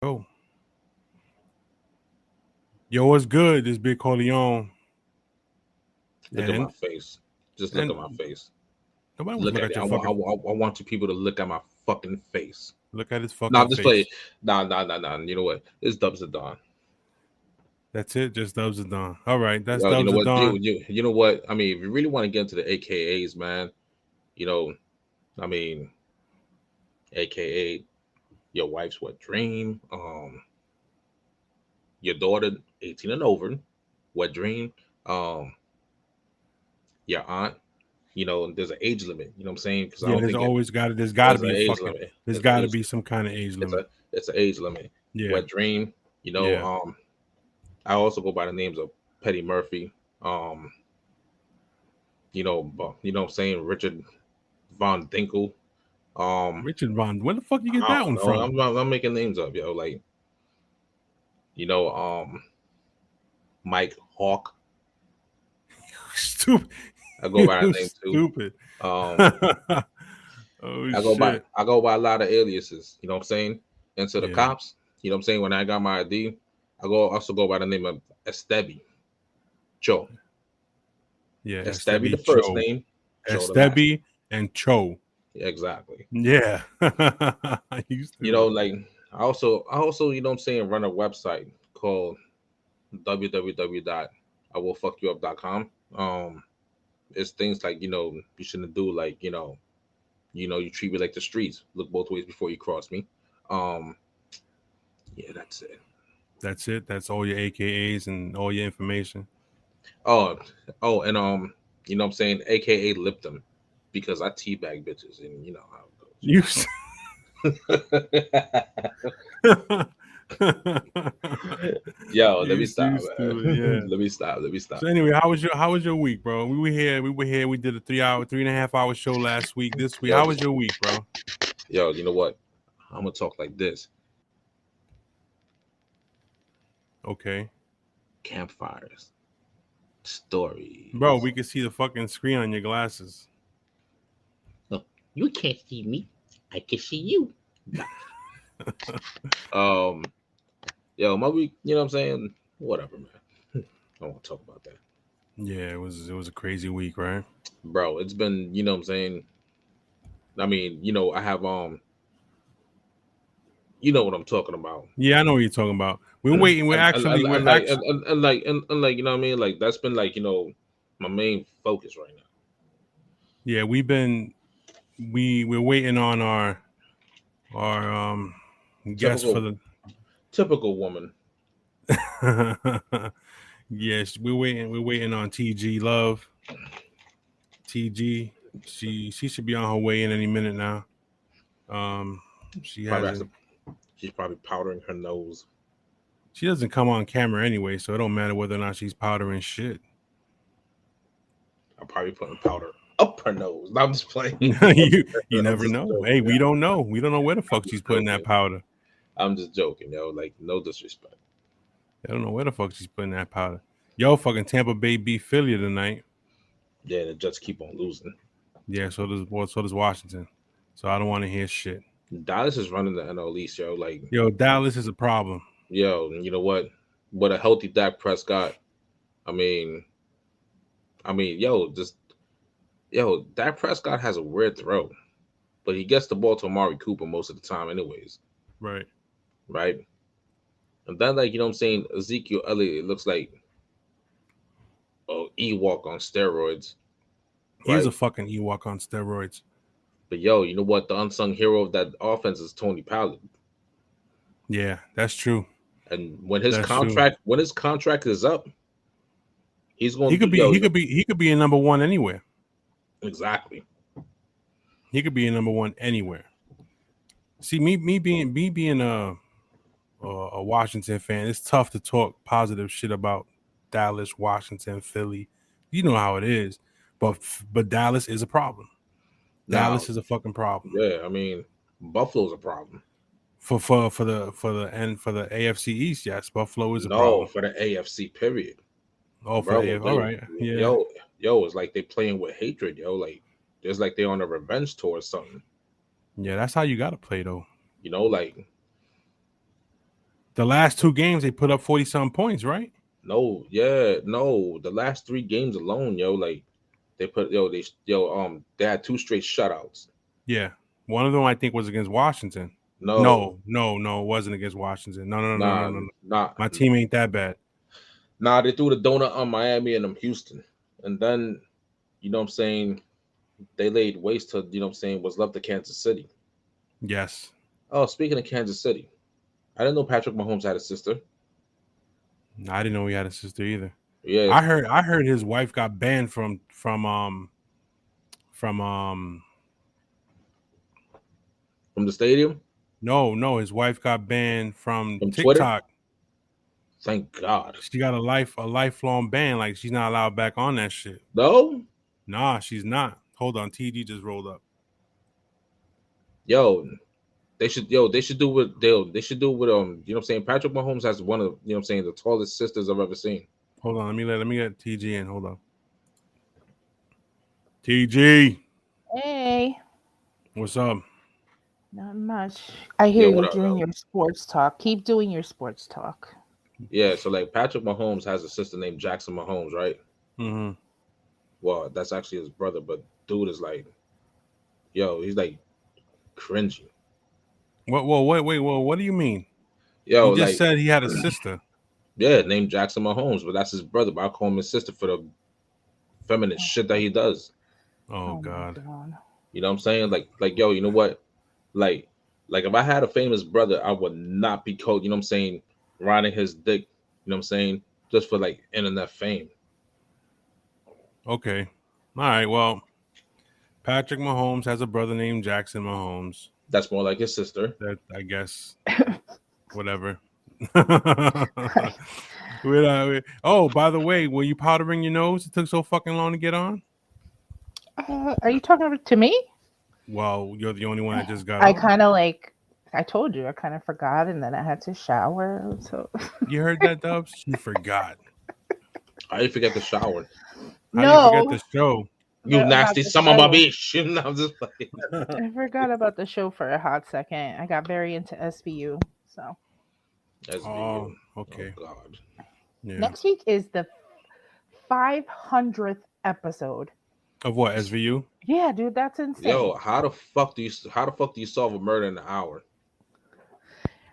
Oh, yo, what's good? This Big Corleone, Look at my and face. Just look at my and face. nobody wants to Look look at at it. your I fucking want, I want you people to look at my fucking face. look at his No, fucking I'm just playing. face. Nah. You know what? It's Dubs of Dawn. That's it. Just Dubs of Dawn. All right, that's Yo, you Dubs know of what? Dawn. You know what? I mean, if you really want to get into the AKAs, man, you know, I mean, AKA your wife's wet dream, your daughter 18 and over, wet dream, um, your aunt. There's an age limit. You know what I'm saying? Because I Yeah, don't think it, there's got to there's an be a age fucking limit. there's There's an got to age be some kind of age It's limit. it's an age limit. Yeah, Wet Dream, yeah. I also go by the names of Petty Murphy. Um, you know what I'm saying, Richard Von Dinkel. Um, Richard Vaughn. Where the fuck you get I that don't one know. from? I'm making names up, yo. Like you know, Mike Hawk. Stupid. I go by You that name too. stupid. Um, Oh shit. I go by a lot of aliases. You know what I'm saying? And to the Yeah, cops, you know what I'm saying. When I got my ID, also go by the name of Estebi Cho. yeah. Estebi the Estebi first Cho, name, Cho the last Estebi and Cho. name. Exactly. Yeah, you You know, stupid. like I also, you know what I'm saying, run a website called www.iwillfuckyouup.com. It's things like, you shouldn't do, like, you treat me like the streets. Look both ways before you cross me. Um, yeah, that's it. That's it. That's all your AKAs and all your information. Oh, and you know what I'm saying, AKA Lipton, because I teabag bitches and you know how You. it goes. Yo, let me You stop, stupid. man. Yeah. Let me So stop. anyway, how was your week, bro? We were here. We were here. We did a 3.5 hour show last week. This week, Yo, how just was your week, bro? yo, you know what? I'm gonna talk like this. Okay, Campfires, bro. stories. We could see the fucking screen on your glasses. No, you can't see me. I can see you. Nah. Um, yo, my week, you know what I'm saying? Whatever, man. I don't want to talk about that. Yeah, it was a crazy week, right? Bro, it's been, you know what I'm saying? I mean, I have you know what I'm talking about. Yeah, I know what you're talking about. We're and, waiting. and like and like, you know what I mean? Like that's been like, my main focus right now. Yeah, we're waiting on our guest for Typical the. typical woman. Yes, we're waiting on TG Love. TG, she should be on her way in any minute now. Um, she Probably has hasn't. to, she's probably powdering her nose. She doesn't come on camera anyway, so it don't matter whether or not she's powdering shit. I'm probably putting powder up her nose. No, I'm just playing. You I'm never just know. joking. Hey, we don't know. We don't know where the I'm fuck she's just putting that joking. powder. I'm just joking, yo. Like, no disrespect. I don't know where the fuck she's putting that powder. Yo, fucking Tampa Bay beat Philly tonight. Yeah, the Jets keep on losing. Yeah, so does Washington. So I don't want to hear shit. Dallas is running the NL East, yo. Like, Yo, Dallas is a problem. yo, you know what? What a healthy Dak Prescott. I mean, Dak Prescott has a weird throw, but he gets the ball to Amari Cooper most of the time, anyways, Right. right? And then, like, you know what I'm saying, Ezekiel Elliott looks like Ewok on steroids, He is a right? fucking Ewok on steroids. But yo, you know what? The unsung hero of that offense is Tony Pollard. Yeah, that's true. And That's true. when his contract is up, he's He going to could do be yo, he could be he could be a number one anywhere. exactly. He could be a number one anywhere. See, me being a Washington fan, it's tough to talk positive shit about Dallas, Washington, Philly. You know how it is, but Dallas is a problem. Now, Dallas is a fucking problem yeah, I mean, Buffalo's a problem. for the AFC East. Yes, Buffalo is a No, problem. for the AFC period, Oh, for the bro. AFC, all right, yeah, It's like they playing with hatred, yo. Like, it's like they're on a revenge tour or something. yeah. That's how you got to play though. You know, like The last 2 games they put up 40-something points, right? No, the last 3 games alone, yo, like they had 2 straight shutouts. Yeah. One of them I think was against Washington. No, it wasn't against Washington. No. nah, My team ain't that bad. nah, they threw the donut on Miami and Houston. And then, you know what I'm saying, they laid waste to, you know what I'm saying, what's left of Kansas City. Yes. Oh, speaking of Kansas City, I didn't know Patrick Mahomes had a sister. I didn't know he had a sister either. Yeah, I heard his wife got banned from from the stadium, no, his wife got banned from from Twitter. TikTok. Thank God. She got a lifelong ban. Like she's not allowed back on that shit. No, Nah, she's not. Hold on, TD just rolled up. yo, they should do what they should do with you know what I'm saying. Patrick Mahomes has one of, you know what I'm saying, the tallest sisters I've ever seen. Hold on, let me get TG in. Hold on. TG, Hey, what's up? not much. I hear Yo, you what up, doing yo? your sports talk. Keep doing your sports talk. Yeah, so like Patrick Mahomes has a sister named Jackson Mahomes, right? Mm-hmm. Well, that's actually his brother, but dude is like, yo, he's like cringy. What do you mean? Yo, You just like, said he had a sister. yeah, named Jackson Mahomes, but that's his brother. But I call him his sister for the feminine shit that he does. Oh my God. You know what I'm saying? Like, yo, you know what? Like if I had a famous brother, I would not be called, you know what I'm saying, riding his dick, you know what I'm saying, just for like internet fame. Okay. All right. Well, Patrick Mahomes has a brother named Jackson Mahomes. That's more like his sister. That I guess. Whatever. Oh, by the way, were you powdering your nose? It took so fucking long to get on. Are you talking to me? Well, you're the only one that just got I on. kind of I told you, I kind of forgot, and then I had to shower. So You heard that, Dubs? She forgot. I forget to shower. How do you forget the show? You nasty son of a bitch. I'm just like, I forgot about the show for a hot second. I got very into SVU. So SVU. Okay. Oh God. Yeah. next week is the 500th episode. Of what, SVU? Yeah, dude, that's insane. Yo, how the fuck do you solve a murder in an hour?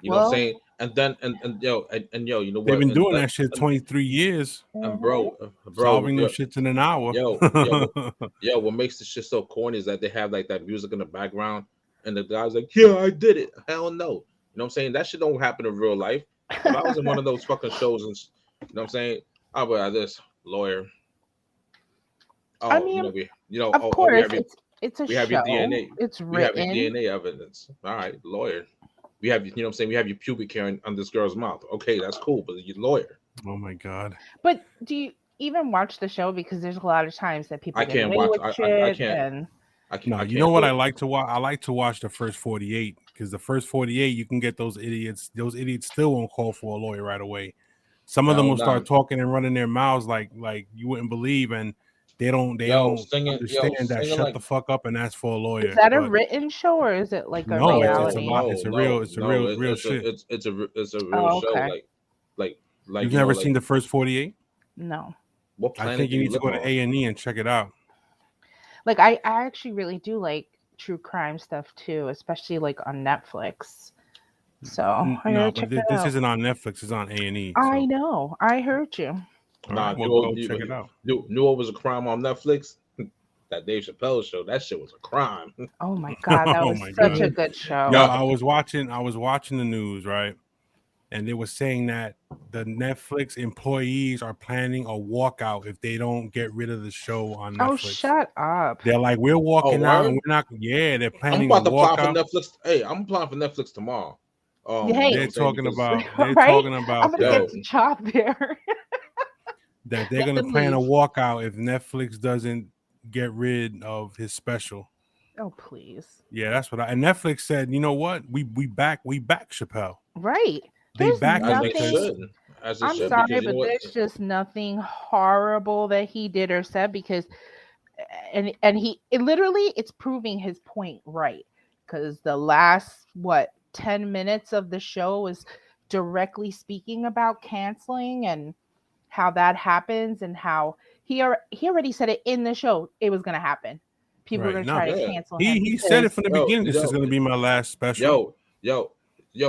You know what I'm saying? And then and yo, you know what? They've been doing that shit 23 years. And bro, solving them shits in an hour. Yo, what makes this shit so corny is that they have like that music in the background, and the guy's like, "Yeah, I did it." Hell no. You know what I'm saying? That shit don't happen in real life. If I was in one of those fucking shows, and you know what I'm saying, I would have this lawyer. Oh, I mean, of course, it's a show. We have your DNA. It's written. We have your DNA evidence. All right, lawyer. We have, you know what I'm saying, we have your pubic hair on this girl's mouth. Okay, that's cool, but you're lawyer. Oh my God. But do you even watch the show? Because there's a lot of times that people I can't watch. I can't. No, you know what I like to watch? I like to watch the first 48 because the first 48 you can get those idiots. Those idiots still won't call for a lawyer right away. Some of them will start talking and running their mouths like you wouldn't believe, and they don't understand that shut the fuck up and ask for a lawyer. Is that a written show or is it like a reality? It's a real shit. It's a real show. Like you've never seen the first 48? No. I think you need to go to A&E and check it out. Like I actually really do like true crime stuff too, especially like on Netflix. So no, but this isn't on Netflix. It's on A&E. So. I know. I heard you. Nah, go check it out. Knew what was a crime on Netflix? That Dave Chappelle show. That shit was a crime. Oh my God, that was such a good show. Yo, I was watching the news, right? And they were saying that the Netflix employees are planning a walkout if they don't get rid of the show on Netflix. Oh, shut up. They're like, we're walking out and we're not. Yeah, they're planning I'm about to apply for Netflix. Hey, I'm applying for Netflix tomorrow. They're talking about. I'm gonna get the job there. That they're gonna plan a walkout if Netflix doesn't get rid of his special. Oh please. Yeah, that's what and Netflix said. You know what? We back Chappelle. Right. They back nothing. I'm sorry, but there's just nothing horrible that he did or said because, and it's proving his point right because the last 10 minutes of the show is directly speaking about canceling and how that happens and how he already said it in the show. It was going to happen. People were going to try to cancel him. He said it from the beginning. This is going to be my last special. Yo,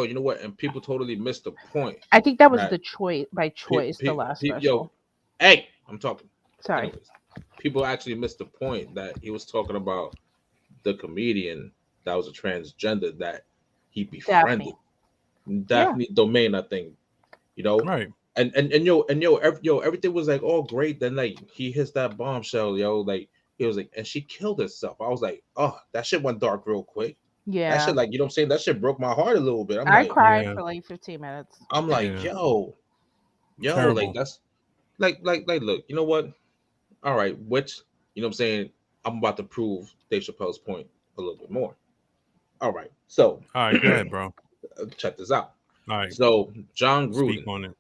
you know what? And people totally missed the point. I think that was the choice by choice. The last special. Hey, I'm talking. Sorry. Anyways, people actually missed the point that he was talking about the comedian that was a transgender that he befriended. Daphne Domain, I think. You know, right? And everything was like, oh, great. Then like he hits that bombshell, like he was like, and she killed herself. I was like, oh, that shit went dark real quick. Yeah, that shit, like, you know what I'm saying? That shit broke my heart a little bit. I cried for like 15 minutes. I'm like, yo, terrible. Like that's like look, you know what? All right, which, you know what I'm saying? I'm about to prove Dave Chappelle's point a little bit more. All right, so all right, go ahead, bro. Check this out. All right, so John Gruden. Speak on it.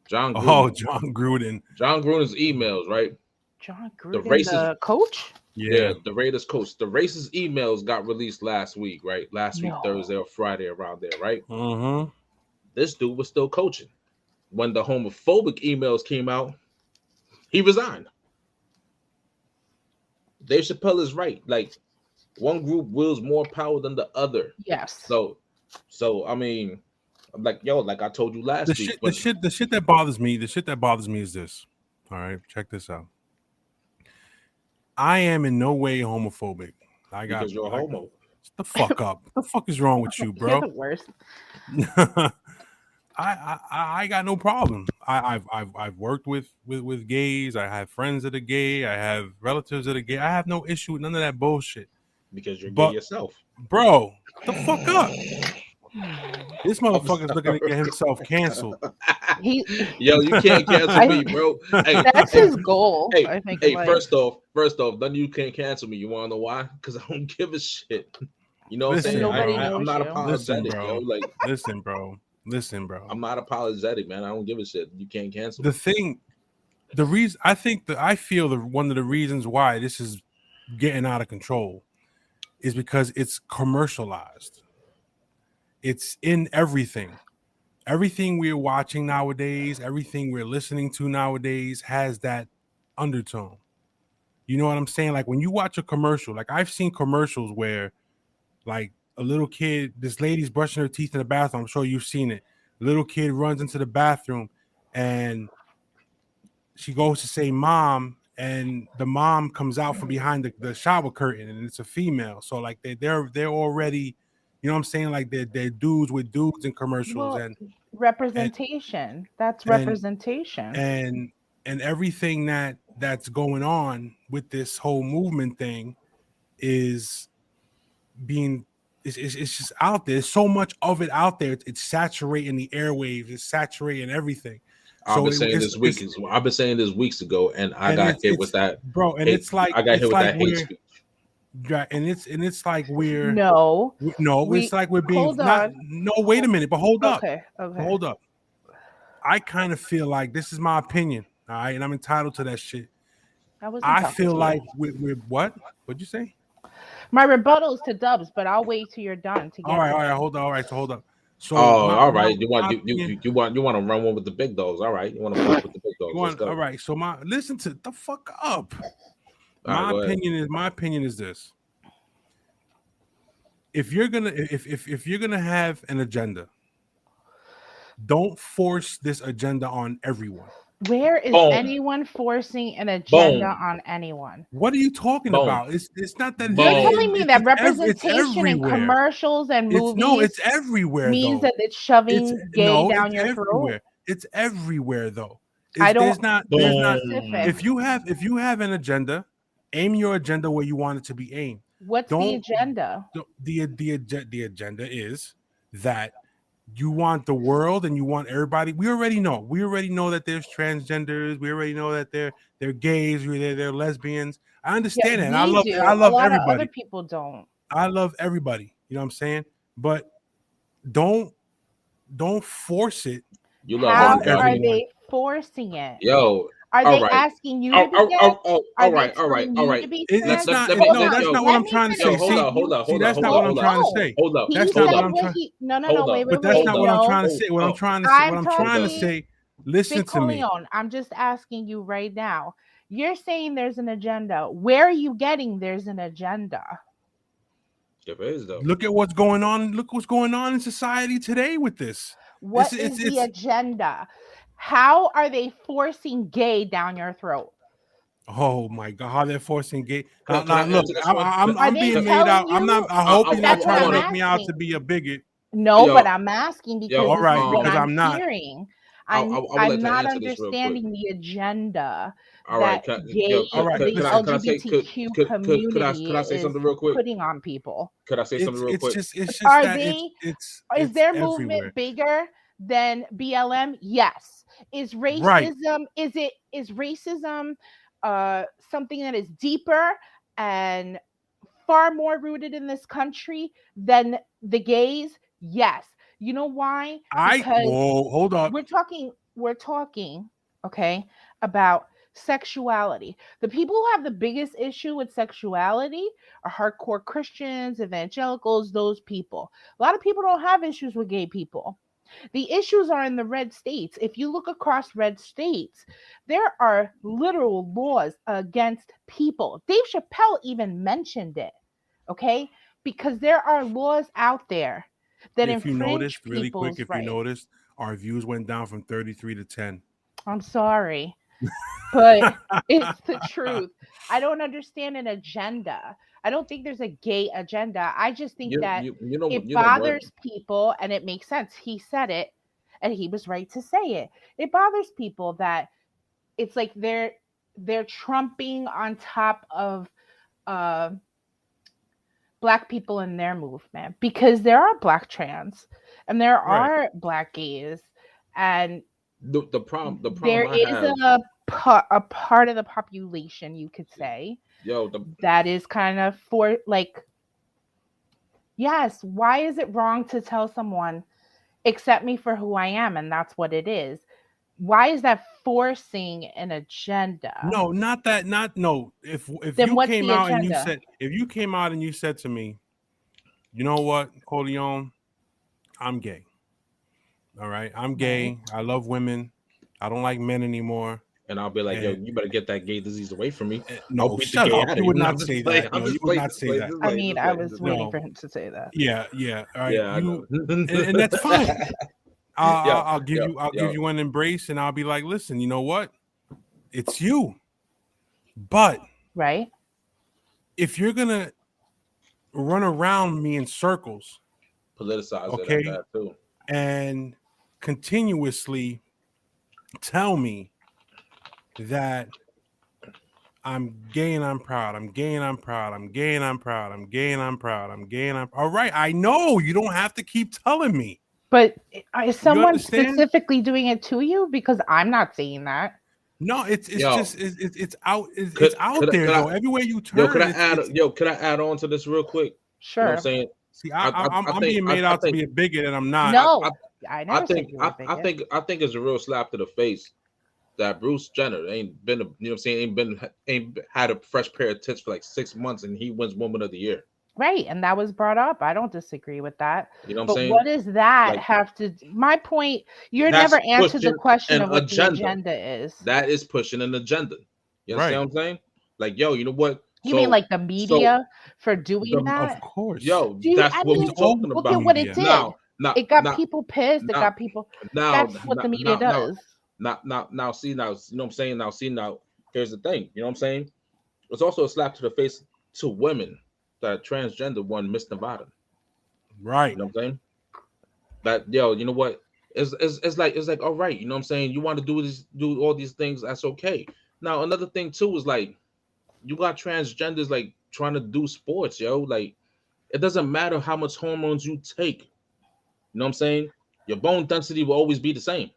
John Gruden. Oh, John Gruden. John Gruden's emails, right? John Gruden, the coach? Yeah, the Raiders coach. The racist emails got released last week, right? Last week, Thursday or Friday, around there, right? Mm-hmm. This dude was still coaching. When the homophobic emails came out, he resigned. Dave Chappelle is right. Like, one group wields more power than the other. Yes. So I mean, like, yo, like I told you last week. The shit that bothers me is this. All right, check this out. I am in no way homophobic. Because you're a homo. The fuck up. What the fuck is wrong with you, bro? You're the worst. I got no problem. I've worked with gays. I have friends that are gay. I have relatives that are gay. I have no issue with none of that bullshit. Because you're gay yourself. Bro, the fuck up. This motherfucker's looking to get himself canceled. Yo, you can't cancel me, bro. Hey, that's his goal. Hey, I think. Hey, first off, none of you can cancel me. You want to know why? Because I don't give a shit. You know what I'm saying? I'm not apologetic, yo. Like, listen, bro. I'm not apologetic, man. I don't give a shit. You can't cancel me. I feel one of the reasons why this is getting out of control is because it's commercialized. It's in everything. Everything we're watching nowadays, everything we're listening to nowadays has that undertone. You know what I'm saying? Like when you watch a commercial, like I've seen commercials where like a little kid, this lady's brushing her teeth in the bathroom. I'm sure you've seen it. A little kid runs into the bathroom and she goes to say mom, and the mom comes out from behind the shower curtain and it's a female. So like they're already, you know what I'm saying? Like they're dudes with dudes in commercials. And representation. That's representation. And everything that's going on with this whole movement thing is being it's just out there. There's so much of it out there. It's saturating the airwaves. It's saturating everything. I've been saying this weeks ago, and I got hit with that, bro. And it's like I got hit with that hate speech. Yeah, and it's like we're it's like we're being wait a minute, but hold up. Okay. Hold up. I kind of feel like this is my opinion, all right, and I'm entitled to that shit. I feel like we're what? What'd you say? My rebuttal is to Dubs, but I'll wait till you're done to get all right, hold on. All right, so hold up. So all right. You want to run one with the big dogs. All right. You want to fuck with the big dogs. All right. So listen to the fuck up. My opinion is this. If you're gonna have an agenda, don't force this agenda on everyone. Where is anyone forcing an agenda on anyone? What are you talking about? It's not that. You're telling me that representation in commercials and movies. It's everywhere. Means that it's shoving gay down your throat. It's everywhere, though. There's not. If you have an agenda, aim your agenda where you want it to be aimed. What's the agenda? The agenda is that you want the world and you want everybody. We already know that there's transgenders. We already know that they're gays. They're lesbians. I understand that. I love everybody. Other people don't. I love everybody. You know what I'm saying? But don't force it. You love How are they forcing it? Yo, Are they asking you to be gay? All right. It's not. No, that's not what I'm trying to say. Hold on. See, that's not what I'm trying to say. Hold up. That's not what I'm trying. No, wait. But that's not what I'm trying to say. What I'm trying to say. Listen to me. I'm just asking you right now. You're saying there's an agenda. Where are you getting there's an agenda? There is, though. Look at what's going on. Look what's going on in society today with this. What is the agenda? How are they forcing gay down your throat? Oh my God! How they're forcing gay? Look, I'm being made out. I'm not. I hope you're not trying to make me out to be a bigot. No, but I'm asking because all right, because I'm not. I'm not understanding the agenda. All right, the LGBTQ community could I say something real quick? Putting on people. Could I say something real quick? Is their movement bigger than BLM? Yes. Is racism is racism something that is deeper and far more rooted in this country than the gays? Yes. You know why? Hold on. We're talking, okay, about sexuality. The people who have the biggest issue with sexuality are hardcore Christians, evangelicals, those people. A lot of people don't have issues with gay people. The issues are in the red states. If you look across red states, there are literal laws against people. Dave Chappelle even mentioned it, okay? Because there are laws out there that if you noticed, really quick, you noticed, our views went down from 33 to 10. I'm sorry, but it's the truth. I don't understand an agenda. I don't think there's a gay agenda. I just think it bothers people, and it makes sense. He said it, and he was right to say it. It bothers people that it's like they're trumping on top of Black people in their movement, because there are Black trans and there are Black gays, and the problem there is a part of the population, you could say, that is kind of for like, yes, why is it wrong to tell someone accept me for who I am, and that's what it is? Why is that forcing an agenda? No, not that. If you came out and you said to me, you know what, Corleone, I'm gay. All right, I'm gay. I love women. I don't like men anymore. And I'll be like, yo, you better get that gay disease away from me. No, shut up. You would not say that. No, you would not say that. I mean, I was waiting for him to say that. Yeah. All right. And that's fine. I'll give you an embrace, and I'll be like, listen, you know what? It's you. But if you're gonna run around me in circles, politicize it like that too, and continuously tell me that I'm gay and I'm proud. I'm gay and I'm proud. I'm gay and I'm proud. I'm gay and I'm proud. I'm gay and I'm all right. I know you don't have to keep telling me. But is someone specifically doing it to you? Because I'm not saying that. No, it's out there though. Everywhere you turn. Could I add on to this real quick? Sure. You know what I'm saying? See, I'm being made out to be a bigot, and I'm not. No, I think it's a real slap to the face that Bruce Jenner ain't been, ain't had a fresh pair of tits for like 6 months, and he wins Woman of the Year. Right, and that was brought up. I don't disagree with that. You know what I'm saying? What does that have to? My point. You're never answered the question of what the agenda is. That is pushing an agenda. You understand what I'm saying? Like, yo, you know what? You mean like the media for doing that? Of course. Yo, that's what we're talking about. Look at what it did. It got people pissed. It got people. That's what the media does. Now, see, now, you know what I'm saying? Now, here's the thing. You know what I'm saying? It's also a slap to the face to women that transgender won Miss Nevada. Right. You know what I'm saying? That, yo, you know what? It's like, all right, you know what I'm saying? You want to do all these things, that's okay. Now, another thing too is like, you got transgenders like trying to do sports, yo. Like, it doesn't matter how much hormones you take. You know what I'm saying? Your bone density will always be the same.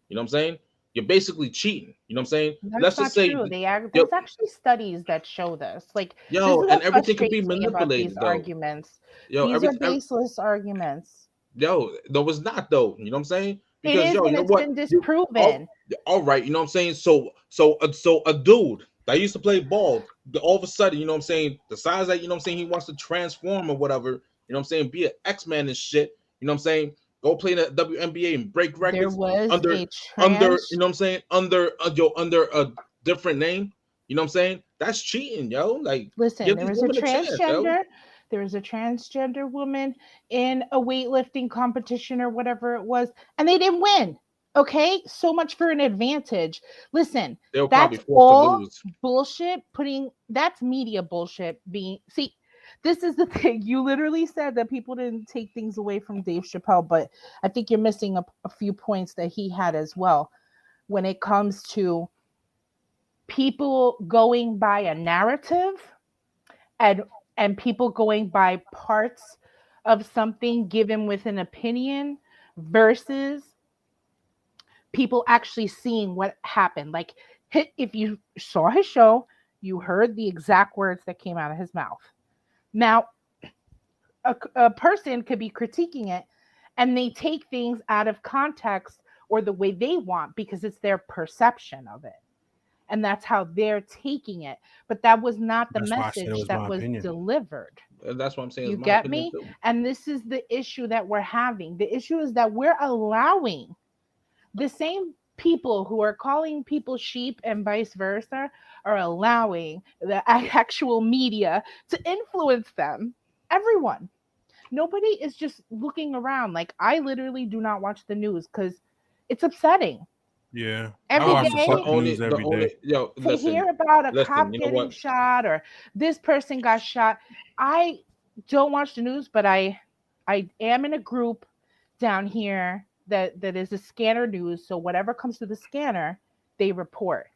You know what I'm saying? You're basically cheating. You know what I'm saying? Let's just say true. There's actually studies that show this. Like, and everything can be manipulated. These arguments. These are baseless arguments. No, it's not though. You know what I'm saying? It is, yo, you and know it's what? been You- disproven. all right, you know what I'm saying? So a dude that used to play ball, all of a sudden, you know what I'm saying, decides that, you know what I'm saying, he wants to transform or whatever, you know what I'm saying, be an X-Man and shit, you know what I'm saying, go play in the WNBA and break There records was under a you know what I'm saying, under a different name, you know what I'm saying? That's cheating, yo. Like, listen, give there these was a women a chance, yo. transgender. There was a transgender woman in a weightlifting competition or whatever it was, and they didn't win. Okay, so much for an advantage. Listen, They were probably that's forced to all lose. bullshit. That's media bullshit. This is the thing. You literally said that people didn't take things away from Dave Chappelle, but I think you're missing a few points that he had as well when it comes to people going by a narrative and people going by parts of something given with an opinion versus people actually seeing what happened. Like, if you saw his show, you heard the exact words that came out of his mouth. Now, a person could be critiquing it and they take things out of context or the way they want because it's their perception of it. And that's how they're taking it. But that was not the That's why I said it message was that my was opinion. delivered. That's what I'm saying. You It's my get opinion me? too. And this is the issue that we're having. The issue is that we're allowing the same people who are calling people sheep and vice versa are allowing the actual media to influence them. Everyone. Nobody is just looking around. Like, I literally do not watch the news because it's upsetting. Yeah, I Every watch the day fucking news every day. Yo, to hear about a cop you know getting what? shot or this person got shot. I don't watch the news, but I am in a group down here that is a scanner news. So whatever comes to the scanner, they report.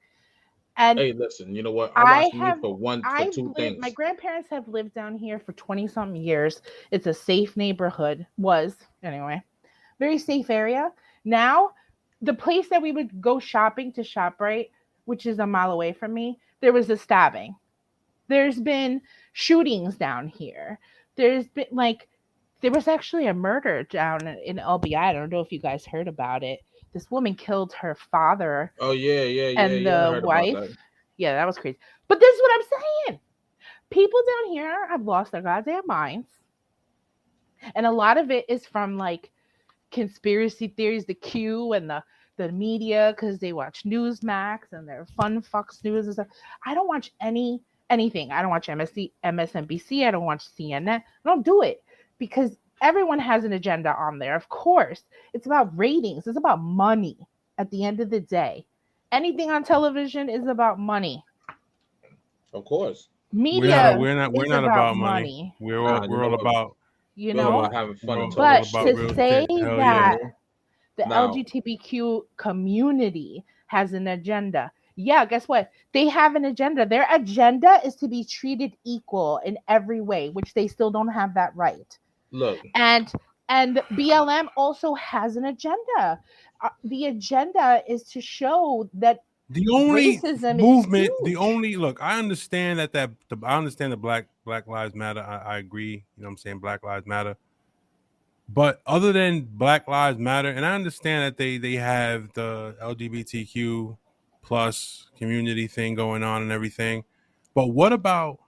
And Hey, listen, you know what? I watch the news for two things. my grandparents have lived down here for 20 something years. It's a safe neighborhood, was anyway, very safe area. Now, the place that we would go shopping to ShopRite, which is a mile away from me, there was a stabbing. There's been shootings down here. There's been there was actually a murder down in LBI. I don't know if you guys heard about it. This woman killed her father Oh yeah, and I the heard about wife. that. Yeah, that was crazy. But this is what I'm saying. People down here have lost their goddamn minds. And a lot of it is from like conspiracy theories, the Q and the media, because they watch Newsmax and their fun Fox News and stuff. I don't watch anything. I don't watch MSNBC. I don't watch CNN. I don't do it because everyone has an agenda on there. Of course, it's about ratings. It's about money at the end of the day. Anything on television is about money. Of course. Media We're not about money. We're all about having fun and but talking to shit. say Hell that yeah. the Now- LGBTQ community has an agenda. Yeah, guess what? They have an agenda. Their agenda is to be treated equal in every way, which they still don't have that right. Look, And BLM also has an agenda. The agenda is to show that The only racism movement, is the huge. only look, I understand I understand the Black Lives Matter. I agree. You know what I'm saying? Black Lives Matter. But other than Black Lives Matter, and I understand that they have the LGBTQ plus community thing going on and everything. But what about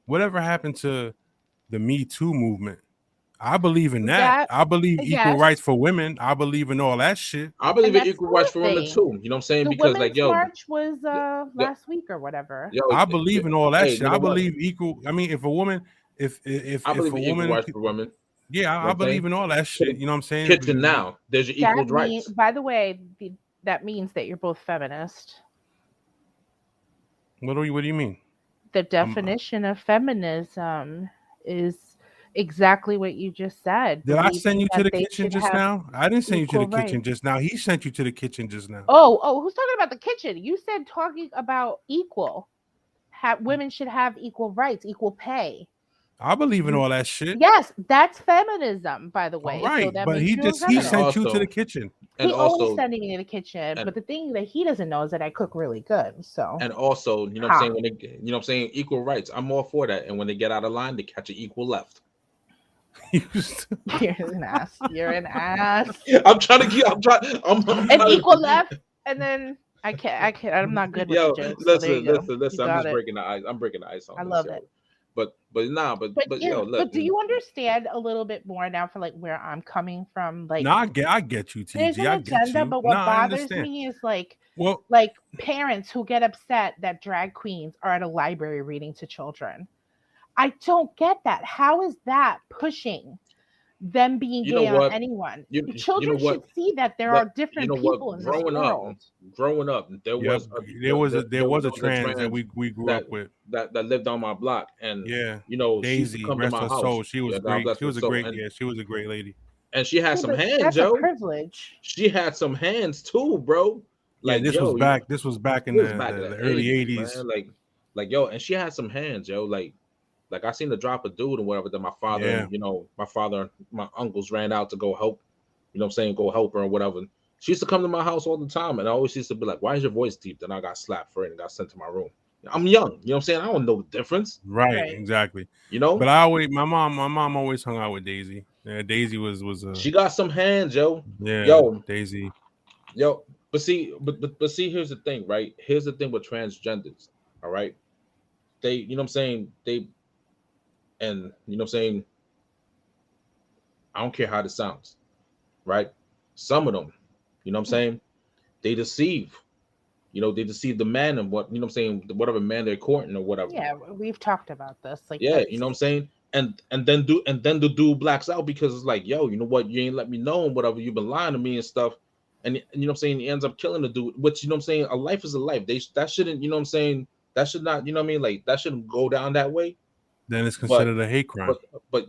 whatever happened to the Me Too movement? I believe in that. I believe equal yes. rights for women. I believe in all that shit. I believe in that's equal rights for women nothing. too. You know what I'm saying? The Because Women's March was last week or whatever. I believe in all that hey, shit. you know I what? believe equal. I mean, if a woman, if I believe a in equal woman, rights for women. yeah, You know I what I'm believe saying? in all that shit. You know what I'm saying? Kitchen now. There's your equal rights. By the way, that means that you're both feminist. What do you mean? The definition of feminism is exactly what you just said. Did I send you to the They kitchen should just have now? I didn't send you to the equal kitchen rights. just now. He sent you to the kitchen just now. Oh, who's talking about the kitchen? You said talking about equal. Women should have equal rights, equal pay. I believe in all that shit. Yes, that's feminism, by the way. All right, So that but means he you're a just he feminist. sent you to the kitchen. And He always also sending me to the kitchen, but the thing that he doesn't know is that I cook really good. So and also, you know what I'm saying, when they, you know what I'm saying, equal rights. I'm all for that. And when they get out of line, they catch an equal left. You're an ass. You're an ass. I'm trying to get. I'm An trying equal to, left, and then I can't. I'm not good with the yo, jokes. So there listen, you go. listen, You listen. I'm got just it. breaking the ice. I'm breaking the ice I on this, love yo. it. But yo, look. But do you understand a little bit more now for like where I'm coming from? Like No, I get you, there's TG. an I get agenda, you. but No, what I bothers understand. me is like Well, parents who get upset that drag queens are at a library reading to children. I don't get that. How is that pushing them being You know gay on what? anyone? You you know Children should what? see that there But are you different know what? people in this world. Growing up, there yep. was There was a there was a trans that trans we grew that up with. that lived on my block, and Yeah. she used to Daisy, come to rest my her house. soul. She was Yeah, God great. bless She her was a soul, great, yeah, she was a great lady. and she had See, some but hands, that's a yo. privilege. She had some hands too, bro. Yeah, Like, yo, this was back in it was back in the the early 80s, 80s. man. Like yo, and she had some hands, yo. Like I seen the drop a dude or whatever that my father Yeah. and my father and my uncles ran out to go help, you know what I'm saying, go help her or whatever. She used to come to my house all the time, and I always used to be like, "Why is your voice deep?" Then I got slapped for it and got sent to my room. I'm young, you know what I'm saying? I don't know the difference, Right, Right. exactly. you know. But my mom always hung out with Daisy. Yeah, Daisy was She got some hands, yo, yeah, yo, Daisy. yo. But see, here's the thing, right? Here's the thing with transgenders, all right? They, you know what I'm saying? And you know what I'm saying? I don't care how this sounds, right? Some of them, you know what I'm saying? They deceive. They deceive the man and what, you know what I'm saying, whatever man they're courting or whatever. Yeah, we've talked about this. Like Yeah, that's you know what I'm saying? And then the dude blacks out because it's like, yo, you know what? You ain't let me know and whatever. You've been lying to me and stuff. And you know what I'm saying? He ends up killing the dude, which, you know what I'm saying? A life is a life. That shouldn't, you know what I'm saying? That should not, you know what I mean? Like, that shouldn't go down that way. Then it's But considered a hate crime. but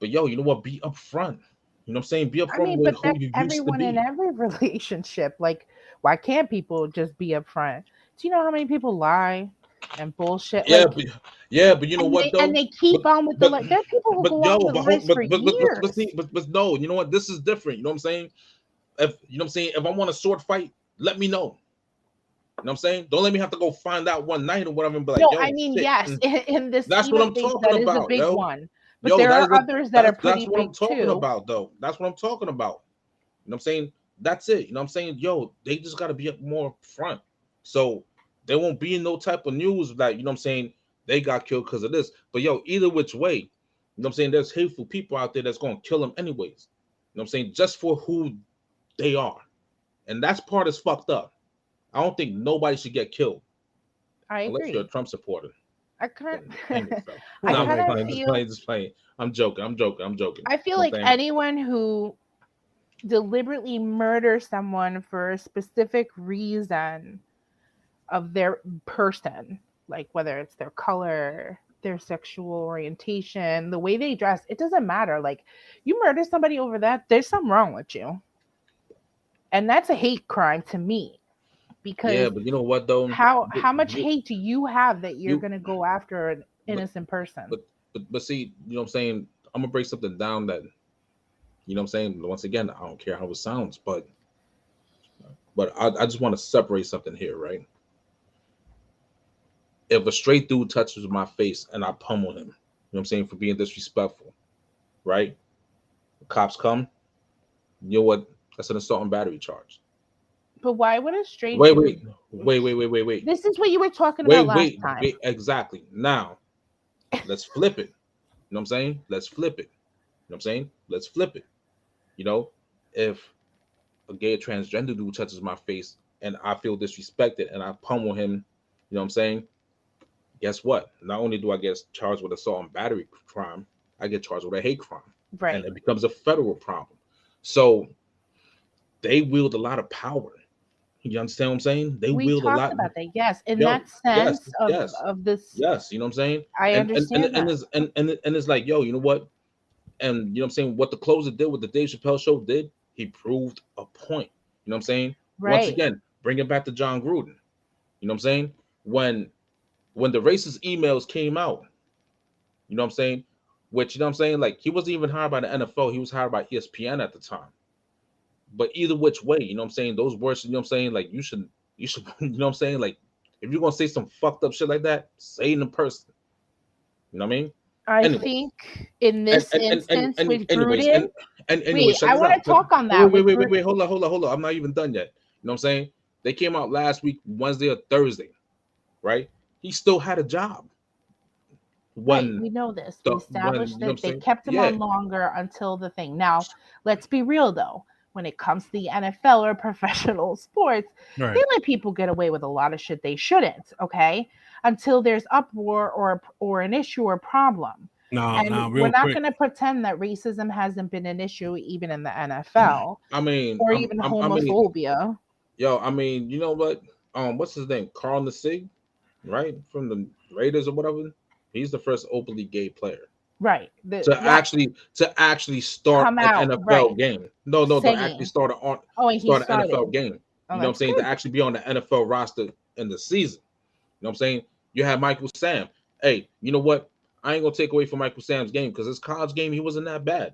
yo, you know what? Be upfront. You know what I'm saying? Be I upfront mean, with but who that's you used to everyone in be. every relationship. Like, why can't people just be upfront? Do you know how many people lie and bullshit? Yeah, Like, but you know and what they though? keep But on with the but lie. There are people who but go yo, on with lies for years. but no, you know what? This is different. You know what I'm saying? If you know what I'm saying, if I want a sword fight, let me know. You know what I'm saying? Don't let me have to go find out one night or whatever and be like, No, I yo, mean, shit. yes, in the That's scheme what of I'm things, talking that is a about, big yo. one. But Yo, there that are is a others that are that's pretty what I'm big talking too. about, though. That's what I'm talking about. You know what I'm saying? That's it. You know what I'm saying? Yo, they just gotta be up more front. So there won't be no type of news that, you know what I'm saying, they got killed because of this. But yo, either which way, you know what I'm saying, there's hateful people out there that's gonna kill them anyways. You know what I'm saying? Just for who they are. And that's part is fucked up. I don't think nobody should get killed I unless you're a agree. Trump supporter. I kind Then hang yourself. I No, Oh I'm kind my just of playing, god. just feel playing, just playing. I'm joking. I'm joking. I'm joking. I feel You know like what I'm saying? anyone who deliberately murders someone for a specific reason of their person, like whether it's their color, their sexual orientation, the way they dress, it doesn't matter. Like you murder somebody over that, there's something wrong with you. And that's a hate crime to me Yeah, because but you know what though? how much You hate do you have that you're you going to go after an but innocent person? but see, you know what I'm saying? I'm gonna break something down that, you know what I'm saying? Once again, I don't care how it sounds, but I just want to separate something here, right? If a straight dude touches my face and I pummel him, you know what I'm saying, for being disrespectful, right? The cops come, you know what? That's an assault and battery charge. But why would a straight Wait, dude? wait, wait, wait, wait, wait, wait. This is what you were talking about Wait, last wait, time. wait, exactly. Now, let's flip it. You know what I'm saying? Let's flip it. You know what I'm saying? Let's flip it. You know, if a gay or transgender dude touches my face and I feel disrespected and I pummel him, you know what I'm saying? Guess what? Not only do I get charged with assault and battery crime, I get charged with a hate crime. And Right. it becomes a federal problem. So they wield a lot of power. You understand what I'm saying? They We wield a talked lot. about that. Yes. In Yo, that yes, sense yes, of this, yes. You know what I'm saying? I And understand and that. it's and it's like, yo, you know what? And you know what I'm saying? What the closer did, what the Dave Chappelle show did, he proved a point. You know what I'm saying? Once Right. again, bring it back to John Gruden. You know what I'm saying? When the racist emails came out, you know what I'm saying? Which, you know what I'm saying? Like, he wasn't even hired by the NFL, he was hired by ESPN at the time. But either which way, you know what I'm saying? Those words, you know what I'm saying? Like, you should, you know what I'm saying? Like, if you're gonna say some fucked up shit like that, say it in person. You know what I mean? I Anyway, think in this instance with anyways, Gruden, and anyways, wait, check I this want to out. talk on that. Wait, hold on. I'm not even done yet. You know what I'm saying? They came out last week, Wednesday or Thursday, right? He still had a job. Right, When we know this. the We when established you know what I'm that they saying? kept him Yeah, on longer until the thing. Now, let's be real though. When it comes to the NFL or professional sports, Right. they let people get away with a lot of shit they shouldn't. Okay, until there's uproar or an issue or problem. Now, And we're real not quick. going to pretend that racism hasn't been an issue even in the NFL I mean, or even I mean, homophobia. yo, I mean, you know what? What's his name? Carl Nassib, right? From the Raiders or whatever. He's the first openly gay player Right. to Yeah, actually start come an out, right. NFL game. No, to actually Saying, start and he an started. NFL game. Oh, You know what I'm that's saying? To good. actually be on the NFL roster in the season. You know what I'm saying? You have Michael Sam. Hey, you know what? I ain't gonna take away from Michael Sam's game because his college game, he wasn't that bad.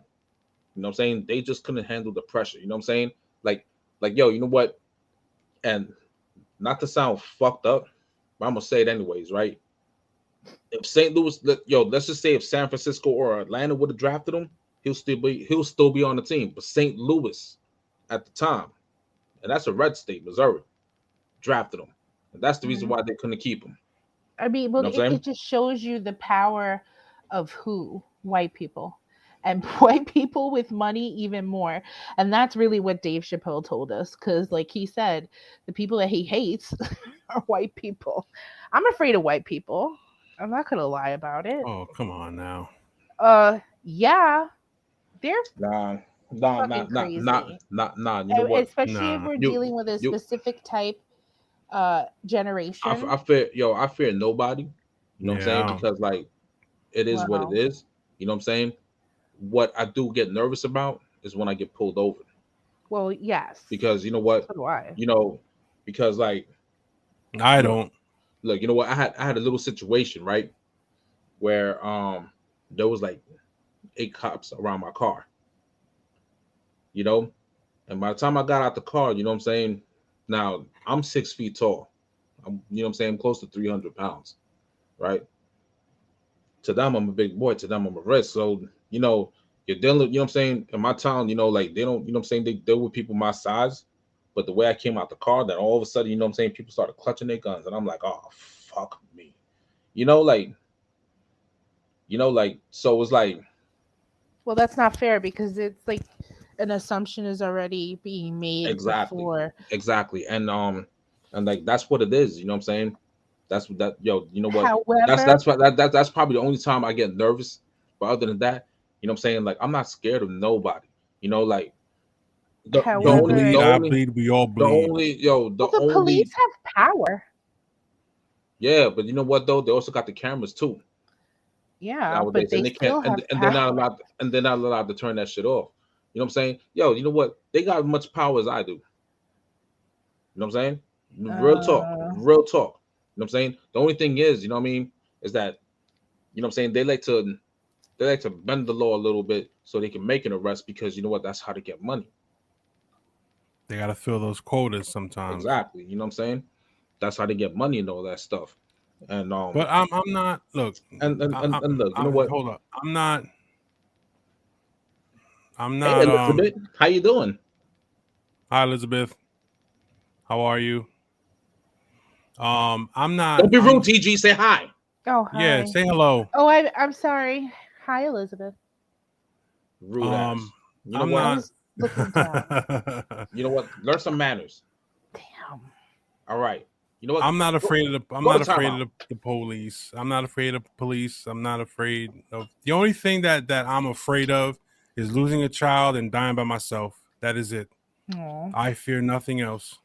You know what I'm saying? They just couldn't handle the pressure. You know what I'm saying? Like, yo, you know what? And not to sound fucked up, but I'm gonna say it anyways, right? If St. Louis, let's just say if San Francisco or Atlanta would have drafted him, he'll still be on the team. But St. Louis at the time, and that's a red state, Missouri, drafted him. And that's the reason Mhm. why they couldn't keep him. I mean, You well, know what I'm saying? it just shows you the power of who? White people. And white people with money even more. And that's really what Dave Chappelle told us. Because, like he said, the people that he hates are white people. I'm afraid of white people. I'm not going to lie about it. Oh, come on now. Yeah, they're Nah, fucking crazy. You know what? Especially if Nah. we're You dealing with a you specific type generation. I fear nobody. You know what I'm saying? Yeah. Because like it is what it Well, is. You know what I'm saying? What I do get nervous about is when I get pulled over. well, yes. Because you know what? So do I. You know, because like I look, don't. you know what? I had a little situation, right? Where there was like 8 cops around my car. You know? And by the time I got out the car, you know what I'm saying? Now I'm 6 feet tall. You know what I'm saying? I'm close to 300 pounds, right? To them, I'm a big boy. To them, I'm a risk. So, you know, you're dealing, you know what I'm saying? In my town, you know, like they don't, you know what I'm saying? They deal with people my size. But the way I came out the car, then all of a sudden, you know what I'm saying? People started clutching their guns. And I'm like, oh, fuck me. You know, like, so it's like, Well, that's not fair because it's like an assumption is already being made exactly. before. Exactly. And like, that's what it is. You know what I'm saying? That's what that, yo, you know what? However, That's probably the only time I get nervous. But other than that, you know what I'm saying? Like, I'm not scared of nobody. You know, like, the You only bleed, the I only bleed, we all the bleed. only yo the well, the only police have power. yeah, but you know what though? They also got the cameras too Yeah, but nowadays, and they they can't still have and they're not power. allowed to turn that shit off. You know what I'm saying? Yo, you know what? They got as much power as I do. You know what I'm saying? Real talk, Uh, real talk. You know what I'm saying? The only thing is, you know what I mean, is that you know what I'm saying, they like to bend the law a little bit so they can make an arrest because you know what? That's how to get money. They got to fill those quotas sometimes. Exactly. You know what I'm saying? That's how they get money and all that stuff. And But I'm not. Look, and look, you know what? hold up. I'm not. Hey Elizabeth, how you doing? Hi Elizabeth. How are you? I'm not. Don't be rude, TG. Say hi. oh, hi. Yeah, say hello. Oh, I'm sorry. Hi, Elizabeth. Rude ass. You know I'm what? I not. was looking down. You know what? Learn some manners. Damn. All right. You know what? I'm not afraid of the. I'm go to not afraid timeout. of the police. I'm not afraid of police. I'm not afraid of. The only thing that I'm afraid of is losing a child and dying by myself. That is it. Aw. I fear nothing else.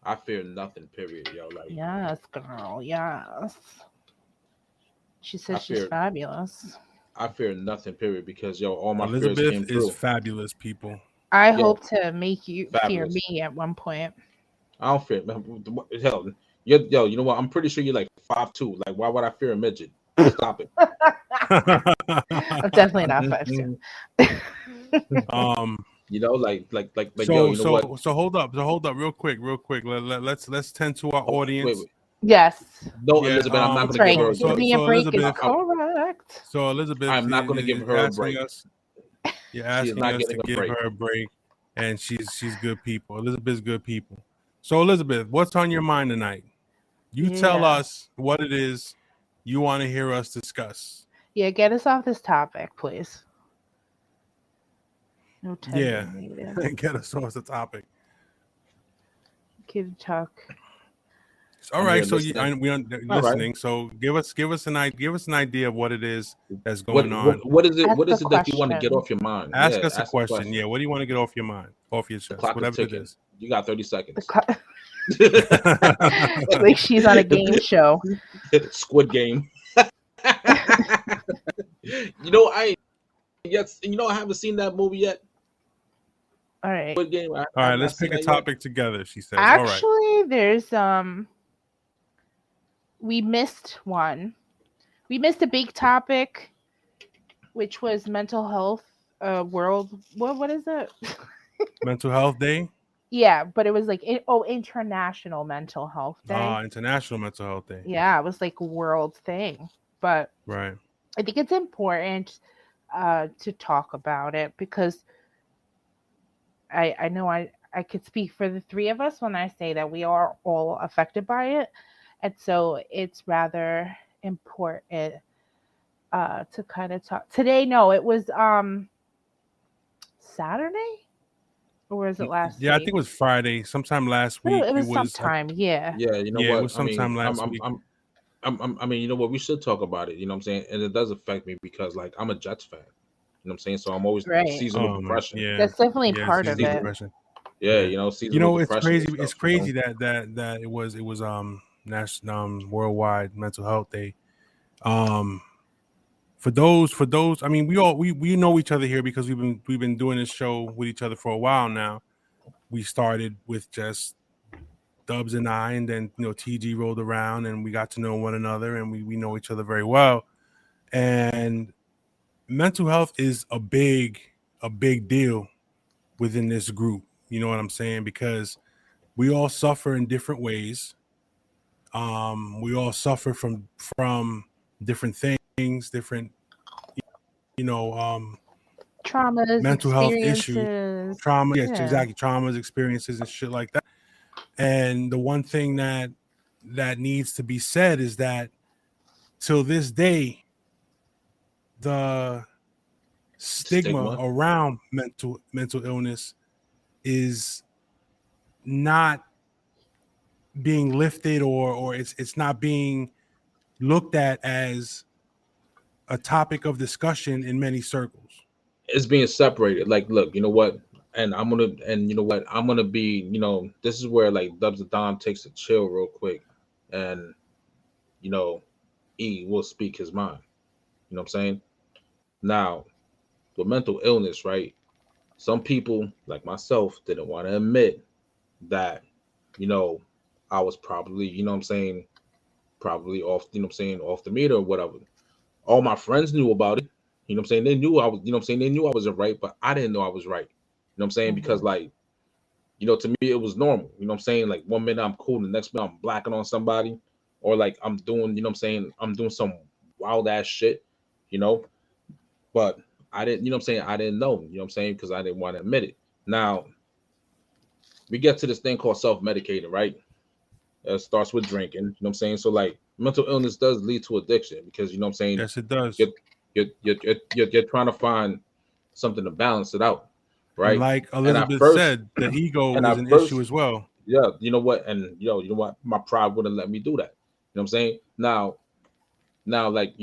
I fear nothing, period, yo. Like Yes, girl. Yes. She says I she's fear fabulous. I fear nothing, period, because yo, all my fears Elizabeth came is true. fabulous, people. I Yeah. hope to make you fear Fabulous. me at one point. I don't fear hell. Yo, you know what? I'm pretty sure you're like 5'2". Like, why would I fear a midget? Stop it. I'm definitely not 5'2". You know, like so yo, you know what? so hold up real quick. Let's tend to our audience. Yes. No, Yeah, Elizabeth, I'm not That's going to give right. her a so Give break. me a break is Elizabeth, correct. so Elizabeth, I'm not going to give her a break. you're She is asking not us to getting a give break. her a break, and she's good people. Elizabeth's good people. So Elizabeth, what's on your mind tonight? You tell Yeah. us what it is you want to hear us discuss. Yeah, get us off this topic, please. No Yeah, tending needed. get us off the topic. Kid talk. All I'm right, here so listening. we are All right. listening. So give us an idea of what it is that's going on. What is it? Ask What a is it that you want to get question. off your mind? Ask Yeah, us a ask a question. question. Yeah, what do you want to get off your mind, off your The chest, clock is whatever it ticking. is. You got 30 The seconds. like she's on a game show. Squid Game. I haven't seen that movie yet. All right. Squid Game. I All have right, not let's seen pick a that yet. topic together. She says. All right. Actually, there's we missed one. We missed a big topic, which was mental health. World. What is it? Mental Health Day. Yeah, but it was like International Mental Health Day. International Mental Health Day. Yeah, it was like a world thing. But Right. I think it's important to talk about it because I know I could speak for the three of us when I say that we are all affected by it. And so it's rather important to kind of talk today. No, it was Saturday, or was it last Yeah, I week? think it was Friday, sometime last week. It was sometime. Yeah. Yeah, you know Yeah, it what? was sometime last week. I mean, you know what? We should talk about it. You know what I'm saying? And it does affect me because, like, I'm a Jets fan. You know what I'm saying? So I'm always Right. seasonal depression. Yeah, That's definitely yeah, part of seasonal it. depression. Yeah, Yeah. seasonal It's depression. crazy. and It's stuff, crazy that it was national worldwide mental health day. For those, I mean, we know each other here because we've been doing this show with each other for a while now. We started with just Dubs and I, and then TG rolled around, and we got to know one another, and we know each other very well. And mental health is a big deal within this group. You know what I'm saying? Because we all suffer in different ways. We all suffer from different things, different Traumas, mental health issues, experiences. trauma. Yes, Yeah. exactly. Traumas, experiences, and shit like that. And the one thing that needs to be said is that till this day, the stigma around mental illness is not being lifted, or it's not being looked at as a topic of discussion in many circles. It's being separated. Like, look, you know what? And I'm gonna be, this is where like Dubs and Dom takes a chill real quick, and E will speak his mind. You know what I'm saying? Now, with mental illness, right? Some people, like myself, didn't want to admit that, I was probably, probably off, off the meter or whatever. All my friends knew about it. You know what I'm saying? They knew I was, they knew I wasn't right, but I didn't know I was right. You know what I'm saying? Because like, to me it was normal. You know what I'm saying? Like 1 minute I'm cool, the next minute I'm blacking on somebody, or like I'm doing, I'm doing some wild ass shit, But I didn't, I didn't know, because I didn't want to admit it. Now we get to this thing called self-medicating, right? It starts with drinking, So like mental illness does lead to addiction because Yes, it does. You're trying to find something to balance it out, right? And like Elizabeth said, the ego is an issue as well. Yeah, you know what? And you know what? My pride wouldn't let me do that. You know what I'm saying? Now, like,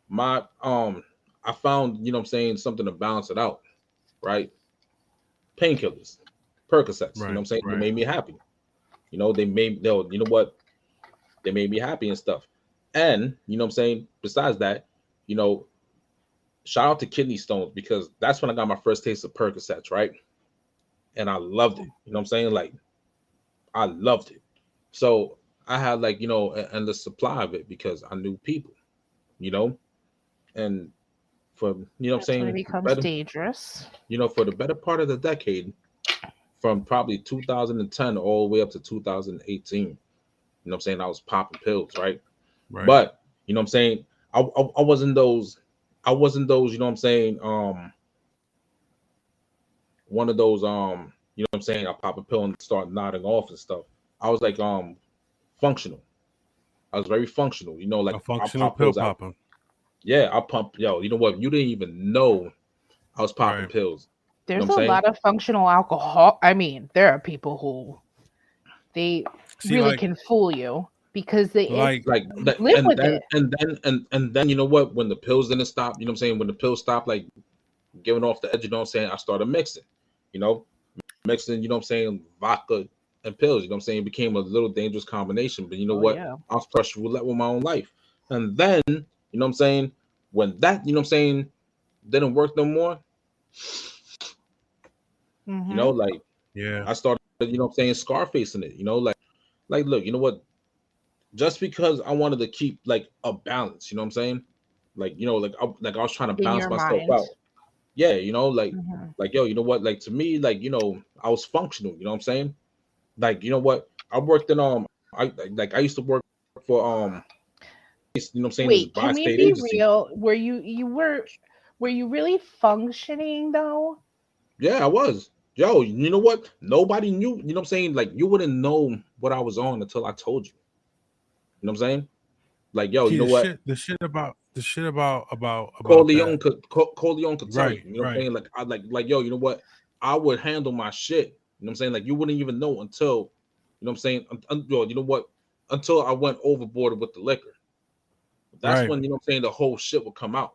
my I found, something to balance it out, right? Painkillers, Percocets, Right, They made me happy. They made they made me happy and stuff. And besides that, shout out to Kidney Stones, because that's when I got my first taste of Percocets, right? And I loved it. Like, I loved it. So I had like, an endless supply of it because I knew people, and for That's when it becomes dangerous. For the better part of the decade, from probably 2010 all the way up to 2018, You know what I'm saying? I was popping pills, right? Right. But you know what I'm saying? I wasn't those. I wasn't those. You know what I'm saying? One of those. You know what I'm saying? I pop a pill and start nodding off and stuff. I was like functional. I was very functional. You know, like A I functional pop pill pills out. popper. Yeah, I pump. Yo, you know what? You didn't even know I was popping Right. pills. You know There's what a I'm saying? lot of functional alcohol. I mean, there are people who they See, really like, can fool you because they like, Like that, live with it. and then you know what? When the pills didn't stop, you know what I'm saying? When the pills stopped, like giving off the edge, you know what I'm saying? I started mixing. You know, mixing. You know what I'm saying? Vodka and pills. You know what I'm saying? It became a little dangerous combination. But you know Oh what? yeah. I was pressure roulette with my own life. And then you know what I'm saying? When that you know what I'm saying didn't work no more, you know, Mm-hmm. like yeah. I started, you know what I'm saying, Scarfacing it, you know, like look, you know what? Just because I wanted to keep like a balance, you know what I'm saying? Like, you know, like I was trying to In balance your myself mind. out. Yeah, you know, Mm-hmm. like yo, you know what? Like to me, like, you know, I was functional, you know what I'm saying? Like, you know what? I worked in I used to work for you know what I'm saying, this Wait, can we bi-state be agency. real? Were you really functioning though? Yeah, I was. Yo, you know what? Nobody knew, you know what I'm saying? Like you wouldn't know what I was on until I told you. You know what I'm saying? Like, yo, you See, know what? the shit about Corleone that. could Corleone could tell you. Right. You know what I'm Right. saying? Like I like yo, you know what? I would handle my shit. You know what I'm saying? Like you wouldn't even know until you know what I'm saying. Yo, you know what? Until I went overboard with the liquor. That's Right. when you know what I'm saying the whole shit would come out.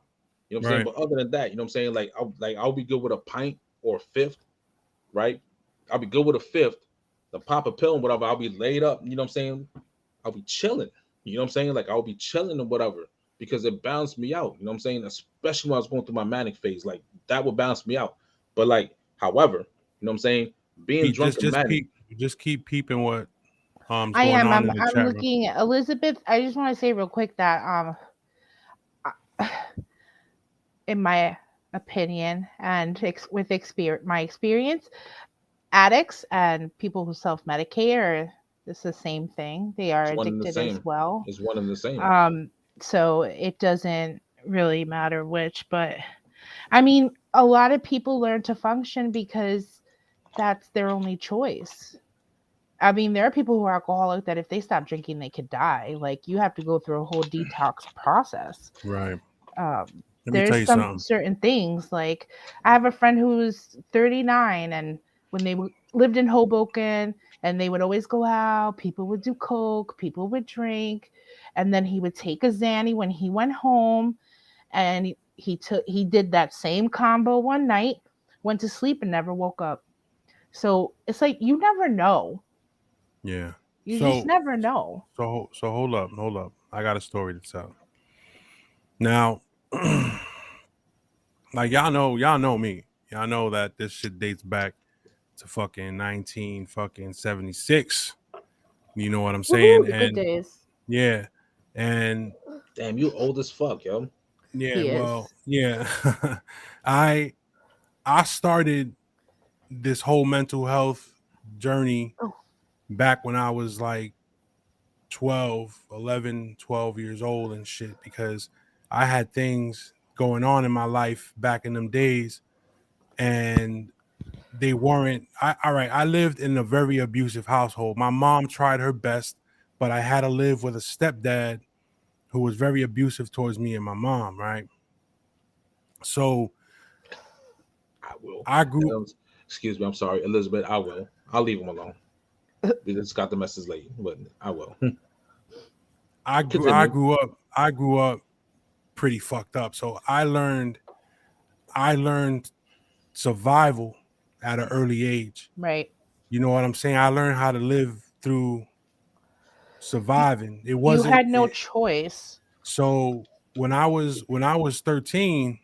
You know what I'm saying? Right. But other than that, you know what I'm saying? I'll be good with a pint or a fifth, right? I'll be good with a fifth. The pop a pill and whatever. I'll be laid up. You know what I'm saying? I'll be chilling. You know what I'm saying? Like I'll be chilling or whatever because it balanced me out. You know what I'm saying? Especially when I was going through my manic phase, like that would balance me out. But like, however, you know what I'm saying? Being Pete, drunk and manic, just keep peeping what is I going am. on in the I'm chat room. looking. Elizabeth, I just want to say real quick that in my opinion and with my experience, addicts and people who self-medicate are it's the same thing. They are it's one and the addicted as same. well. It's one and the same. Um, so it doesn't really matter which, but I mean, a lot of people learn to function because that's their only choice. I mean, there are people who are alcoholic that if they stop drinking, they could die. Like you have to go through a whole detox process. Right. Let me tell There's you some something. certain things like I have a friend who's 39, and when they lived in Hoboken, and they would always go out, people would do coke, people would drink, and then he would take a Xanny when he went home, and he did that same combo one night, went to sleep and never woke up. So it's like you never know. Yeah. You just So never know. so hold up. I got a story to tell. Now, like y'all know me. Y'all know that this shit dates back to fucking 1976. You know what I'm saying? Woohoo, the good And days. yeah. And Damn, you old as fuck, yo. yeah, He well, is. yeah. I I started this whole mental health journey Oh, back when I was like 12 years old and shit because I had things going on in my life back in them days and they weren't all right. I lived in a very abusive household. My mom tried her best, but I had to live with a stepdad who was very abusive towards me and my mom, right? So I will. I grew Um, Excuse me, I'm sorry, Elizabeth. I will. I'll leave him alone. We just got the message late, but I will. I Continue. grew up pretty fucked up. So I learned survival at an early age. right. You know what I'm saying? I learned how to live through surviving. It You wasn't had no choice. so when I was 13,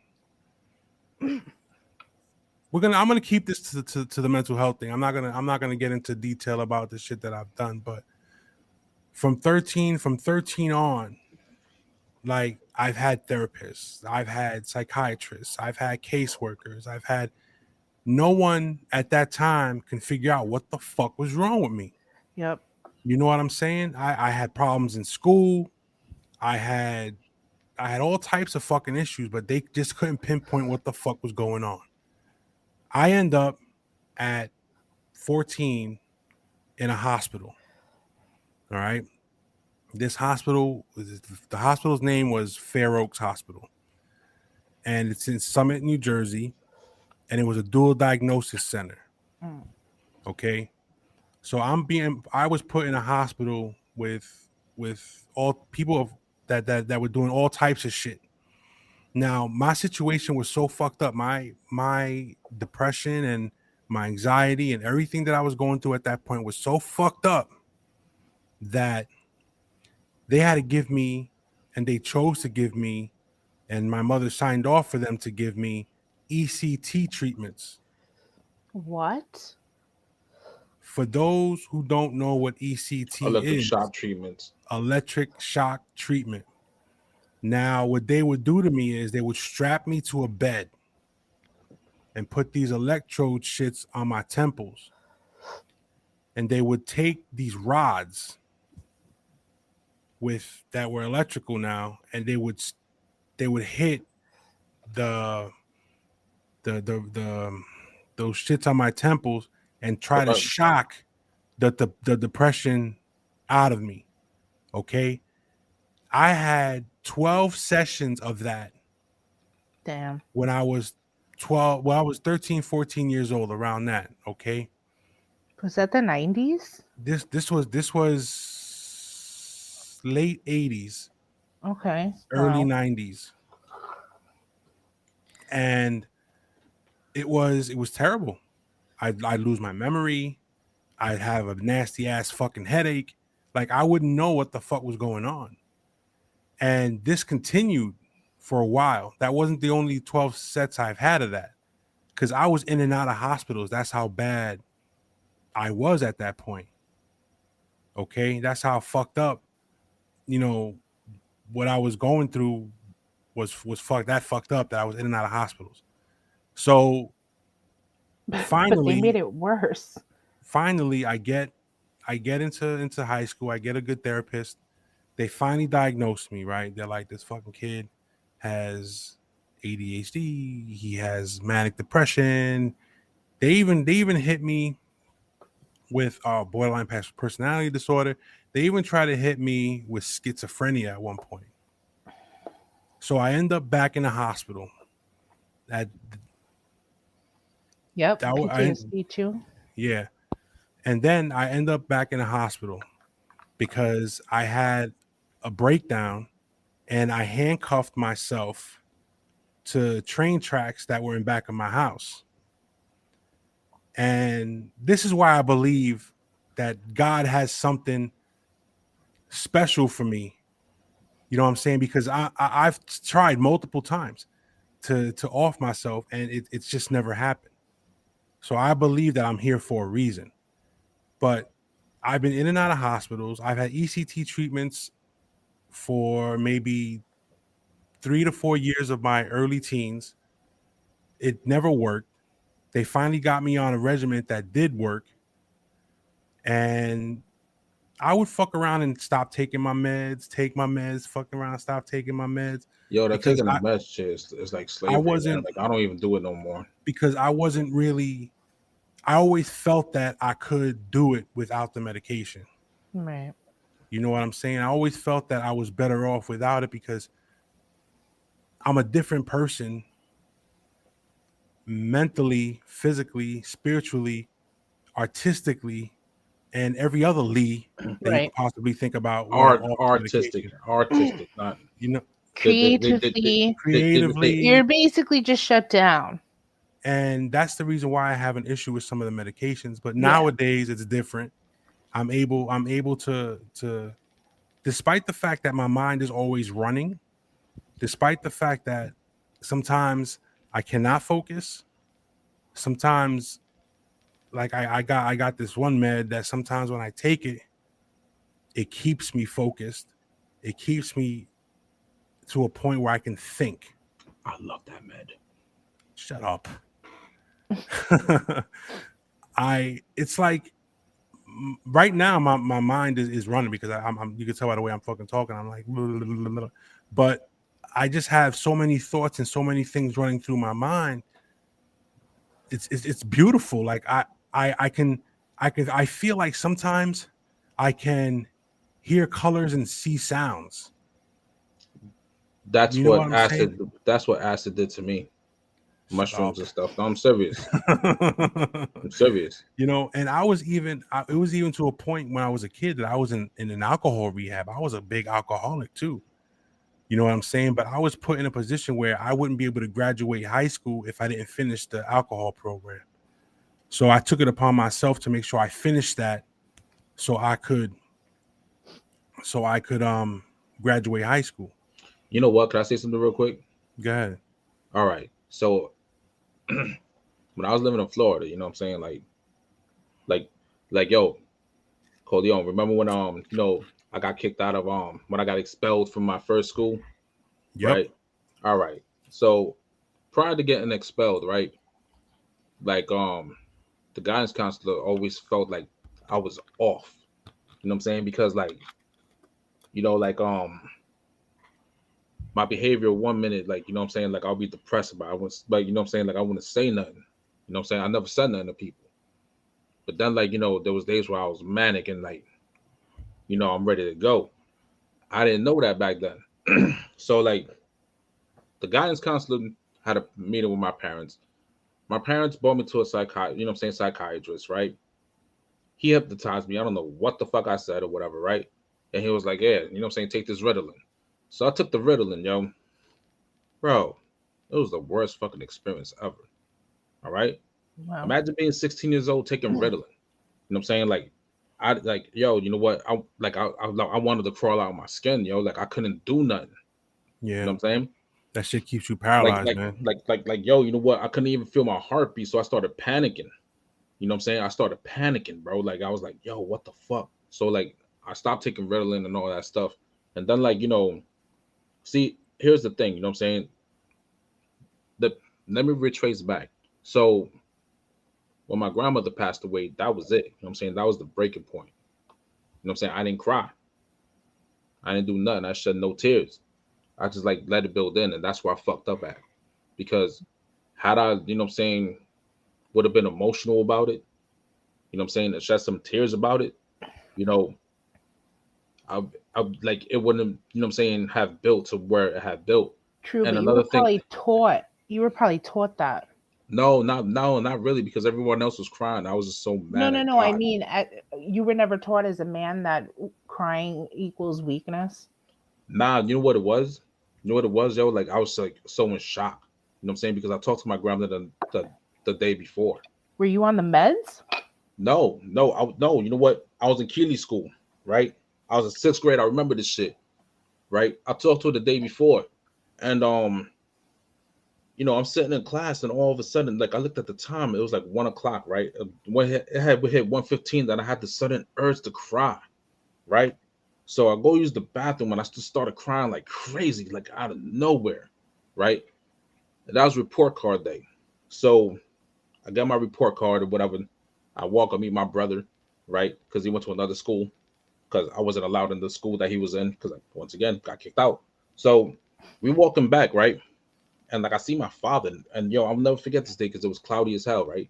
I'm gonna keep this to the mental health thing. I'm not gonna get into detail about the shit that I've done, but from 13 on, like I've had therapists, I've had psychiatrists, I've had caseworkers, I've had no one at that time can figure out what the fuck was wrong with me. Yep. You know what I'm saying? I had problems in school. I had all types of fucking issues, but they just couldn't pinpoint what the fuck was going on. I end up at 14 in a hospital. All right. This hospital, the hospital's name was Fair Oaks Hospital. And it's in Summit, New Jersey. And it was a dual diagnosis center. Mm. Okay. So I was put in a hospital with all people that were doing all types of shit. Now, my situation was so fucked up. My depression and my anxiety and everything that I was going through at that point was so fucked up that they had to give me, and they chose to give me, and my mother signed off for them to give me ECT treatments. What? For those who don't know what ECT Electric is, shock treatments. electric shock treatment. Now, what they would do to me is they would strap me to a bed and put these electrode shits on my temples. And they would take these rods that were electrical now, and they would hit the those shits on my temples and try to shock the depression out of me. Okay. I had 12 sessions of that. Damn. When I was 12, well, I was 13, 14 years old, around that. Okay. Was that the 90s? This was late 80s, Okay. early Wow. 90s. And it was terrible. I'd lose my memory. I'd have a nasty ass fucking headache. Like, I wouldn't know what the fuck was going on. And this continued for a while. That wasn't the only 12 sets I've had of that, because I was in and out of hospitals. That's how bad I was at that point. Okay. That's how fucked up, what I was going through was fucked up that I was in and out of hospitals. So finally, but they made it worse. Finally, I get into high school. I get a good therapist. They finally diagnosed me, right? They're like, this fucking kid has ADHD. He has manic depression. They even hit me with borderline personality disorder. They even tried to hit me with schizophrenia at one point. So I end up back in the hospital. Yep. PTSD too. Yeah. And then I end up back in the hospital because I had a breakdown and I handcuffed myself to train tracks that were in back of my house. And this is why I believe that God has something special for me. You know what I'm saying? Because I've tried multiple times to off myself, and it's just never happened. So I believe that I'm here for a reason. But I've been in and out of hospitals. I've had ECT treatments for maybe 3 to 4 years of my early teens. It never worked. They finally got me on a regimen that did work. And I would fuck around and stop taking my meds, fuck around, stop taking my meds. Yo, that taking the meds shit is like slavery. I don't even do it no more. Because I wasn't really, I always felt that I could do it without the medication. Right. You know what I'm saying? I always felt that I was better off without it because I'm a different person mentally, physically, spiritually, artistically, and every other Lee that you could possibly think about. Artistic, not, creatively, you're basically just shut down. And that's the reason why I have an issue with some of the medications. But nowadays it's different. I'm able to, despite the fact that my mind is always running, despite the fact that sometimes I cannot focus, sometimes like I got this one med that sometimes when I take it, it keeps me focused. It keeps me to a point where I can think. I love that med. Shut up. It's like right now my mind is running because I'm you can tell by the way I'm fucking talking. I'm like, blah, blah, blah, blah. But I just have so many thoughts and so many things running through my mind. It's beautiful. Like I feel like sometimes I can hear colors and see sounds. That's You know what what I'm saying? acid. That's what acid did to me. Mushrooms and stuff. No, I'm serious. I'm serious. You know, and it was even to a point when I was a kid that I was in an alcohol rehab. I was a big alcoholic too. You know what I'm saying? But I was put in a position where I wouldn't be able to graduate high school if I didn't finish the alcohol program. So I took it upon myself to make sure I finished that so I could graduate high school. You know what? Can I say something real quick? Go ahead. All right. So when I was living in Florida, you know what I'm saying? Like, yo, Corleone, remember when I got kicked out of when I got expelled from my first school? Yep. Right. All right. So prior to getting expelled, right? Like the guidance counselor always felt like I was off. You know what I'm saying? Because like, my behavior 1 minute, like, you know what I'm saying, like I'll be depressed about it. I was like, you know what I'm saying, like I wouldn't say nothing. You know what I'm saying? I never said nothing to people. But then like, there was days where I was manic and like, I'm ready to go. I didn't know that back then. So like the guidance counselor had a meeting with my parents. My parents brought me to a psychiatrist, right? He hypnotized me. I don't know what the fuck I said or whatever, right? And he was like, yeah, take this Ritalin. So I took the Ritalin, yo. Bro, it was the worst fucking experience ever. All right? Wow. Imagine being 16 years old taking Ritalin. You know what I'm saying? Like, I like, yo, you know what? I wanted to crawl out of my skin, yo. Like I couldn't do nothing. Yeah. You know what I'm saying? That shit keeps you paralyzed, man. Like, yo, you know what? I couldn't even feel my heartbeat, so I started panicking. You know what I'm saying? I started panicking, bro. Like I was like, yo, what the fuck? So like I stopped taking Ritalin and all that stuff. And then like, see, here's the thing, you know what I'm saying? Let me retrace back. So when my grandmother passed away, that was it. You know what I'm saying? That was the breaking point. You know what I'm saying? I didn't cry. I didn't do nothing. I shed no tears. I just like let it build in, and that's where I fucked up at. Because had I, would have been emotional about it, and shed some tears about it, I like it wouldn't, have built to where it had built. True, And but another thing, you were probably taught that. no, not really, because everyone else was crying. I was just so mad at No. I God. mean, you were never taught as a man that crying equals weakness. Nah, you know what it was? You know what it was, yo? Like I was like so in shock. You know what I'm saying? Because I talked to my grandmother the day before. Were you on the meds? No. You know what? I was in Keeley school, right? I was in 6th grade. I remember this shit, right? I talked to her the day before, and I'm sitting in class, and all of a sudden, like I looked at the time, it was like 1:00, right? When it had hit 1:15, then I had the sudden urge to cry, right? So I go use the bathroom, and I just started crying like crazy, like out of nowhere, right? And that was report card day. So I got my report card or whatever. I walk and meet my brother, right? Because he went to another school, because I wasn't allowed in the school that he was in, because I, once again, got kicked out. So we walking back, right? And like I see my father, and I'll never forget this day because it was cloudy as hell, right?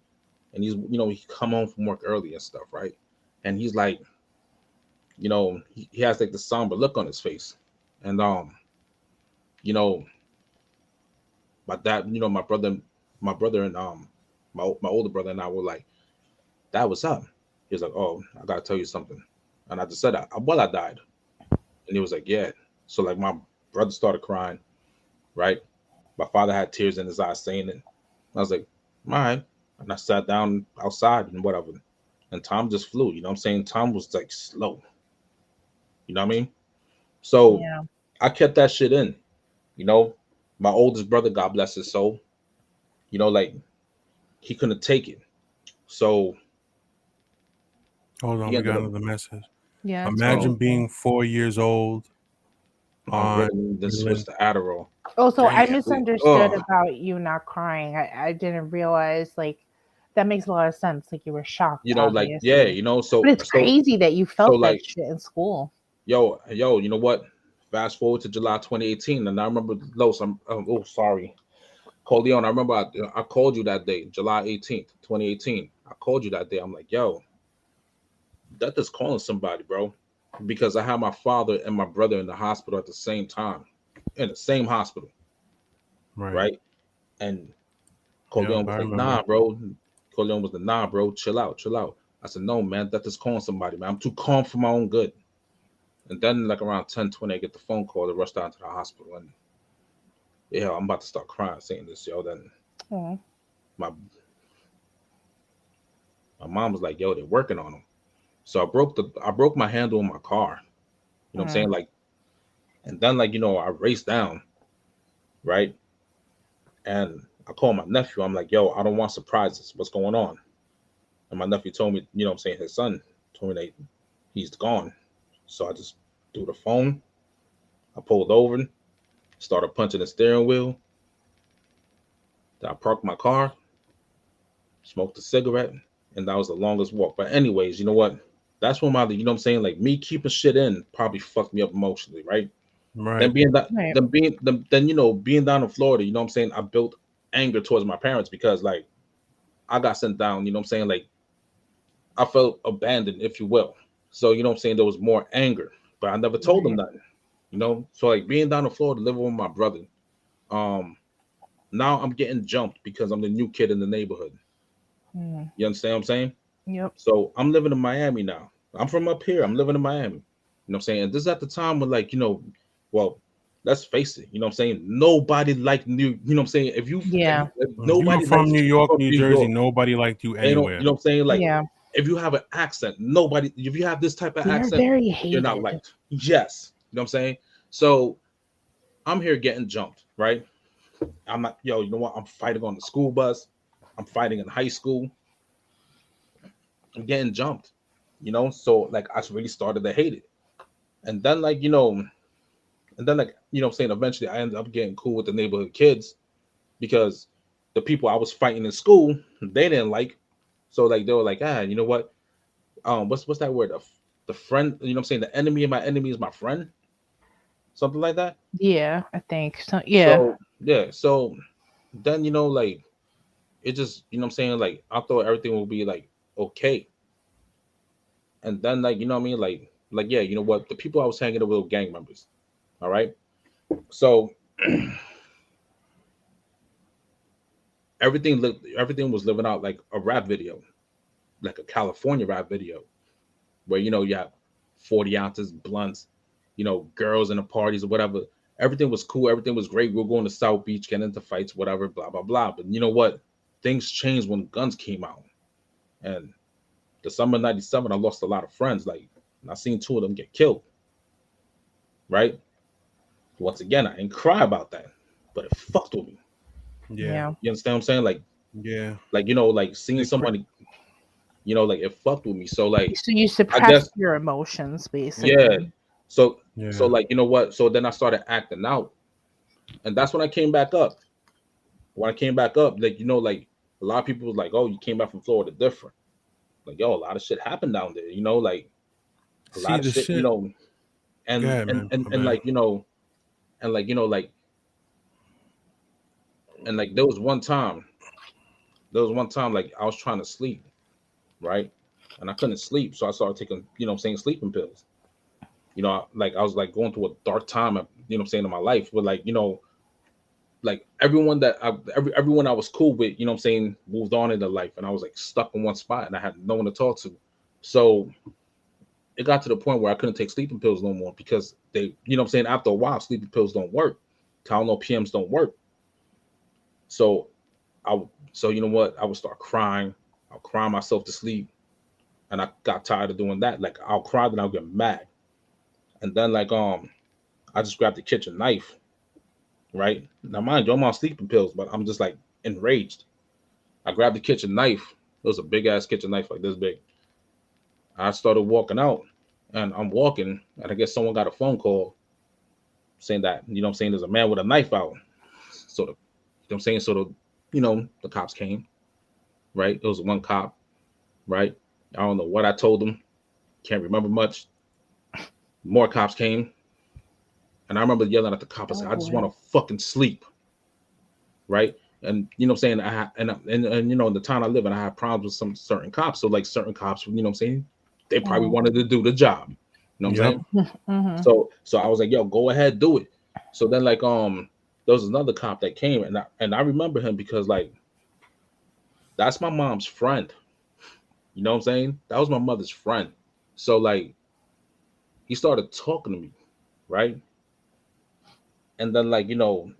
And he's, he come home from work early and stuff, right? And he's like, he has like the somber look on his face. And my dad, my brother and my older brother and I were like, "Dad, what's up?" He was like, "Oh, I gotta tell you something." And I just said, I died." And he was like, "Yeah." So like my brother started crying, right? My father had tears in his eyes saying it. I was like, "All right." And I sat down outside and whatever. And Tom just flew. You know what I'm saying? Tom was like slow. You know what I mean? So Yeah. I kept that shit in. My oldest brother, God bless his soul, like he couldn't take it. So Hold on, he we ended got up another message. Yeah. Imagine being 4 years old on really then Ritalin. switched to Adderall. Oh, so I Damn. misunderstood Ugh. about you not crying. I didn't realize like That makes a lot of sense. Like you were shocked, You know, like, obviously. yeah, you know, so But it's crazy that you felt that like, shit in school. yo, you know what? Fast forward to July 2018, and I remember Los. Oh, sorry, Corleone. I remember I called you that day, July 18th, 2018. I called you that day. I'm like, yo, Death is calling somebody, bro, because I had my father and my brother in the hospital at the same time, in the same hospital, right? And Corleone was like, nah, bro. Corleone was like, nah, bro, chill out, chill out. I said, no, man, Death is calling somebody, man. I'm too calm for my own good. And then, like around 10:20, I get the phone call to rush down to the hospital, and yeah, I'm about to start crying saying this, yo. Then my mom was like, yo, they're working on him. So I broke my handle in my car. You know what I'm saying? Like, and then, like, you know, I raced down, right? And I called my nephew. I'm like, yo, I don't want surprises. What's going on? And my nephew told me, you know what I'm saying, his son told me that he's gone. So I just threw the phone. I pulled over, started punching the steering wheel. Then I parked my car, smoked a cigarette, and that was the longest walk. But anyways, you know what? That's when my, you know what I'm saying, like me keeping shit in probably fucked me up emotionally, right? Then being that, then you know, being down in Florida, you know what I'm saying, I built anger towards my parents because like I got sent down, you know what I'm saying, like I felt abandoned, if you will. So you know what I'm saying, there was more anger, but I never told them nothing, you know. So like being down in Florida, living with my brother, now I'm getting jumped because I'm the new kid in the neighborhood. You understand what I'm saying? Yep. So I'm living in Miami now. I'm from up here. I'm living in Miami. You know what I'm saying? And this is at the time when, like, you know, well, let's face it. You know what I'm saying? Nobody liked you. You know what I'm saying? If nobody you from New York, New Jersey, York, nobody liked you anywhere. You know what I'm saying? Like, if you have an accent, nobody. If you have this type of accent, very hated. You're not liked. Yes. You know what I'm saying? So I'm here getting jumped, right? I'm not, yo, you know what? I'm fighting on the school bus. I'm fighting in high school. I'm getting jumped, you know? So, like, I really started to hate it. And then, like, you know, you know what I'm saying? Eventually, I ended up getting cool with the neighborhood kids because the people I was fighting in school, they didn't like. So, like, they were like, you know what? What's that word? The friend, you know what I'm saying? The enemy of my enemy is my friend. Something like that. Yeah, I think so. Yeah. So, yeah. So then, you know, like, it just, you know what I'm saying? Like, I thought everything would be like okay. And then, like, you know what I mean? Like, yeah, you know what? The people I was hanging out with were gang members. All right. So everything was living out like a rap video, like a California rap video, where, you know, you have 40 ounces blunts, you know, girls in the parties or whatever. Everything was cool. Everything was great. We were going to South Beach, getting into fights, whatever, blah, blah, blah. But you know what? Things changed when guns came out. And the summer of 97, I lost a lot of friends. Like, I seen 2 of them get killed. Right? Once again, I didn't cry about that, but it fucked with me. Yeah. You understand what I'm saying? Like, yeah. Like, you know, like seeing somebody, you know, like it fucked with me. So like, so you suppress your emotions, basically. Yeah. So like, you know what? So then I started acting out, and that's when I came back up. When I came back up, like, you know, like a lot of people was like, "Oh, you came back from Florida different." Like, yo, a lot of shit happened down there. You know, like a lot of shit. You know, and like, you know, and like, you know, like, and like there was one time like I was trying to sleep, right? And I couldn't sleep, so I started taking, you know what I'm saying, sleeping pills. You know, like I was like going through a dark time, you know what I'm saying, in my life. But like, you know, like everyone I was cool with, you know what I'm saying, moved on into life, and I was like stuck in one spot and I had no one to talk to. So it got to the point where I couldn't take sleeping pills no more because they, you know what I'm saying, after a while, sleeping pills don't work. Tylenol PMs don't work. So you know what? I would start crying. I'll cry myself to sleep. And I got tired of doing that. Like, I'll cry, then I'll get mad. And then, like, I just grabbed the kitchen knife, right? Now, mind you, I'm on sleeping pills, but I'm just, like, enraged. I grabbed the kitchen knife. It was a big-ass kitchen knife, like this big. I started walking out, and I'm walking, and I guess someone got a phone call saying that, you know what I'm saying, there's a man with a knife out. So, you know what I'm saying? So, the cops came. right? It was one cop, right? I don't know what I told him. Can't remember much. More cops came. And I remember yelling at the cop. I said, I just want to fucking sleep. Right. And you know what I'm saying? And you know, in the town I live in, I have problems with some certain cops. So like certain cops, you know what I'm saying? They probably wanted to do the job. You know what I'm saying? Mm-hmm. So I was like, yo, go ahead, do it. So then like there was another cop that came, and I remember him because like that's my mom's friend. You know what I'm saying? That was my mother's friend. So like he started talking to me, right? And then like, you know,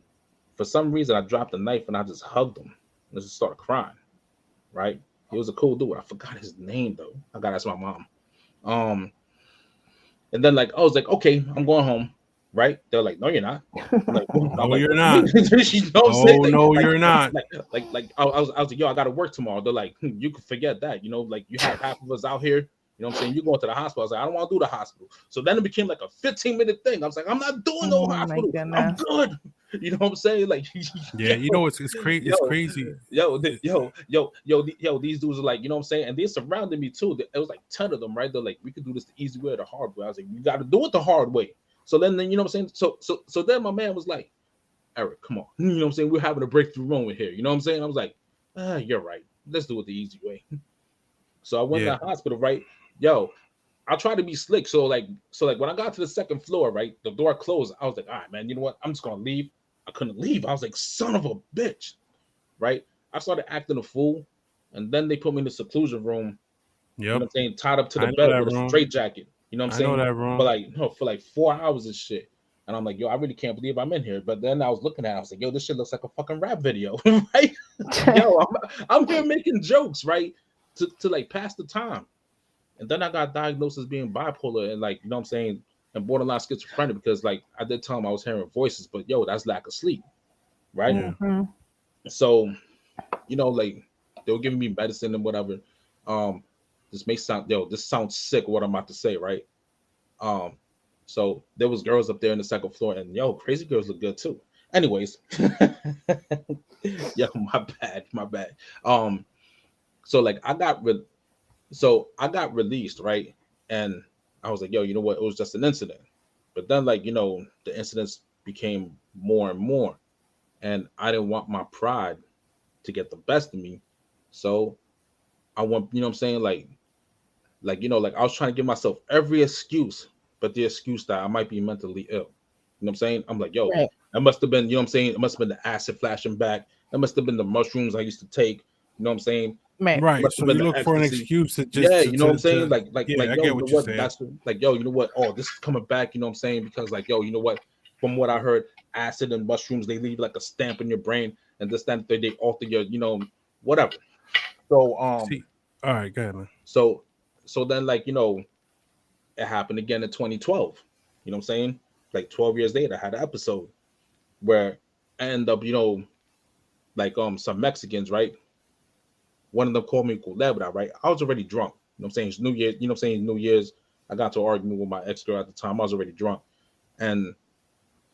for some reason I dropped the knife and I just hugged him and just started crying, right? He was a cool dude. I forgot his name though. I gotta ask my mom. And then like I was like, okay, I'm going home, right? They're like, no, you're not. I'm like, No, you're not. you know what I'm saying? Like, no, you're not. Like I was like, yo, I gotta work tomorrow. They're like, you can forget that, you know, like you have half of us out here. You know what I'm saying? You going to the hospital. I was like, I don't want to do the hospital. So then it became like a 15-minute thing. I was like, I'm not doing no hospital. I'm good. You know what I'm saying? Like, yeah, you know, it's crazy. It's crazy. Yo, these dudes are like, you know what I'm saying? And they surrounded me too. It was like 10 of them, right? They're like, we could do this the easy way or the hard way. I was like, you got to do it the hard way. So then, you know what I'm saying? So then my man was like, Eric, come on. You know what I'm saying? We're having a breakthrough moment here. You know what I'm saying? I was like, you're right. Let's do it the easy way. So I went to the hospital, right? Yo, I tried to be slick. So like when I got to the second floor, right, the door closed. I was like, all right, man, you know what? I'm just gonna leave. I couldn't leave. I was like, son of a bitch, right? I started acting a fool, and then they put me in the seclusion room. Yep. You know what I'm saying? Tied up to the bed with a straight jacket. You know what I'm saying? I know that, wrong. But like, no, for like 4 hours and shit. And I'm like, yo, I really can't believe I'm in here. But then I was looking at it, I was like, yo, this shit looks like a fucking rap video, right? Yo, I'm here making jokes, right? To like pass the time. And then I got diagnosed as being bipolar and like, you know what I'm saying, and borderline schizophrenic because like I did tell them I was hearing voices, but yo, that's lack of sleep, right? Mm-hmm. So, you know, like they were giving me medicine and whatever. This sounds sick what I'm about to say, right? So there was girls up there in the second floor, and yo, crazy girls look good too. Anyways, yo, my bad. So like I got released, right? And I was like, yo, you know what? It was just an incident. But then, like, you know, the incidents became more and more. And I didn't want my pride to get the best of me. So I want, you know what I'm saying? Like, you know, like I was trying to give myself every excuse, but the excuse that I might be mentally ill. You know what I'm saying? I'm like, yo, Right. It must have been, you know what I'm saying? It must have been the acid flashing back. It must have been the mushrooms I used to take. You know what I'm saying? Right. So you look for an excuse to just you know what I'm saying? Like yo, I get you know what you're what? saying. That's like, yo, you know what? Oh, this is coming back. You know what I'm saying? Because like, yo, you know what? From what I heard, acid and mushrooms, they leave like a stamp in your brain, and this that they alter your, you know, whatever. So all right, go ahead, man. So then like, you know, it happened again in 2012. You know what I'm saying? Like 12 years later, I had an episode where I end up, you know, like some Mexicans, right? One of them called me culebra, right? I was already drunk. You know what I'm saying? It's New Year's, you know what I'm saying? New Year's, I got to an argument with my ex-girl at the time. I was already drunk. And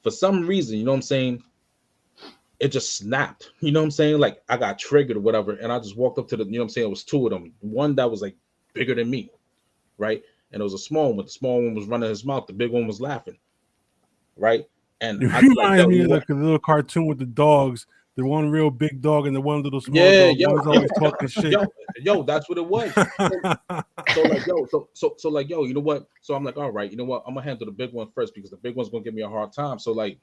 for some reason, you know what I'm saying? It just snapped. You know what I'm saying? Like I got triggered or whatever. And I just walked up to the, you know what I'm saying? It was two of them. One that was like bigger than me, right? And it was a small one. The small one was running his mouth. The big one was laughing, right? And you I was remind me of know like a little cartoon with the dogs. The one real big dog and the one little small dog. One's always talking shit. Yo, that's what it was. So like, yo, you know what? So I'm like, all right, you know what? I'm gonna handle the big one first because the big one's gonna give me a hard time. So like,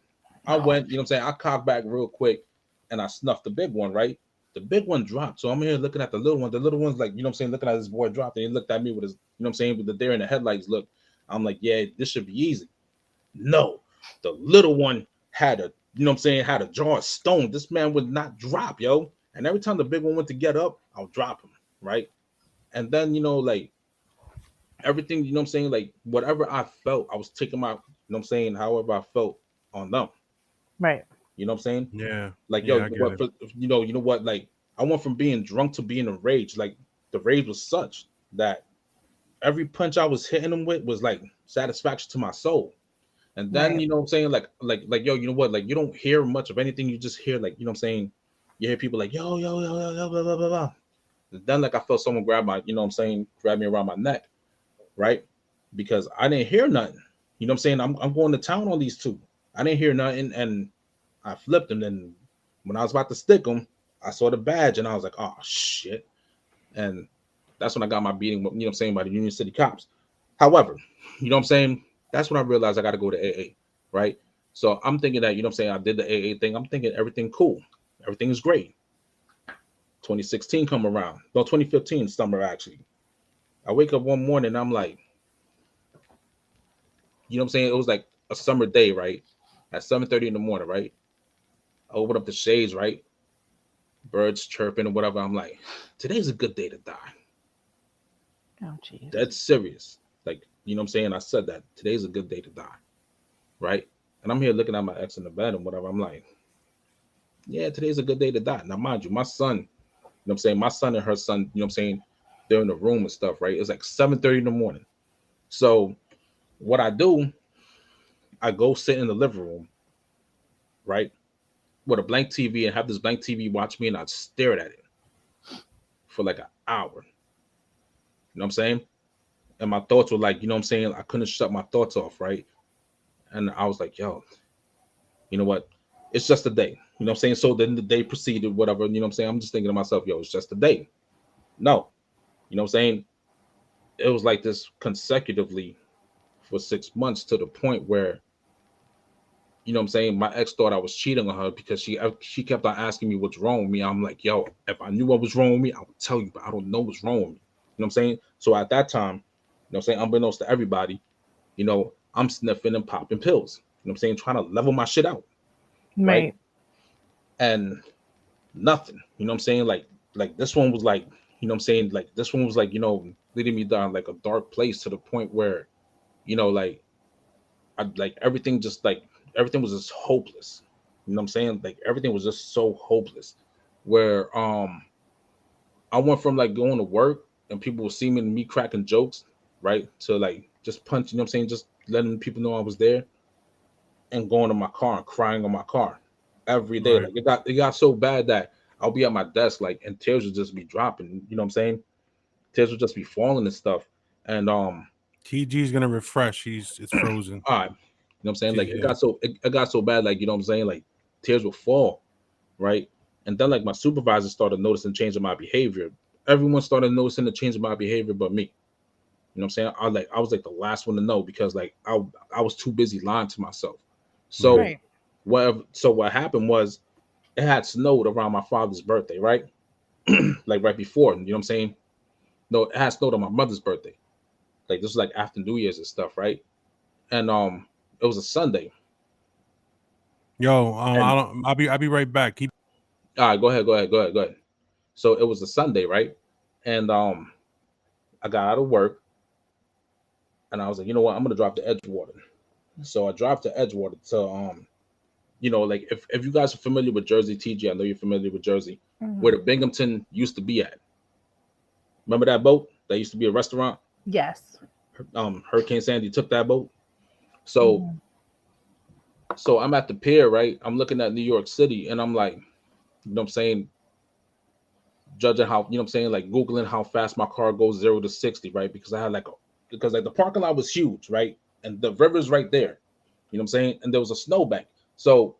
I went, you know what I'm saying? I cocked back real quick and I snuffed the big one, right? The big one dropped. So I'm here looking at the little one. The little one's like, you know what I'm saying? Looking at this boy dropped, and he looked at me with his, you know what I'm saying, with the deer in the headlights look. I'm like, yeah, this should be easy. No, the little one had a, you know what I'm saying, had a jaw of stone. This man would not drop, yo. And every time the big one went to get up, I'll drop him, right? And then, you know, like everything, you know what I'm saying, like whatever I felt, I was taking my, you know what I'm saying, however I felt on them. Right. You know what I'm saying? Yeah. Like, yeah, yo, you know what, like I went from being drunk to being enraged. Like the rage was such that every punch I was hitting them with was like satisfaction to my soul. And then, Right. you know what I'm saying? Like, yo, you know what? Like, you don't hear much of anything. You just hear, like, you know what I'm saying? You hear people like, yo, blah, blah, blah, blah. Then like I felt someone grab my, grab me around my neck, right? Because I didn't hear nothing. You know what I'm saying? I'm going to town on these two. I didn't hear nothing, and I flipped them. Then when I was about to stick them, I saw the badge, and I was like, oh shit. And that's when I got my beating, you know what I'm saying, by the Union City cops. However, you know what I'm saying? That's when I realized I got to go to AA, right? So I'm thinking that, you know what I'm saying, I did the AA thing. I'm thinking everything cool. Everything is great. 2016 come around. No, 2015 summer, actually. I wake up one morning and I'm like, you know what I'm saying? It was like a summer day, right? At 7:30 in the morning, right? I open up the shades, right? Birds chirping or whatever. I'm like, today's a good day to die. Oh, jeez. That's serious. Like, you know what I'm saying? I said that. Today's a good day to die. Right? And I'm here looking at my ex in the bed and whatever. I'm like, yeah, today's a good day to die. Now, mind you, my son, you know what I'm saying? My son and her son, you know what I'm saying? They're in the room and stuff, right? It's like 7:30 in the morning. So what I do, I go sit in the living room, right? With a blank TV and have this blank TV watch me and I stare at it for like an hour. You know what I'm saying? And my thoughts were like, you know what I'm saying? I couldn't shut my thoughts off, right? And I was like, yo, you know what? It's just a day. You know what I'm saying? So then the day proceeded, whatever. You know what I'm saying? I'm just thinking to myself, yo, it's just a day. No. You know what I'm saying? It was like this consecutively for 6 months to the point where, you know what I'm saying, my ex thought I was cheating on her because she kept on asking me what's wrong with me. I'm like, yo, if I knew what was wrong with me, I would tell you, but I don't know what's wrong with me. You know what I'm saying? So at that time, you know what I'm saying, unbeknownst to everybody, you know, I'm sniffing and popping pills. You know what I'm saying? Trying to level my shit out. Right. And nothing. You know what I'm saying? Like this one was like, you know what I'm saying? Like this one was like, you know, leading me down like a dark place to the point where, you know, like everything was just hopeless. You know what I'm saying? Like everything was just so hopeless. Where I went from like going to work and people were seeing me cracking jokes, right? To like just punch, you know what I'm saying? Just letting people know I was there and going to my car and crying on my car every day. Right. Like it got so bad that I'll be at my desk like and tears would just be dropping. You know what I'm saying? Tears would just be falling and stuff. And TG's gonna refresh. It's frozen. all right. You know what I'm saying? Like Yeah. it got so bad, like, you know what I'm saying? Like tears would fall, right? And then like my supervisor started noticing change in my behavior. Everyone started noticing the change in my behavior but me. You know what I'm saying? I was like the last one to know because like I was too busy lying to myself. So Right. what happened was it had snowed around my father's birthday, right? Like right before, you know what I'm saying? No, it had snowed on my mother's birthday. Like this was like after New Year's and stuff, right? And it was a Sunday. Yo, And I'll be right back. Keep. all right, go ahead. So it was a Sunday, right? And I got out of work and I was like, you know what, I'm gonna drive to Edgewater. So I drive to Edgewater to you know, like if you guys are familiar with Jersey, TG, I know you're familiar with Jersey, where the Binghamton used to be at. Remember that boat? That used to be a restaurant. Yes. Hurricane Sandy took that boat. So so I'm at the pier, right? I'm looking at New York City and I'm like, you know what I'm saying, judging how, you know what I'm saying, like Googling how fast my car goes 0 to 60, right? Because the parking lot was huge, right? And the river's right there. You know what I'm saying? And there was a snowbank. So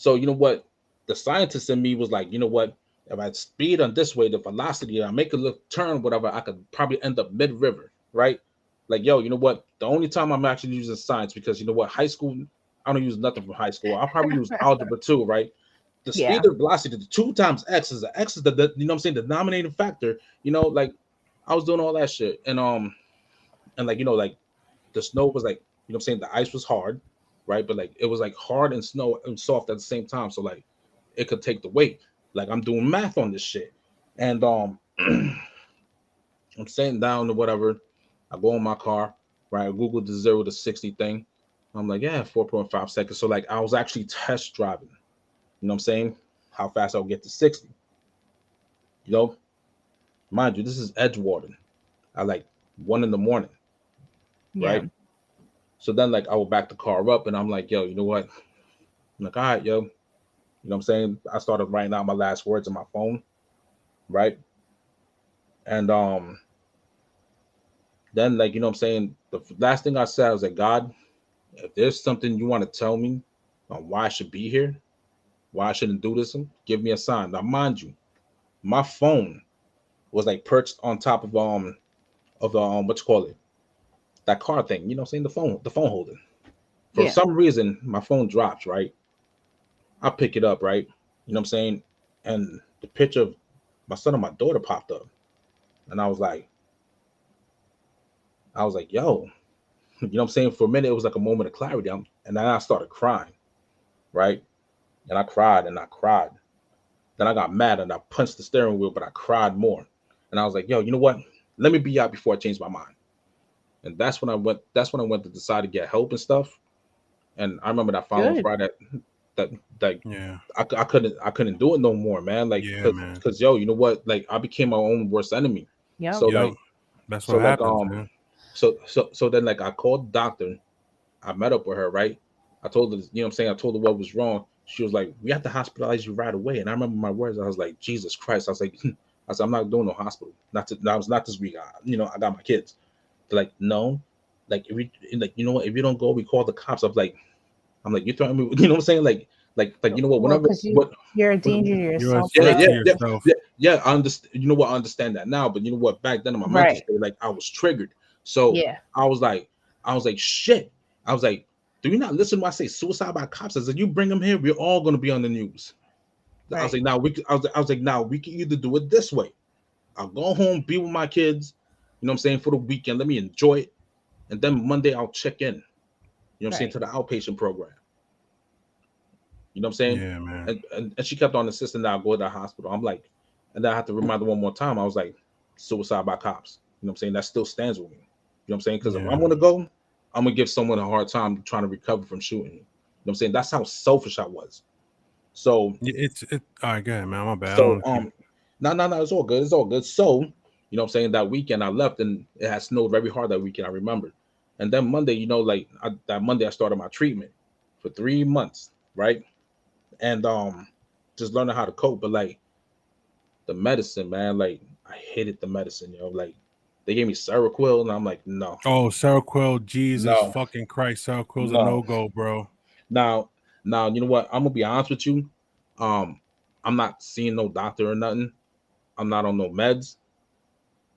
you know what? The scientist in me was like, you know what? If I speed on this way, the velocity, I make a little turn, whatever, I could probably end up mid-river, right? Like, yo, you know what? The only time I'm actually using science, because you know what? High school, I don't use nothing from high school. I'll probably use algebra too, right? The speed of velocity, the 2 times x is the you know what I'm saying, the denominating factor. You know, like I was doing all that shit, and like, you know, like the snow was like, you know what I'm saying, the ice was hard, right? But like it was like hard and snow and soft at the same time, so like it could take the weight. Like I'm doing math on this shit, and I'm sitting down or whatever. I go in my car, right? I Googled the 0 to 60 thing. I'm like, yeah, 4.5 seconds. So like I was actually test driving. You know what I'm saying? How fast I'll get to 60. You know, mind you, this is Edgewater at like 1 a.m, right? So then like I will back the car up and I'm like, yo, you know what? I'm like, all right, yo. You know what I'm saying? I started writing out my last words on my phone. right? And then like, you know what I'm saying, the last thing I said, I was like, God, if there's something you want to tell me on why I should be here, why I shouldn't do this, give me a sign. Now, mind you, my phone was like perched on top of the what you call it, that car thing, you know what I'm saying, the phone holder. For Yeah. some reason, my phone drops, right? I pick it up, right? You know what I'm saying? And the picture of my son and my daughter popped up. And I was like, yo, you know what I'm saying? For a minute, it was like a moment of clarity. And then I started crying, right? And I cried and I cried. Then I got mad and I punched the steering wheel, but I cried more. And I was like, yo, you know what? Let me be out before I change my mind. And that's when I went to decide to get help and stuff. And I remember that following Good. Friday that Yeah. I couldn't do it no more, man. Like, Yeah, man. because yo, you know what? Like, I became my own worst enemy. Yep. So Yep. like, That's so what like, happens, man. so then like I called the doctor. I met up with her, right? I told her, you know what I'm saying? I told her what was wrong. She was like, we have to hospitalize you right away. And I remember my words. I was like, Jesus Christ. I was like, I'm not doing no hospital. I was not this week. I got my kids. They're like, no. Like, if we, like, you know what? If you don't go, we call the cops. I'm like, you threatening me? You know what I'm saying? Like, you know what? Well, Whenever, because what, you're a danger to You're a yourself. threat yeah, to Bro. yourself. yeah. I understand. You know what? I understand that now. But you know what? Back then in my mental Right. state, like, I was triggered. So Yeah. I was like, shit. I was like, do you not listen when I say suicide by cops? I said, you bring them here, we're all gonna be on the news. I was Right. like, now I was like, now we can either do it this way. I'll go home, be with my kids, you know what I'm saying, for the weekend. Let me enjoy it. And then Monday I'll check in, you know what I'm saying, Right. to the outpatient program. You know what I'm saying? Yeah, man. And she kept on insisting that I'll go to the hospital. I'm like, and then I have to remind her one more time. I was like, suicide by cops. You know what I'm saying? That still stands with me. You know what I'm saying? Because if Yeah. I'm gonna go, I'm gonna give someone a hard time trying to recover from shooting. You know what I'm saying? That's how selfish I was. So It's all right, go ahead, man. My bad. I don't so want to keep. no, it's all good. It's all good. So, you know what I'm saying, that weekend I left and it had snowed very hard that weekend, I remember. And then Monday, you know, like that Monday I started my treatment for 3 months, right? And just learning how to cope. But like the medicine, man, like I hated the medicine, like they gave me Seroquel and I'm like, no, Oh, Seroquel, Jesus no, fucking Christ. Seroquel's a no. no-go, bro. Now, you know what? I'm gonna be honest with you. Um, I'm not seeing no doctor or nothing. I'm not on no meds.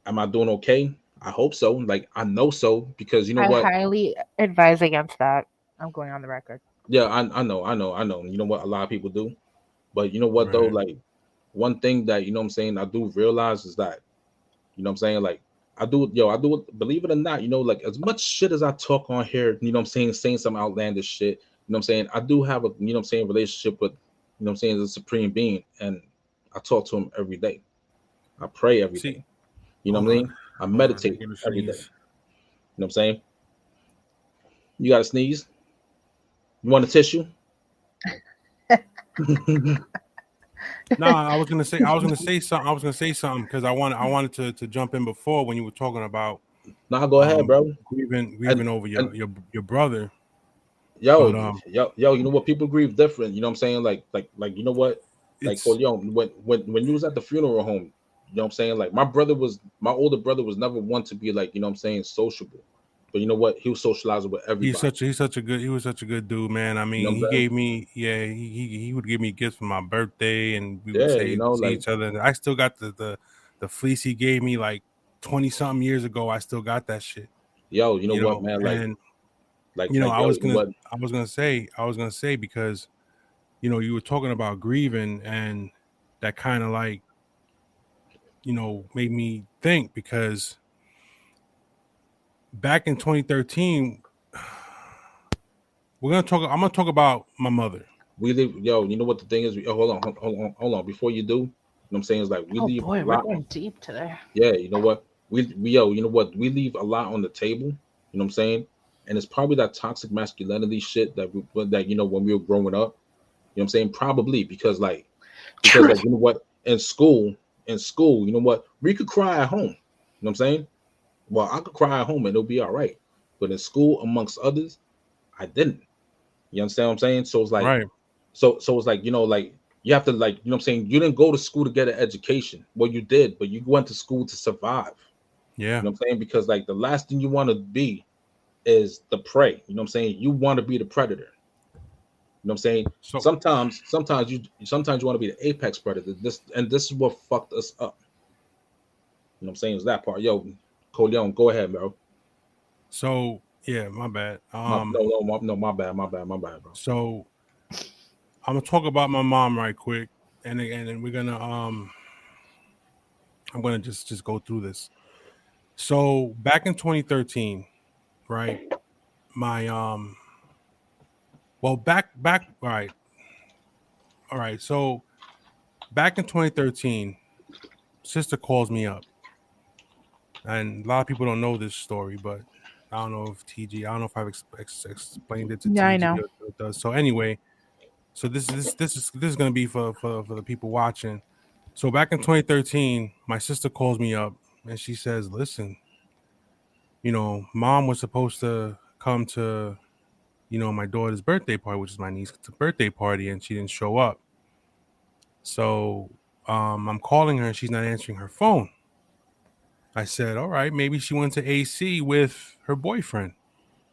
Am I doing okay? I hope so. Like, I know so, because you know I what? highly advise against that. I'm going on the record. Yeah, I know. You know what? A lot of people do, but you know what though? Right. Like, one thing that, you know what I'm saying, I do realize is that, you know what I'm saying, like, I do, believe it or not, like, as much shit as I talk on here, you know what I'm saying some outlandish shit, you know what I'm saying, I do have a, you know what I'm saying, relationship with, you know what I'm saying, the supreme being, and I talk to him every day. I pray every See, day. You know hold what I on. mean? I Hold on. meditate Taking a every day. sneeze. You know what I'm saying? You got to sneeze? You want a tissue? No, I was gonna say something because I wanted to jump in before when you were talking about Nah, go ahead, bro. grieving And over and your brother. yo, But you know what? People grieve different. You know what I'm saying? Like you know what? Like, it's Corleone, when you was at the funeral home, you know what I'm saying? Like, my older brother was never one to be like, you know what I'm saying, sociable. But you know what? He was socializing with everybody. he was such a good dude, man. I You know mean, what he I'm saying? gave me he would give me gifts for my birthday, and we would Yeah, say see like, each other. And I still got the fleece he gave me like 20 something years ago. I still got that shit, yo, you know you what, know. man? And Yo, you know what? I was gonna say because you were talking about grieving, and that kind of like made me think because back in 2013 I'm gonna talk about my mother. We live, yo, you know what the thing is? Hold on. Before you do, you know what I'm saying, is like, we Oh leave a boy, we're lot. going deep today. Yeah, you know what? You know what? We leave a lot on the table. You know what I'm saying? And it's probably that toxic masculinity shit that when we were growing up. You know what I'm saying? Probably because you know what? In school, you know what? We could cry at home. You know what I'm saying? Well, I could cry at home and it'll be all right. But in school, amongst others, I didn't. You understand what I'm saying? So it's like, Right. so it's like, You have to, like, you know what I'm saying? You didn't go to school to get an education. Well, you did, but you went to school to survive. Yeah. You know what I'm saying? Because like the last thing you want to be is the prey. You know what I'm saying? You want to be the predator. You know what I'm saying? So Sometimes you want to be the apex predator. This is what fucked us up. You know what I'm saying? It's that part. Yo, Coleon, go ahead, bro. yeah, my bad. My bad, bro. So I'm gonna talk about my mom right quick, and then we're gonna I'm gonna just go through this. So back in 2013, right? My well back all right. So back in 2013, sister calls me up, and a lot of people don't know this story, but I don't know if TG, I don't know if I've explained it to Yeah, I TG know. or it does. So anyway, so this is gonna be for the people watching. So back in 2013, my sister calls me up and she says, "Listen, you know, mom was supposed to come to, you know, my daughter's birthday party, which is my niece's birthday party, and she didn't show up. So I'm calling her and she's not answering her phone." I said, "All right, maybe she went to AC with her boyfriend."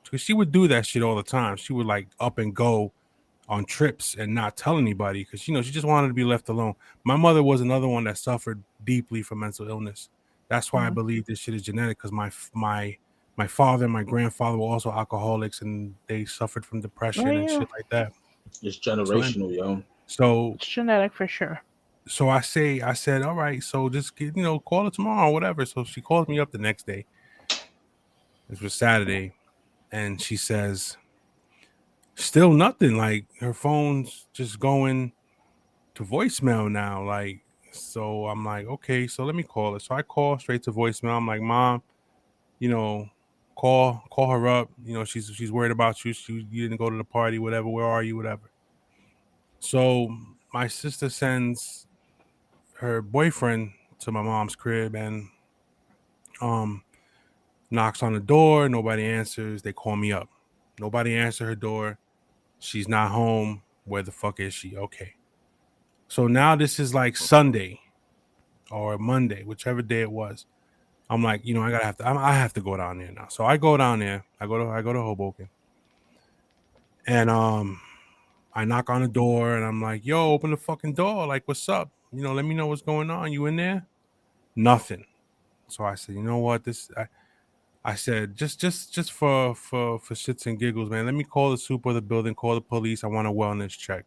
Because she would do that shit all the time. She would like up and go on trips and not tell anybody because, you know, she just wanted to be left alone. My mother was another one that suffered deeply from mental illness. That's why I believe this shit is genetic, because my father and my grandfather were also alcoholics and they suffered from depression and shit like that. It's So generational, yo. so It's genetic for sure. so I said, all right, so just get, you know, call her tomorrow or whatever. So she calls me up the next day. This was Saturday, and she says, still nothing. Like her phone's just going to voicemail now. Like, so I'm like, okay, so let me call her. So I call straight to voicemail. I'm like, Mom, you know, call her up. You know, she's worried about you. You didn't go to the party, whatever. Where are you, whatever. So my sister sends her boyfriend to my mom's crib and knocks on the door. Nobody answers. They call me up. Nobody answer her door. She's not home. Where the fuck is she? Okay. So now this is like Sunday or Monday, whichever day it was. I'm like, you know, I have to go down there now. So I go down there. I go to Hoboken, and I knock on the door, and I'm like, yo, open the fucking door. Like, what's up? You know, let me know what's going on. You in there? Nothing. So I said, you know what? I said, just for shits and giggles, man. Let me call the super of the building, call the police. I want a wellness check.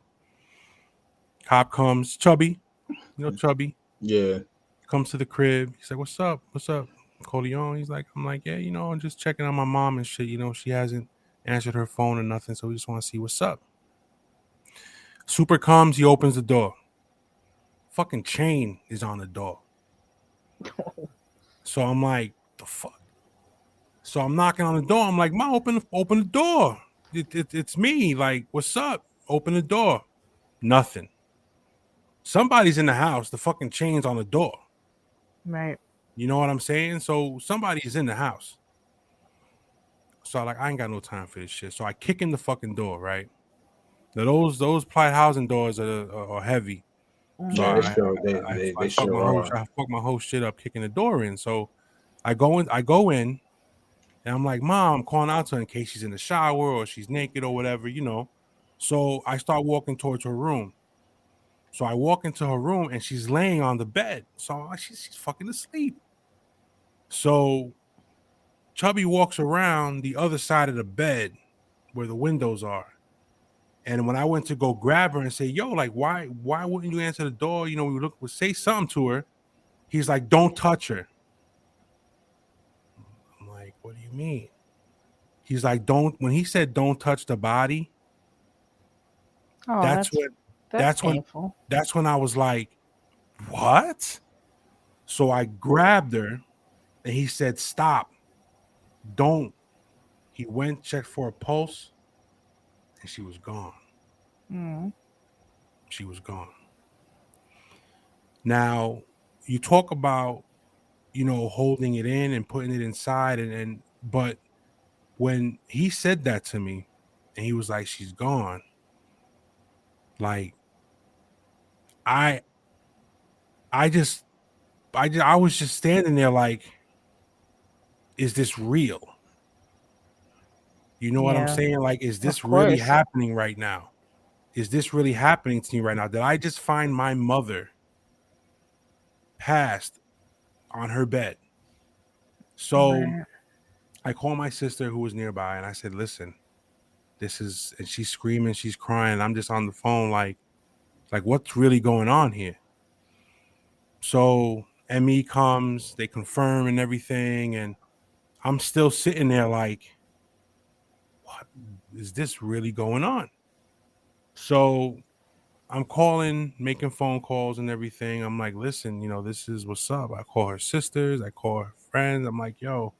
Cop comes, Chubby, you know Chubby. Yeah. Comes to the crib. He's like, "What's up? What's up, Coleon?" He's like, "I'm like, yeah, you know, I'm just checking on my mom and shit. You know, she hasn't answered her phone or nothing, so we just want to see what's up." Super comes. He opens the door. Fucking chain is on the door. So I'm like, the fuck. So I'm knocking on the door. I'm like, "Mom, open the door. It's me. Like, what's up? Open the door." Nothing. Somebody's in the house. The fucking chain's on the door. Right. You know what I'm saying? So somebody's in the house. So like, I ain't got no time for this shit. So I kick in the fucking door, right? Now those plied housing doors are heavy. So Yeah, Mhm. they sure are. I fuck my whole shit up kicking the door in. So I go in, and I'm like, Mom, I'm calling out to her in case she's in the shower or she's naked or whatever, you know. So I start walking towards her room. So I walk into her room and she's laying on the bed. So she's fucking asleep. So Chubby walks around the other side of the bed where the windows are. And when I went to go grab her and say, yo, like, why wouldn't you answer the door? You know, we say something to her. He's like, don't touch her. I'm like, what do you mean? He's like, when he said don't touch the body, Oh, that's painful. when I was like, what? So I grabbed her and he said, stop, don't. He went, checked for a pulse, and she was gone. Mm. She was gone. Now, you talk about, you know, holding it in and putting it inside, but when he said that to me and he was like, she's gone, like, I was just standing there like, is this real? You know what I'm Yeah, saying? Like, is this of really course. happening right now? Is this really happening to me right now? Did I just find my mother passed on her bed? So Right. I called my sister who was nearby and I said, listen, this is, and she's screaming, she's crying. I'm just on the phone like what's really going on here? So ME comes, they confirm and everything, and I'm still sitting there like, what is this really going on? So I'm calling, making phone calls and everything. I'm like, listen, this is what's up. I call her sisters, I call her friends. I'm like, yo,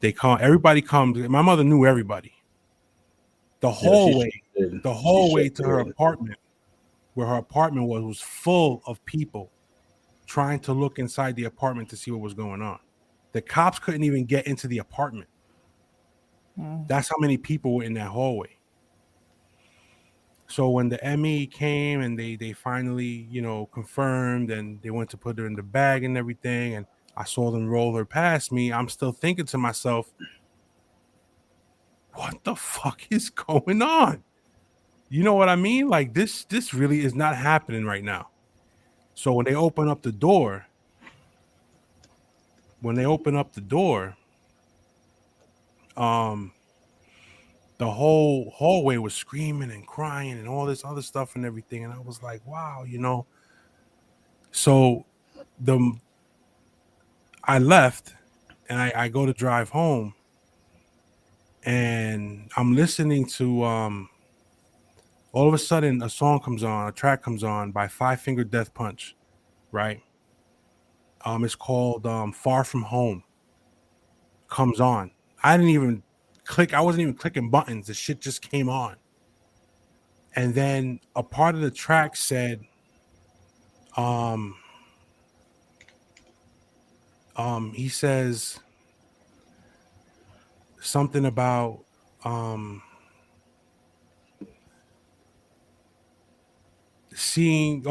everybody comes. My mother knew everybody. The Yeah, she hallway, sure did. the She sure hallway to her did. apartment, where her apartment was full of people trying to look inside the apartment to see what was going on. The cops couldn't even get into the apartment. That's how many people were in that hallway. So when the ME came and they finally, confirmed, and they went to put her in the bag and everything, and I saw them roll her past me, I'm still thinking to myself, what the fuck is going on? You know what I mean? Like this really is not happening right now. So when they open up the door, um the whole hallway was screaming and crying and all this other stuff and everything. And I was like, wow, So I left and I go to drive home and I'm listening to all of a sudden a track comes on by Five Finger Death Punch, right? It's called Far From Home. Comes on. I wasn't even clicking buttons. The shit just came on. And then a part of the track said, he says something about seeing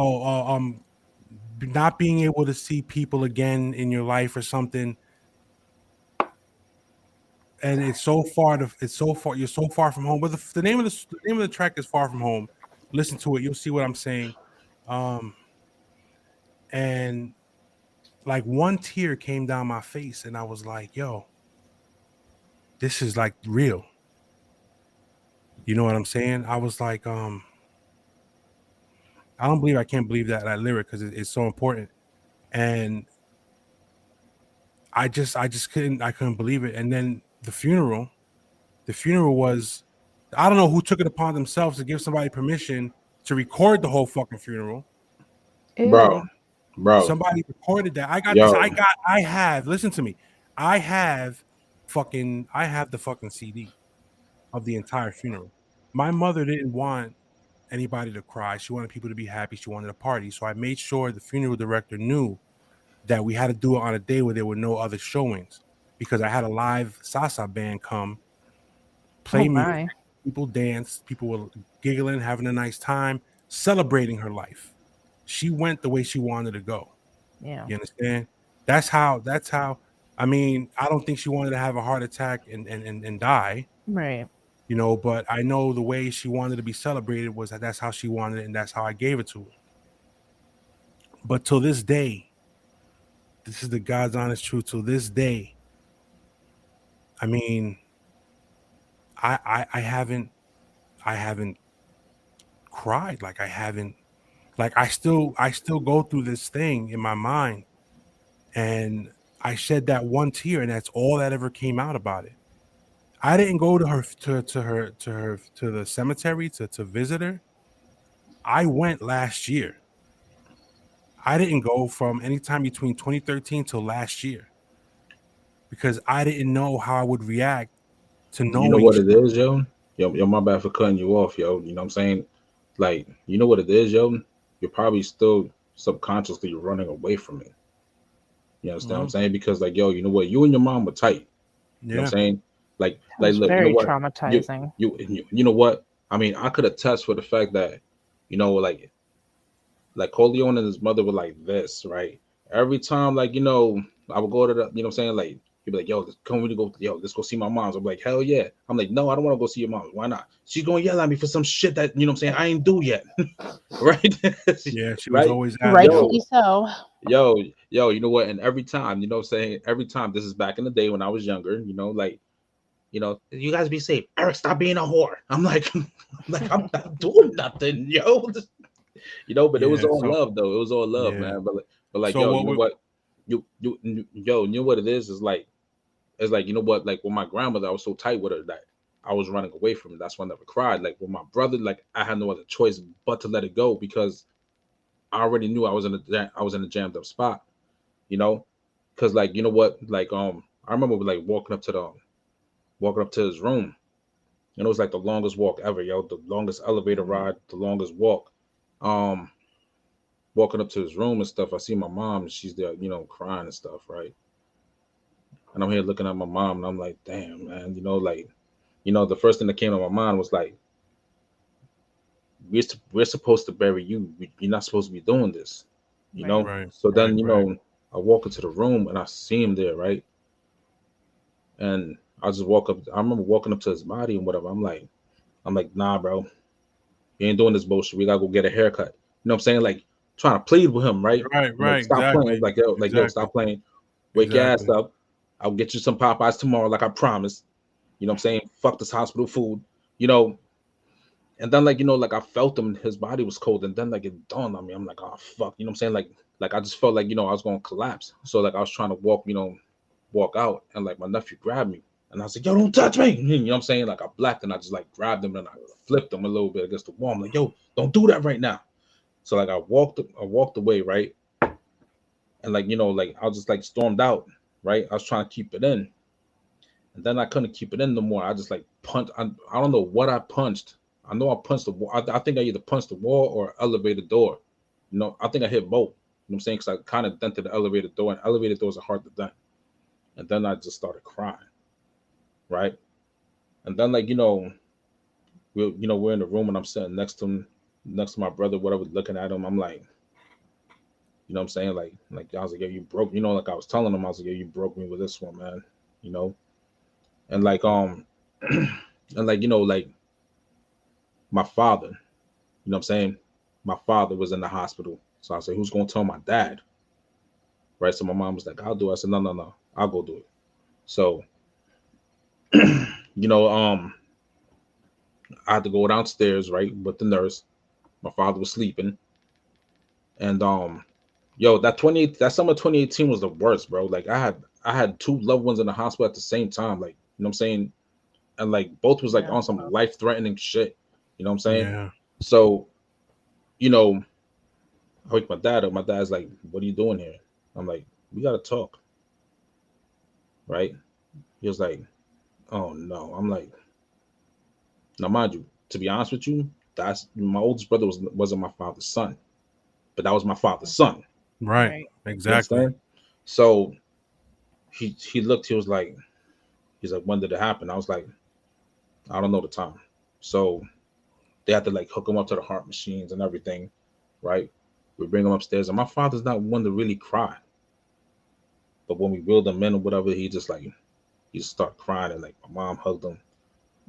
not being able to see people again in your life or something. And you're so far from home. But the name of the track is Far From Home. Listen to it, you'll see what I'm saying. And like one tear came down my face and I was like, yo, this is like real. You know what I'm saying? I was like, I can't believe that lyric because it's so important. And I couldn't believe it. And then the funeral was, I don't know who took it upon themselves to give somebody permission to record the whole fucking funeral. Bro. Somebody recorded that. Listen to me. I have the fucking CD of the entire funeral. My mother didn't want anybody to cry. She wanted people to be happy. She wanted a party. So I made sure the funeral director knew that we had to do it on a day where there were no other showings, because I had a live salsa band come play music. People danced. People were giggling, having a nice time, celebrating her life. She went the way she wanted to go. Yeah. You understand? That's how. I mean, I don't think she wanted to have a heart attack and die. Right. But I know the way she wanted to be celebrated was that's how she wanted it, and that's how I gave it to her. But till this day, this is the God's honest truth. Till this day, I mean, I haven't cried. Like I still go through this thing in my mind, and I shed that one tear, and that's all that ever came out about it. I didn't go to the cemetery to visit her. I went last year. I didn't go from any time between 2013 till last year because I didn't know how I would react to knowing. You know what it is, yo? Yo, my bad for cutting you off, yo. You know what I'm saying? Like, you know what it is, yo? You're probably still subconsciously running away from it. You understand what I'm saying? Because, like, yo, you know what? You and your mom were tight. You know what I'm saying? Like, look, very you know what? traumatizing. You know what? I mean, I could attest for the fact that, like like Corleone and his mother were like this, right? Every time, like, you know, I would go to the, you know what I'm saying? Like, he'd be like, yo, come we go, yo, let's go see my mom's. I'm like, hell yeah. I'm like, no, I don't want to go see your mom. Why not? She's gonna yell at me for some shit that, you know what I'm saying, I ain't do yet. Right? Yeah, she was Right? always at Rightfully so. Yo, you know what? And every time, you know what I'm saying, every time, this is back in the day when I was younger, you know, like, you know, you guys be safe. Eric, stop being a whore. I'm like, I'm not doing nothing, yo. You know, but it was Yeah, all so love though. It was all love, yeah. man. But like, So yo, what you know we what? Yo, you know what it is? Is like, it's like, you know what? Like with my grandmother, I was so tight with her that I was running away from it. That's why I never cried. Like with my brother, like I had no other choice but to let it go because I already knew I was in a jammed up spot. You know, because like you know what? Like I remember like walking up to his room, and it was like the longest walk ever, yo. The longest elevator ride, the longest walk. Um, Walking up to his room and stuff, I see my mom and she's there, you know, crying and stuff, right? And I'm here looking at my mom and I'm like, damn, man, you know, like, you know, the first thing that came to my mind was like, we're supposed to bury you. You're not supposed to be doing this, you Right. know? right, So right, then, you right. know, I walk into the room and I see him there, right? And I just walk up. I remember walking up to his body and whatever. I'm like, nah, bro, you ain't doing this bullshit. We gotta go get a haircut. You know what I'm saying? Like trying to plead with him, right? Right, I'm like, right, stop playing. exactly. Like yo, Exactly. stop playing. Wake your ass Exactly. up. I'll get you some Popeyes tomorrow, like I promised. You know what I'm saying? Fuck this hospital food. You know, and then like, you know, like I felt him, his body was cold, and then like it dawned on me. I'm like, oh fuck. You know what I'm saying? Like I just felt like, you know, I was gonna collapse. So like I was trying to walk, you know, walk out, and like my nephew grabbed me. And I was like, yo, don't touch me. You know what I'm saying? Like I blacked and I just like grabbed him and I flipped him a little bit against the wall. I'm like, yo, don't do that right now. So like I walked away, right? And like, you know, like I was just like stormed out, right? I was trying to keep it in. And then I couldn't keep it in no more. I just like punched. I don't know what I punched. I know I punched the wall. I think I either punched the wall or elevator door. You know, I think I hit both. You know what I'm saying? Because I kind of dented the elevator door, and elevator doors are hard to dent. And then I just started crying, right? And then like, you know, we're in the room and I'm sitting next to him, next to my brother, whatever, looking at him. I'm like, you know what I'm saying? Like I was like, yeah, you broke, you know, like I was telling him, I was like, yeah, you broke me with this one, man. You know? And like and like, you know, like my father, you know what I'm saying? My father was in the hospital. So I said, who's gonna tell my dad? Right. So my mom was like, I'll do it. I said, no, no, no, I'll go do it. So, you know, I had to go downstairs, right, with the nurse. My father was sleeping. And yo, that summer 2018 was the worst, bro. Like I had two loved ones in the hospital at the same time. Like, you know what I'm saying? And like both was like Yeah. on some life threatening shit. You know what I'm saying? Yeah. So, you know, I wake my dad up. My dad's like, what are you doing here? I'm like, we gotta talk, right? He was like, oh no. I'm like, now mind you, to be honest with you, that's my oldest brother wasn't my father's son, but that was my father's son. Right. Right. You Exactly. understand? So he looked, he's like, when did it happen? I was like, I don't know the time. So they had to like hook him up to the heart machines and everything, right? We bring him upstairs, and my father's not one to really cry. But when we wheeled him in or whatever, he just started crying, and like my mom hugged him,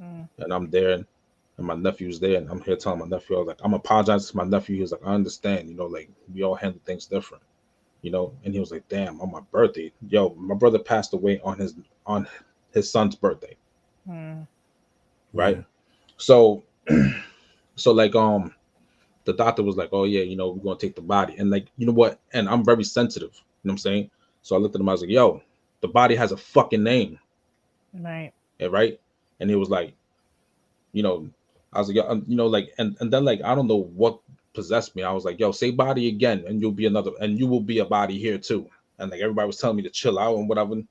Mm. and I'm there, and my nephew's there, and I'm here telling my nephew, I was like, I'm apologizing to my nephew. He was like, I understand, you know, like we all handle things different, you know. And he was like, damn, on my birthday, yo, my brother passed away on his son's birthday, Mm. right? Yeah. So so like the doctor was like, oh yeah, you know, we're gonna take the body. And like, you know what? And I'm very sensitive, you know what I'm saying? So I looked at him, I was like, yo, the body has a fucking name, Right. right? And he was like, you know, I was like, you know, like, and then like, I don't know what possessed me. I was like, yo, say body again, and you will be a body here too. And like everybody was telling me to chill out and whatever,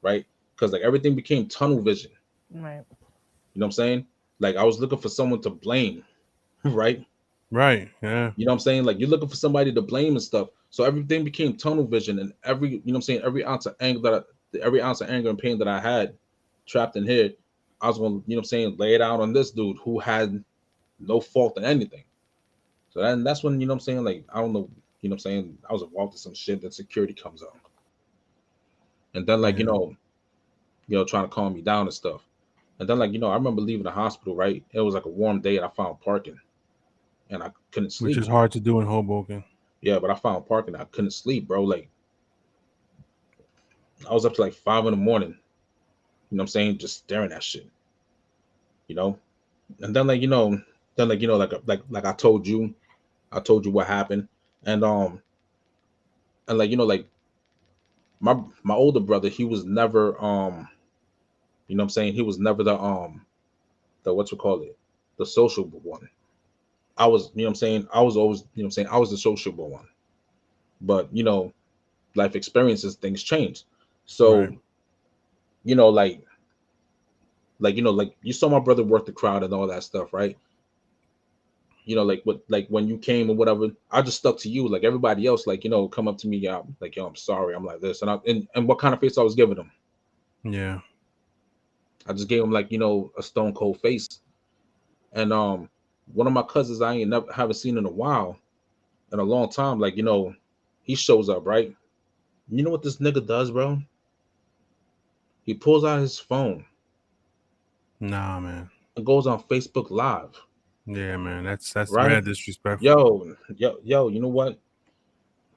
right? Because like everything became tunnel vision. Right. You know what I'm saying? Like I was looking for someone to blame, right? Right. Yeah. You know what I'm saying? Like you're looking for somebody to blame and stuff. So everything became tunnel vision, and you know what I'm saying, every ounce of anger and pain that I had trapped in here, I was going to, you know what I'm saying, lay it out on this dude who had no fault in anything. So that's when, you know what I'm saying, like, I don't know, you know what I'm saying, I was involved in some shit, then security comes up. And then like, Yeah. Trying to calm me down and stuff. And then like, I remember leaving the hospital, right? It was like a warm day and I found parking and I couldn't Which sleep. is hard to do in Hoboken. Yeah, but I found parking. I couldn't sleep, bro. Like I was up to like 5 in the morning, you know what I'm saying, just staring at shit, you know? And then like, like I told you what happened. And like, like my older brother, he was never you know what I'm saying, he was never the what's we call it, the sociable one. I was, you know what I'm saying, I was always, you know what I'm saying, I was the sociable one. But, life experiences, things change. So, Right. like like you saw my brother work the crowd and all that stuff, right? Like what, like when you came or whatever, I just stuck to you. Like everybody else, like, come up to me, yeah, like, yo, I'm sorry, I'm like this, and what kind of face I was giving them? Yeah. I just gave him like, a stone cold face. And one of my cousins I ain't never haven't seen in a while, in a long time, like, he shows up, right? You know what this nigga does, bro? He pulls out his phone Nah, man. and goes on Facebook Live, Yeah, man. That's right? mad disrespectful. Yo, you know what?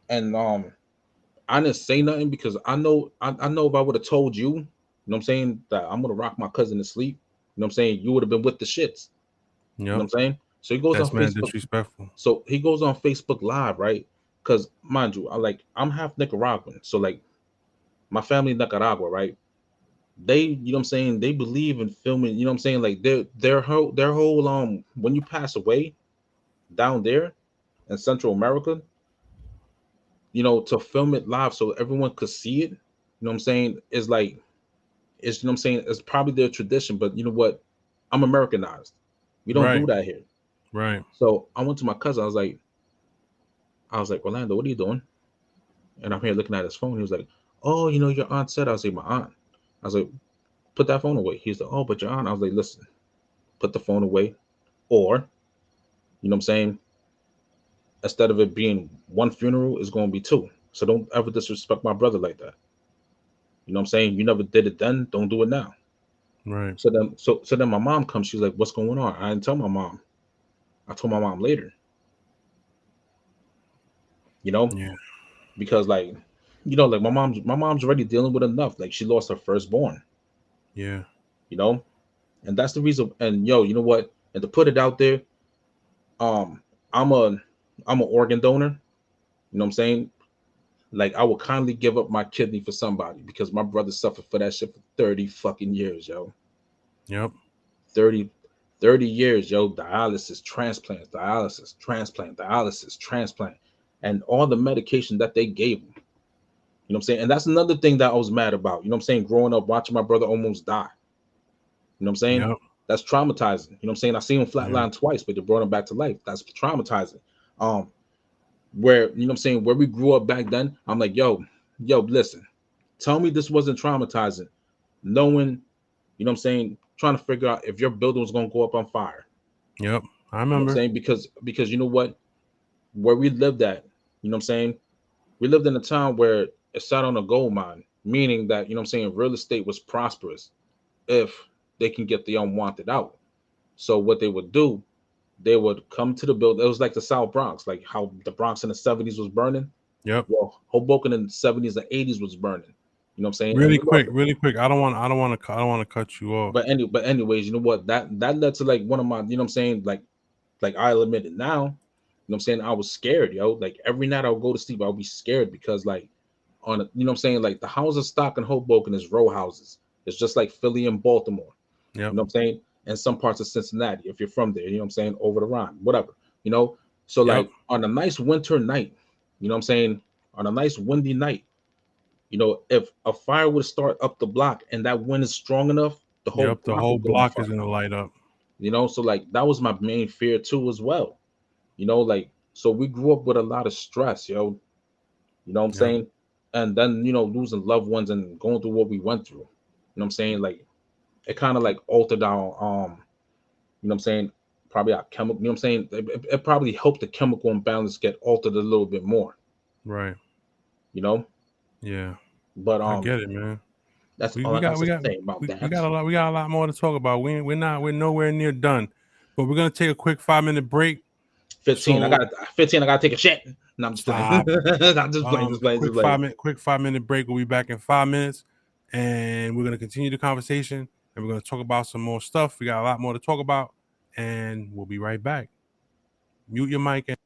And I didn't say nothing because I know if I would have told you, what I'm saying, that I'm gonna rock my cousin to sleep, you know what I'm saying, you would have been with the shits. You know Yep. what I'm saying? So he goes on That's mad Facebook. disrespectful. So he goes on Facebook Live, right? Because mind you, I'm half Nicaraguan. So like my family in Nicaragua, right? They, you know what I'm saying, they believe in filming, you know what I'm saying, like their whole when you pass away down there in Central America, to film it live so everyone could see it, you know what I'm saying, is like, it's, you know what I'm saying, it's probably their tradition, but you know what? I'm Americanized. We don't do Right. that here. Right. So I went to my cousin, I was like, Orlando, what are you doing? And I'm here looking at his phone. He was like, oh, your aunt said. I was like, my aunt. I was like, put that phone away. He's like, oh, but your aunt. I was like, listen, put the phone away. Or, you know what I'm saying? Instead of it being one funeral, it's going to be two. So don't ever disrespect my brother like that. You know what I'm saying? You never did it then. Don't do it now. Right. So then my mom comes. She's like, what's going on? I didn't tell my mom. I told my mom later, you know, Yeah. because like, like my mom's already dealing with enough. Like she lost her firstborn, Yeah. you know, and that's the reason. And yo, you know what? And to put it out there, um, I'm a I'm an organ donor. You know what I'm saying? Like I would kindly give up my kidney for somebody because my brother suffered for that shit for 30 fucking years, yo. Yep. 30, 30 years, yo. Dialysis, transplant, and all the medication that they gave him. You know what I'm saying? And that's another thing that I was mad about. You know what I'm saying? Growing up, watching my brother almost die. You know what I'm saying? Yep. That's traumatizing. You know what I'm saying? I seen him Yeah. flatline twice, but they brought him back to life. That's traumatizing. Where, you know what I'm saying, where we grew up back then, I'm like, yo, listen, tell me this wasn't traumatizing. Knowing, you know what I'm saying, trying to figure out if your building was gonna go up on fire. Yep. I You know what I'm remember. saying? Because you know what? Where we lived at, you know what I'm saying? We lived in a town where it sat on a gold mine, meaning that, you know what I'm saying, real estate was prosperous if they can get the unwanted out. So what they would do, they would come to the building. It was like the South Bronx, like how the Bronx in the 70s was burning. Yep. Well, Hoboken in the 70s and 80s was burning. You know what I'm saying? And Really we lost quick, it. really quick. I don't want to cut you off. But anyways, you know what? That led to like one of my, you know what I'm saying, like I'll admit it now. You know what I'm saying? I was scared, yo. Like every night I would go to sleep, I would be scared because like you know what I'm saying, like the housing stock in Hoboken is row houses. It's just like Philly and Baltimore. You Yep. know what I'm saying? And some parts of Cincinnati, if you're from there, you know what I'm saying, over the Rhine, whatever, you know. So Yep. like on a nice winter night, you know what I'm saying, on a nice windy night, if a fire would start up the block and that wind is strong enough, the whole Yep. The block whole would go on block is fire. gonna light up. So like that was my main fear too as well. Like so we grew up with a lot of stress, yo. You know what I'm Yep. saying? And then, losing loved ones and going through what we went through. You know what I'm saying? Like it kind of like altered our you know what I'm saying, probably our chemical. You know what I'm saying? It probably helped the chemical imbalance get altered a little bit more. Right. You know. Yeah. But I get it, man. that's We all we I got got we to got say about we, that. we got a lot more to talk about. We're nowhere near done. But we're gonna take a quick 5-minute break. 15. I So got 15. I got to take a shit. No, I'm just playing. stop. I'm just playing. Just playing. Quick Just playing. quick 5-minute break. We'll be back in 5 minutes, and we're gonna continue the conversation, and we're gonna talk about some more stuff. We got a lot more to talk about, and we'll be right back. Mute your mic. And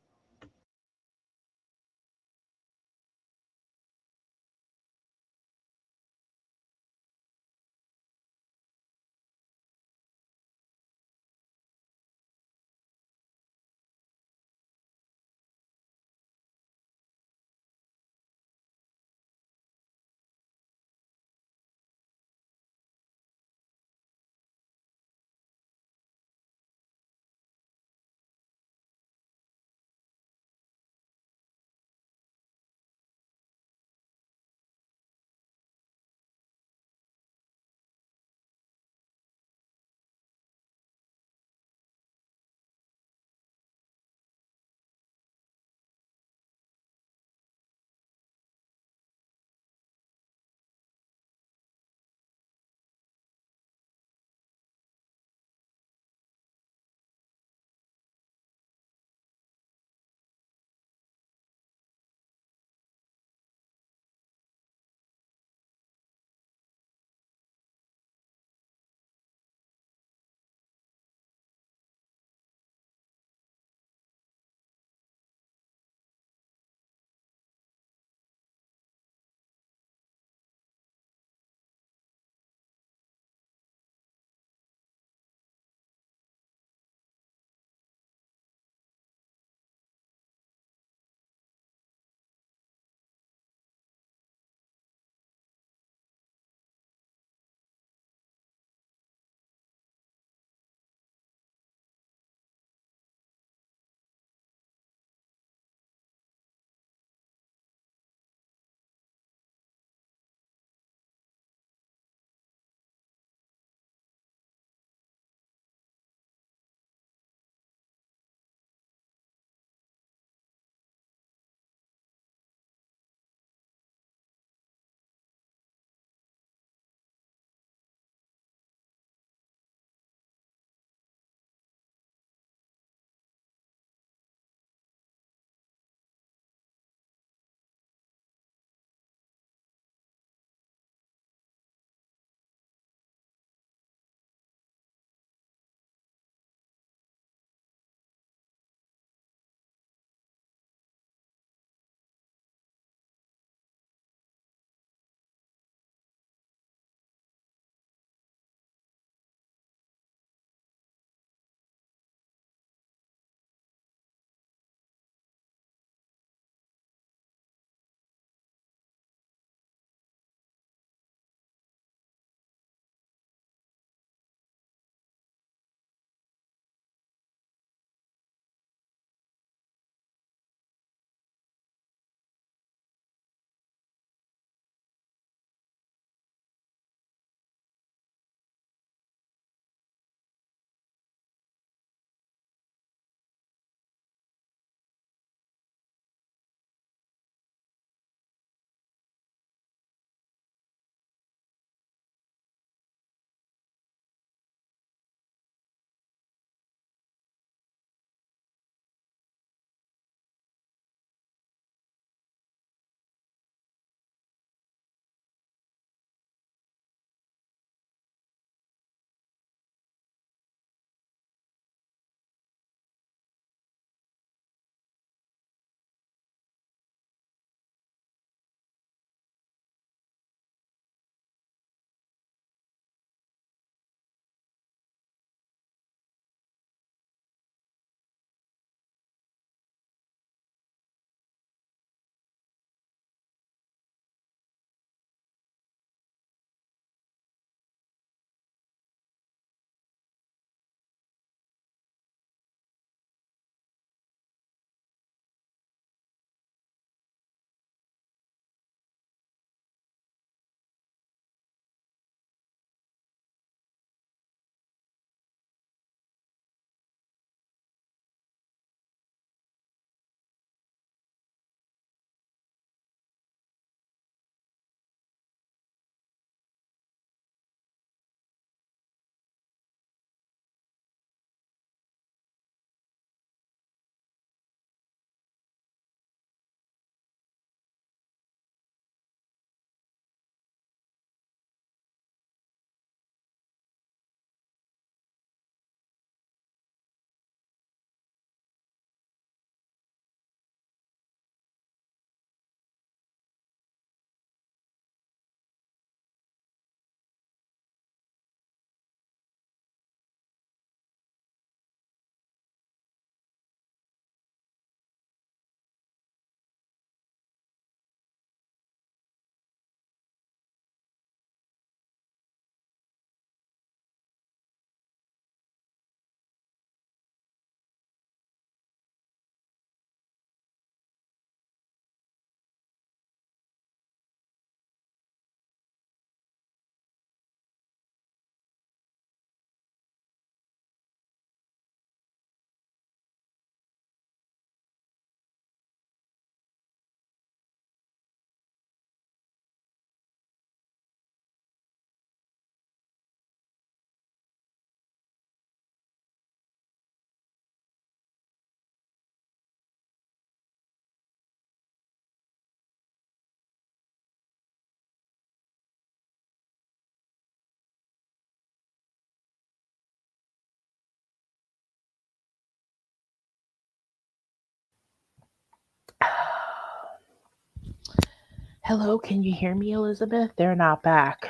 Hello, can you hear me, Elizabeth? They're not back,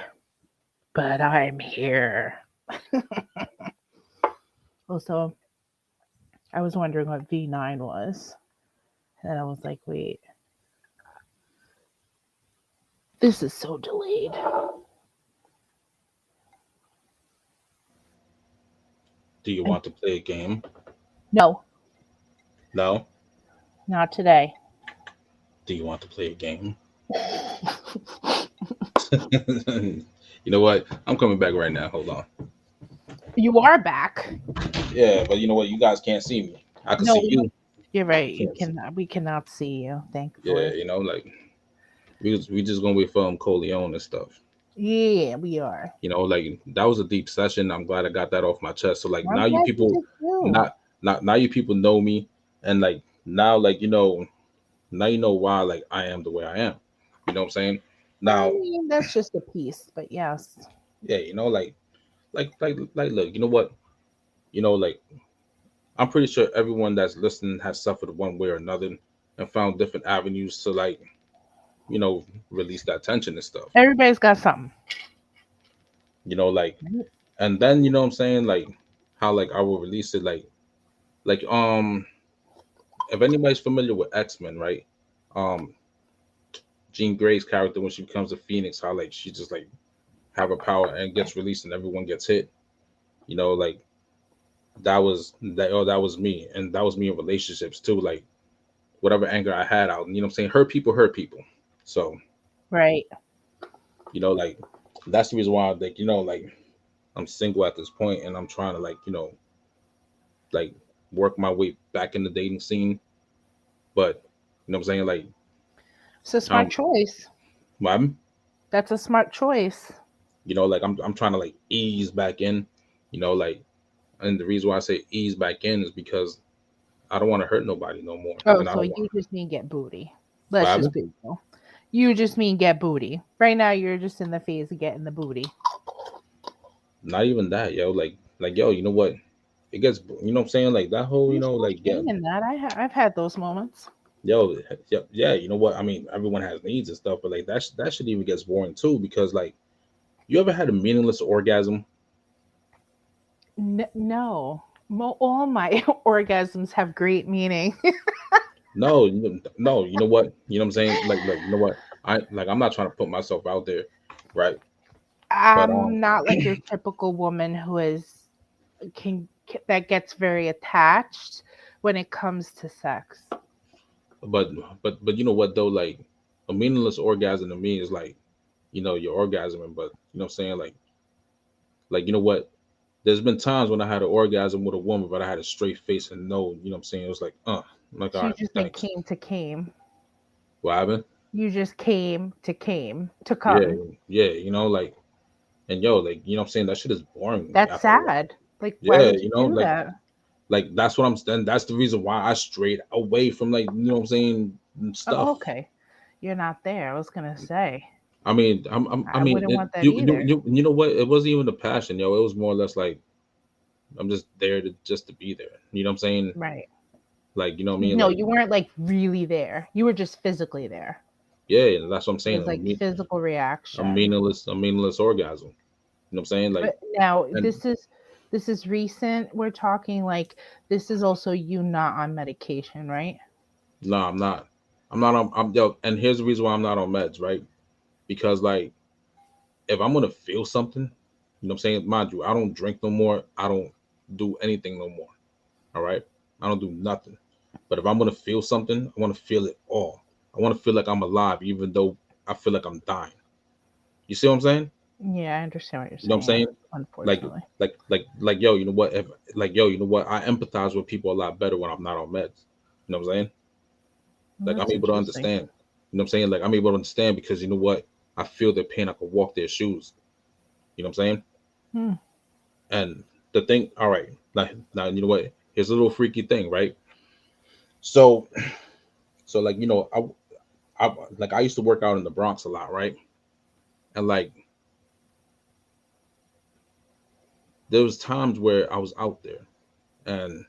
but I'm here. Also, I was wondering what V9 was. And I was like, wait, this is so delayed. Do you want to play a game? No, No. not today. Do you want to play a game? You know what? I'm coming back right now. Hold on. You are back. Yeah, but you know what? You guys can't see me. I can No, see you. you're right. You Can't see. cannot. We cannot see you. Yeah, Thankfully. you know, like we just gonna wait for Coleon and stuff. Yeah, we are. You know, like that was a deep session. I'm glad I got that off my chest. So like I'm now you glad people, did too. now you people know me, and like now like now you know why like I am the way I am. You know what I'm saying? I Now, mean, that's just a piece, but yes. yeah, you know, like look, you know what? You know, like I'm pretty sure everyone that's listening has suffered one way or another and found different avenues to like, you know, release that tension and stuff. Everybody's got something. You know, like and then you know what I'm saying, like how like I will release it like if anybody's familiar with X-Men, right? Um Jean Grey's character when she becomes a phoenix, how like she just like have a power and gets released and everyone gets hit. You know, like that was me. And that was me in relationships too. Like whatever anger I had out, you know what I'm saying? Hurt people. So, Right. you know, like that's the reason why like, you know, like I'm single at this point and I'm trying to like, you know, like work my way back in the dating scene. But you know what I'm saying? Like It's a smart um choice. I'm That's a smart choice. you know, like I'm trying to like ease back in, you know, like and the reason why I say ease back in is because I don't want to hurt nobody no more. Oh, And I so don't you want just mean get booty. what Let's just happened? be real. You just mean get booty. Right now, you're just in the phase of getting the booty. Not even that, yo. Like yo, you know what? It gets you know what I'm saying? Like that whole, you There's know, no like yeah, shame in that. I've had those moments. yo, yeah, you know what? I mean, everyone has needs and stuff, but like that shit even gets boring too because like you ever had a meaningless orgasm? No, all my orgasms have great meaning. No, no, you know what? You know what I'm saying? Like look, you know what? I'm not trying to put myself out there, right? But I'm not like your typical woman who is that gets very attached when it comes to sex. but but you know what though? Like a meaningless orgasm to me is like, you know, you're orgasming, but you know what I'm saying? Like you know what? There's been times when I had an orgasm with a woman, but I had a straight face and no, you know what I'm saying? It was like, I'm like, So all you right, just meant thanks. came to came. What happened? You just came to Yeah, come. yeah, you know, like, and yo, like, you know what I'm saying? That shit is boring That's after a while. sad. Like, why Yeah, would you you know, do that? like that's what I'm saying. That's the reason why I strayed away from like, you know what I'm saying, Oh, stuff. okay. You're not there. I was gonna say. I I mean, wouldn't want that either. you know what? It wasn't even the passion, yo. It was more or less like I'm just there to just to be there. You know what I'm saying? Right. Like, you know what I mean? No, Like, you weren't like really there. You were just physically there. yeah, that's what I'm It saying. was like physical A reaction. meaningless orgasm. You know what I'm saying? Like, But now and this is recent. We're talking like this is also you not on medication, right? no, I'm not. I'm not on. I'm yo. And here's the reason why I'm not on meds, right? Because like, if I'm gonna feel something, you know what I'm saying? Mind you, I don't drink no more. I don't do anything no more. All right, I don't do nothing. But if I'm gonna feel something, I want to feel it all. I want to feel like I'm alive, even though I feel like I'm dying. You see what I'm saying? Yeah, I understand what you're You know what I'm saying. saying? Like, Unfortunately. yo, you know what? If like, yo, you know what? I empathize with people a lot better when I'm not on meds. You know what I'm saying? Well, Like I'm that's able to interesting. understand. You know what I'm saying? Like I'm able to understand because you know what? I feel their pain. I can walk their shoes. You know what I'm saying? Hmm. And the thing, all right, now you know what? Here's a little freaky thing, right? So, so like you know, I like I used to work out in the Bronx a lot, right? And like there was times where I was out there and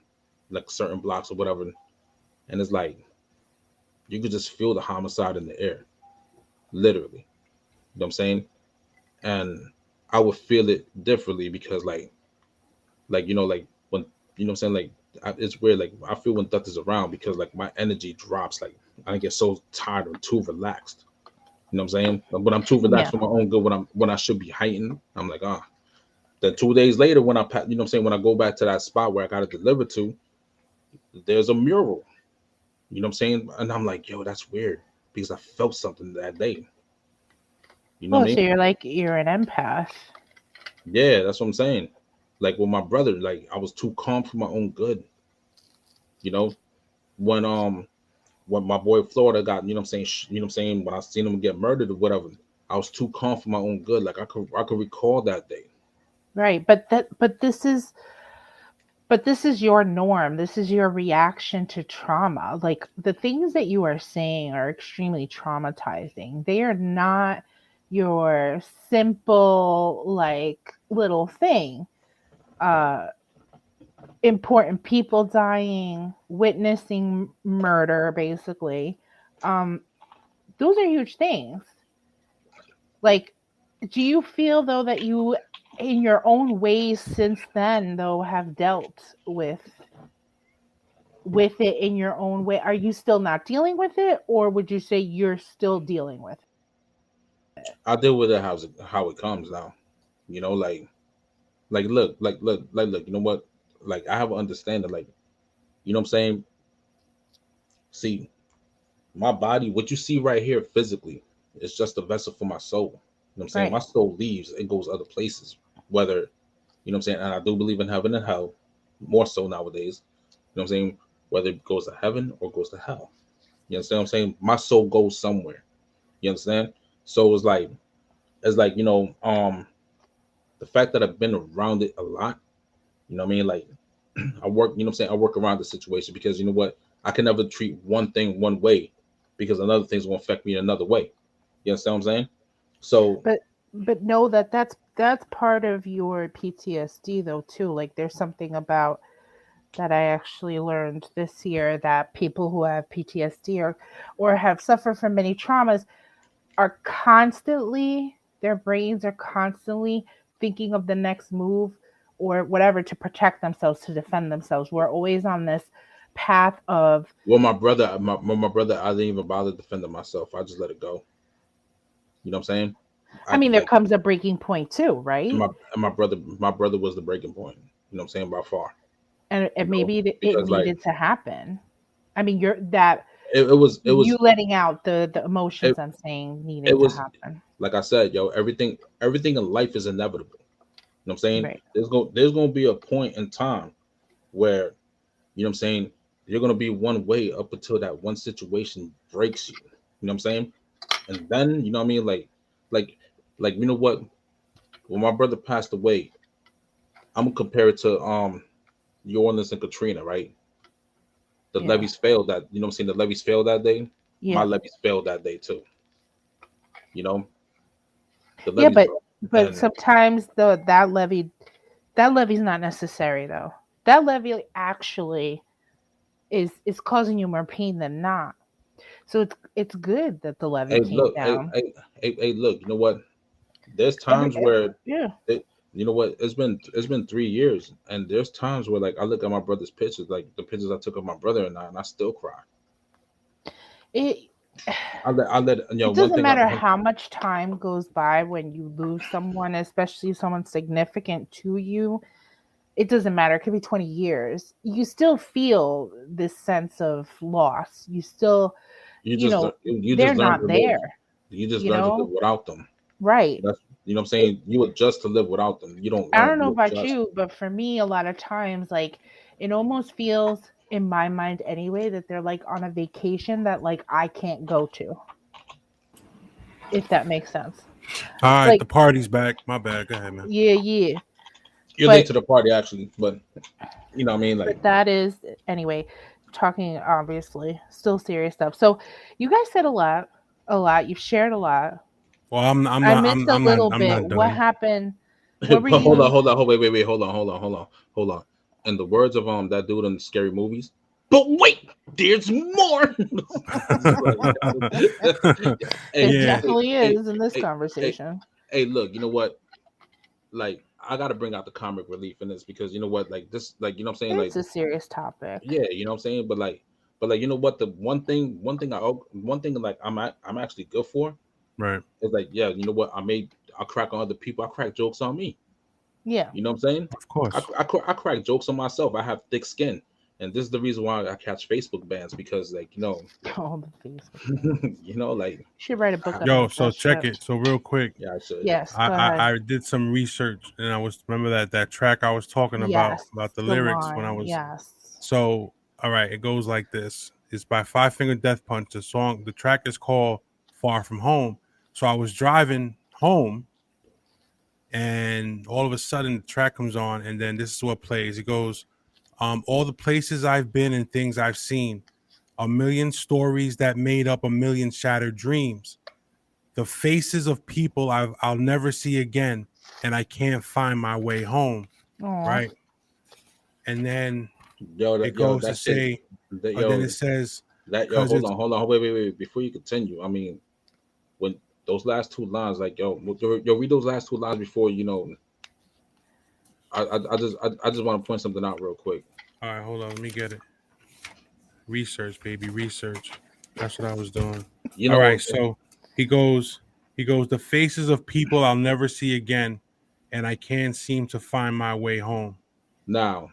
like certain blocks or whatever, and it's like you could just feel the homicide in the air. literally. You know what I'm saying? And I would feel it differently because like like when you know what I'm saying, like it's weird. Like I feel when death is around because like my energy drops. Like I get so tired or too relaxed. You know what I'm saying? Like, when I'm too Yeah. relaxed for my own good, when I should be heightened, I'm like, ah. Then 2 days later, when you know what I'm saying, when I go back to that spot where I got it delivered to, there's a mural. You know what I'm saying? And I'm like, yo, that's weird because I felt something that day. You know what Oh, I so mean? you're an empath. Yeah, that's what I'm saying. Like with my brother, like I was too calm for my own good. You know, when when my boy Florida got, you know what I'm saying, you know what I'm saying, when I seen him get murdered or whatever, I was too calm for my own good. Like I could recall that day. Right. But this is your norm. This is your reaction to trauma. Like the things that you are saying are extremely traumatizing. They are not your simple like little thing. Uh Important people dying, witnessing murder basically. Um those are huge things. Like, do you feel though that you in your own ways since then though have dealt with it in your own way? Are you still not dealing with it, or would you say you're still dealing with it? I deal with it how it comes now. You know, look. You know what? Like I have an understanding. Like you know what I'm saying. See, my body, what you see right here physically, is just a vessel for my soul. You know what I'm saying? My Right. soul leaves and goes other places. Whether you know what I'm saying, and I do believe in heaven and hell, more so nowadays. You know what I'm saying? Whether it goes to heaven or goes to hell. You understand what I'm saying? My soul goes somewhere. You understand? So it's like, the fact that I've been around it a lot, you know what I mean? Like I work, you know what I'm saying? I work around the situation because you know what? I can never treat one thing one way because another thing's gonna affect me in another way. You understand what I'm saying? So But know that that's part of your PTSD though too. Like there's something about that I actually learned this year that people who have PTSD or have suffered from many traumas are constantly, their brains are constantly thinking of the next move or whatever to protect themselves, to defend themselves. We're always on this path of, well, my brother, I didn't even bother defending myself. I just let it go. You know what I'm saying? I I mean, there like comes a breaking point too, and right? my brother was the breaking point. You know what I'm saying? By far. And You know, maybe it because like needed to happen. I mean, you're that it you was letting out the it, emotions I'm saying it needed to was happen. like I said, yo, everything in life is inevitable. You know what I'm saying? Right. There's gonna be a point in time where you know what I'm saying you're gonna be one way up until that one situation breaks you. You know what I'm saying? And then you know what I mean, like you know what? When my brother passed away, I'm gonna compare it to New Orleans and Katrina, right? The Yeah. levees failed that, you know what I'm saying? The levees failed that day. My Yeah. levees failed that day too. You know, the Yeah, levees broke. but And sometimes that levy's not necessary though. That levy actually is causing you more pain than not. So it's good that the levy hey, came look, down. look, you know what? There's Every times where yeah. you know what? It's been 3 years, and there's times where like I look at my brother's pictures, like the pictures I took of my brother and I still cry. It I let you know it one doesn't thing. matter how much time goes by when you lose someone, especially someone significant to you. It doesn't matter. It could be 20 years. You still feel this sense of loss. You still, You you just know, you they're just learn not to live. there, You just you learn to live know? without them. Right. That's you know what I'm It, saying. You adjust to live without them. You don't I learn. don't know You about adjust. you, but for me, a lot of times, like, it almost feels in my mind anyway that they're like on a vacation that like I can't go to, if that makes sense. All right, Like, the party's back. My bad. Go ahead, man. yeah, yeah. You're late But to the party actually, but you know what I mean. Like that is anyway, talking obviously still serious stuff. So you guys said a lot. You've shared a lot. Well, I'm I not. missed a little I'm bit. not What done. happened? What were but hold on, you? hold on, hold wait, hold on. In the words of that dude in the scary movies, But wait, there's more. It Yeah. definitely is in this hey, conversation. hey, look, you know what? Like, I gotta bring out the comic relief in this because you know what? Like this, like you know what I'm saying? It's Like, a serious topic. yeah, you know what I'm saying? But like, you know what? The one thing like I'm actually good for Right. is like, yeah, you know what? I crack on other people. I crack jokes on me. Yeah. You know what I'm saying? Of course. I crack jokes on myself. I have thick skin, and this is the reason why I catch Facebook bans because, like, you know, Oh, the Facebook. you know, like, You should write a book about Yo, so that check shit. it. So real quick, yeah, I should. Yes, go ahead. I did some research, and I was remember that track I was talking about the lyrics when I line, was. yes. So all right, it goes like this. It's by Five Finger Death Punch. The track is called Far From Home. So I was driving home, and all of a sudden the track comes on, and then this is what plays. It goes, all the places I've been and things I've seen, a million stories that made up a million shattered dreams, the faces of people I'll never see again, and I can't find my way home. Aw. Right. And then Yo, it goes to that shit. say, That, then yo, it says, that yo, hold on, wait. Before you continue, I mean, when those last two lines, like, yo, read those last two lines before you know. I just want to point something out real quick. all right, hold on, let me get it. Research, baby, research. That's what I was doing. You know, all right, so he goes, the faces of people I'll never see again, and I can't seem to find my way home. now,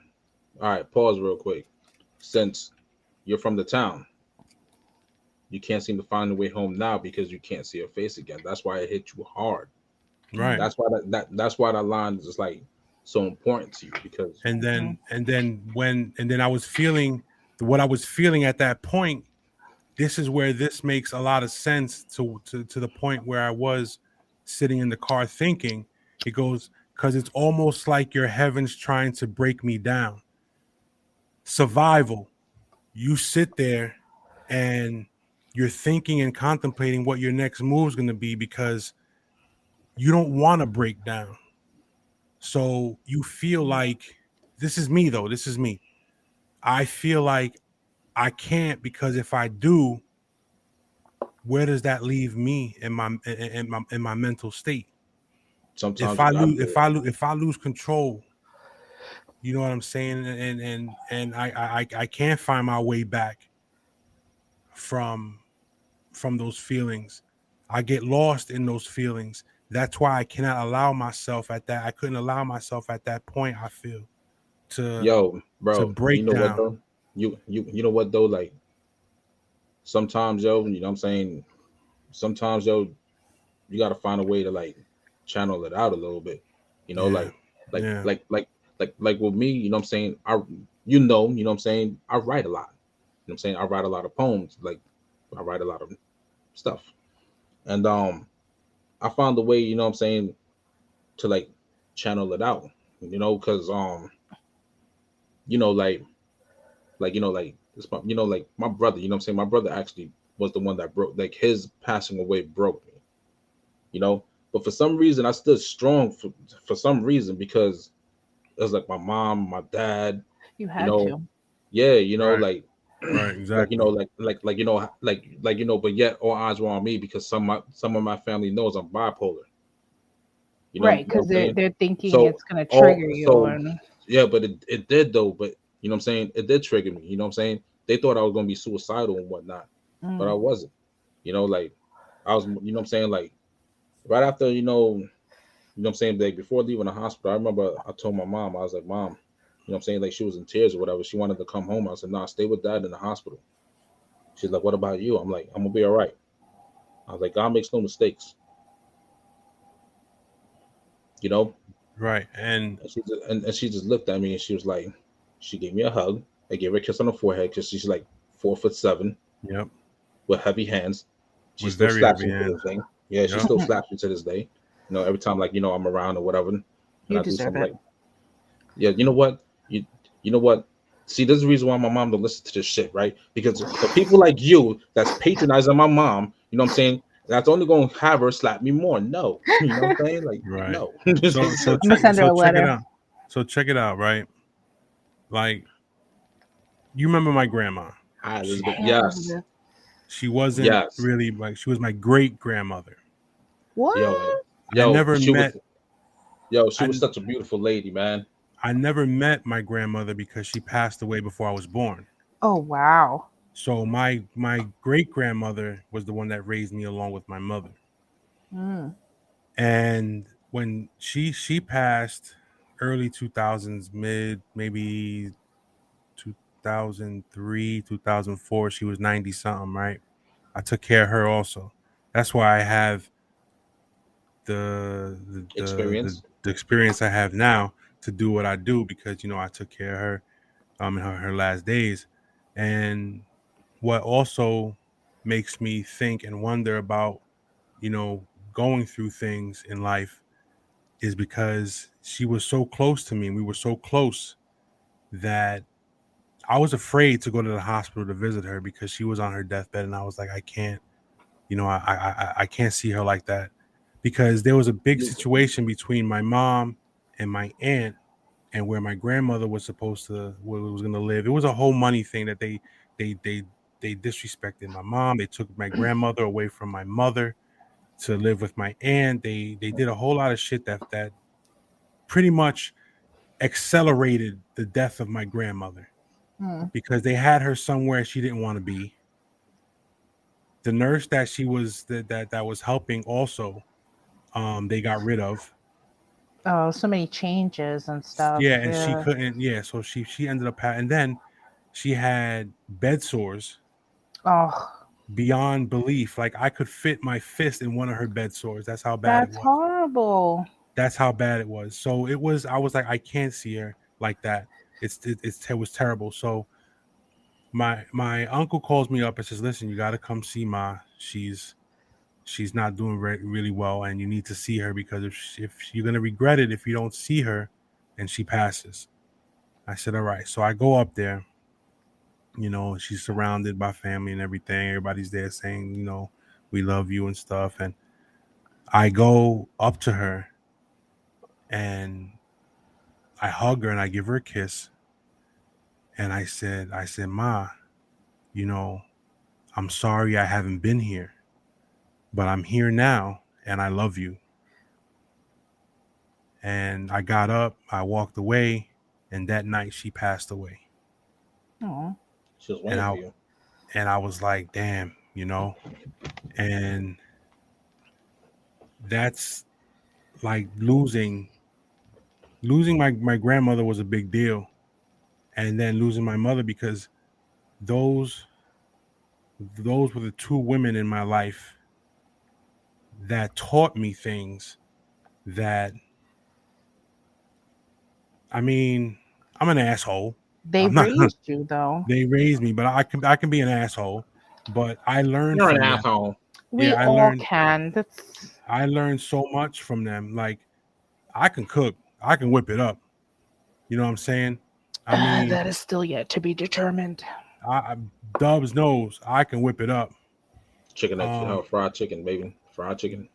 all right, pause real quick. Since you're from the town, you can't seem to find the way home now because you can't see her face again. That's why it hit you hard. Right. That's why that's why that line is just like so important to you because. And then I was feeling what I was feeling at that point. This is where this makes a lot of sense to the point where I was sitting in the car thinking. It goes, because it's almost like your heaven's trying to break me down. Survival. You sit there and you're thinking and contemplating what your next move is going to be because you don't want to break down. So you feel like, this is me though. This is me. I feel like I can't, because if I do, where does that leave me in my mental state? Sometimes if I lose control, you know what I'm saying, and I can't find my way back from those feelings. I get lost in those feelings. That's why I cannot allow myself at that. I couldn't allow myself at that point. I feel to break you know down. what though? You know what though? Like sometimes, yo, you know what I'm saying? Sometimes, yo, you gotta find a way to like channel it out a little bit. You know, Yeah. like with me, you know what I'm saying? You know what I'm saying? I write a lot. You know what I'm saying? I write a lot of poems, like I write a lot of stuff. And I found a way, you know what I'm saying, to like channel it out. You know, because you know, like like my brother, you know what I'm saying? My brother actually was the one that broke, like his passing away broke me, you know. But for some reason, I stood strong for some reason because it was like my mom, my dad, You had to. Yeah, you know, right. Right, exactly. like, you know, like you know, like you know, but yet all eyes were on me because some of my family knows I'm bipolar. You know, right, because they're thinking so, it's gonna trigger you. So, yeah, but it did though. But you know what I'm saying? It did trigger me. You know what I'm saying? They thought I was gonna be suicidal and whatnot, but I wasn't. You know, like I was. You know what I'm saying? Like right after, you know what I'm saying? Like before leaving the hospital, I remember I told my mom, I was like, Mom, you know what I'm saying? Like she was in tears or whatever. She wanted to come home. I said, nah, stay with Dad in the hospital. She's like, what about you? I'm like, I'm gonna be all right. I was like, God makes no mistakes. You know? Right. And she just looked at me and she was like, she gave me a hug. I gave her a kiss on the forehead because she's like 4'7". Yep. With heavy hands. She With still very slaps heavy me to hands. this day. Yeah, she still slaps me to this day. You know, every time like, you know, I'm around or whatever. And You deserve it. like, yeah, you know what? You know what? See, this is the reason why my mom don't listen to this shit, right? Because the people like you that's patronizing my mom, you know what I'm saying? That's only going to have her slap me more. No, you know what I'm saying? Like, right. No. So check it out. So check it out, right? Like You remember my grandma? Hi, Elizabeth. Hey, Yes. Elizabeth. She wasn't Yes. really like, she was my great grandmother. What? I never met. She was such a beautiful lady, man. I never met my grandmother because she passed away before I was born. Oh, wow. So my great grandmother was the one that raised me along with my mother. Mm. And when she passed early 2000s, maybe 2003, 2004, she was 90 something, right? I took care of her also. That's why I have the Experience. the experience I have now to do what I do, because I took care of her in her last days. And what also makes me think and wonder about going through things in life is because she was so close to me, and we were so close that I was afraid to go to the hospital to visit her, because she was on her deathbed, and I was like, I can't, I can't see her like that, because there was a big situation between my mom and my aunt, and where my grandmother was supposed to, was going to live. It was a whole money thing that they disrespected my mom. They took my grandmother away from my mother to live with my aunt. They did a whole lot of shit that pretty much accelerated the death of my grandmother, because they had her somewhere she didn't want to be. The nurse that she was that was helping also, they got rid of. Oh, so many changes and stuff. Yeah, and she couldn't. Yeah, so she ended up and then she had bed sores Oh, beyond belief. Like, I could fit my fist in one of her bed sores. That's how bad it that's was. horrible. That's how bad it was. So I was like, I can't see her like that. It was terrible. So my uncle calls me up and says, listen, you got to come see Ma. She's not doing really well, and you need to see her, because if you're going to regret it if you don't see her and she passes. I said, all right. So I go up there. She's surrounded by family and everything. Everybody's there saying, we love you and stuff. And I go up to her and I hug her and I give her a kiss. And I said, Ma, I'm sorry I haven't been here, but I'm here now and I love you. And I got up, I walked away, and that night she passed away. Oh, She was waiting for you. And I was like, damn, and that's like losing my grandmother was a big deal. And then losing my mother, because those were the two women in my life that taught me things that, I mean, I'm an asshole. they I'm not. raised you though. They raised me, but I can be an asshole. But I learned You're from an them. asshole. We I all learned. can. That's I learned so much from them. Like, I can cook. I can whip it up. You know what I'm saying? I mean, that is still yet to be determined. Dubs knows I can whip it up. Chicken, fried chicken, baby. Fried chicken.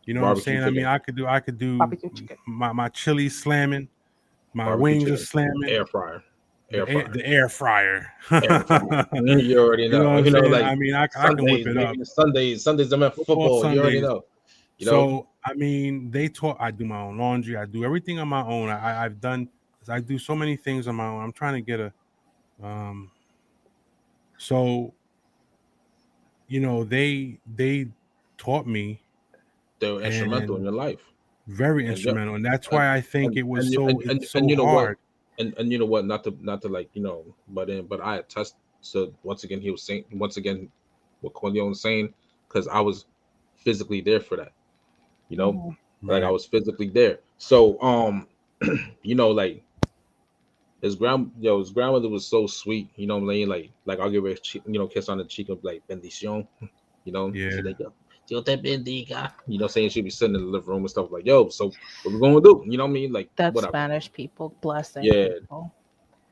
You know what I'm saying? Chicken. I mean, I could do Barbecue chicken. my chili slamming, my Barbecue wings chicken. are slamming. Air fryer. The air fryer. Air fryer. You already know. You know what I'm saying? Like, I mean, I can whip it up. Sundays I meant football. Sundays. You already know. So I mean, I do my own laundry. I do everything on my own. I do so many things on my own. I'm trying to get so they taught me. They were instrumental in your life. Very instrumental, and that's why I think it was so you know hard. What? And you know what? Not to like, but I attest to, once again, he was saying, once again, what Corleone was saying, because I was physically there for that. Like, I was physically there. So like, his grandmother was so sweet. Like I'll give her a kiss on the cheek of like bendición. Yeah. She's like, Dios te bendiga. Saying she'd be sitting in the living room and stuff like, yo, so what we gonna do? You know what I mean? Like, that's whatever. Spanish people blessing. Yeah. People.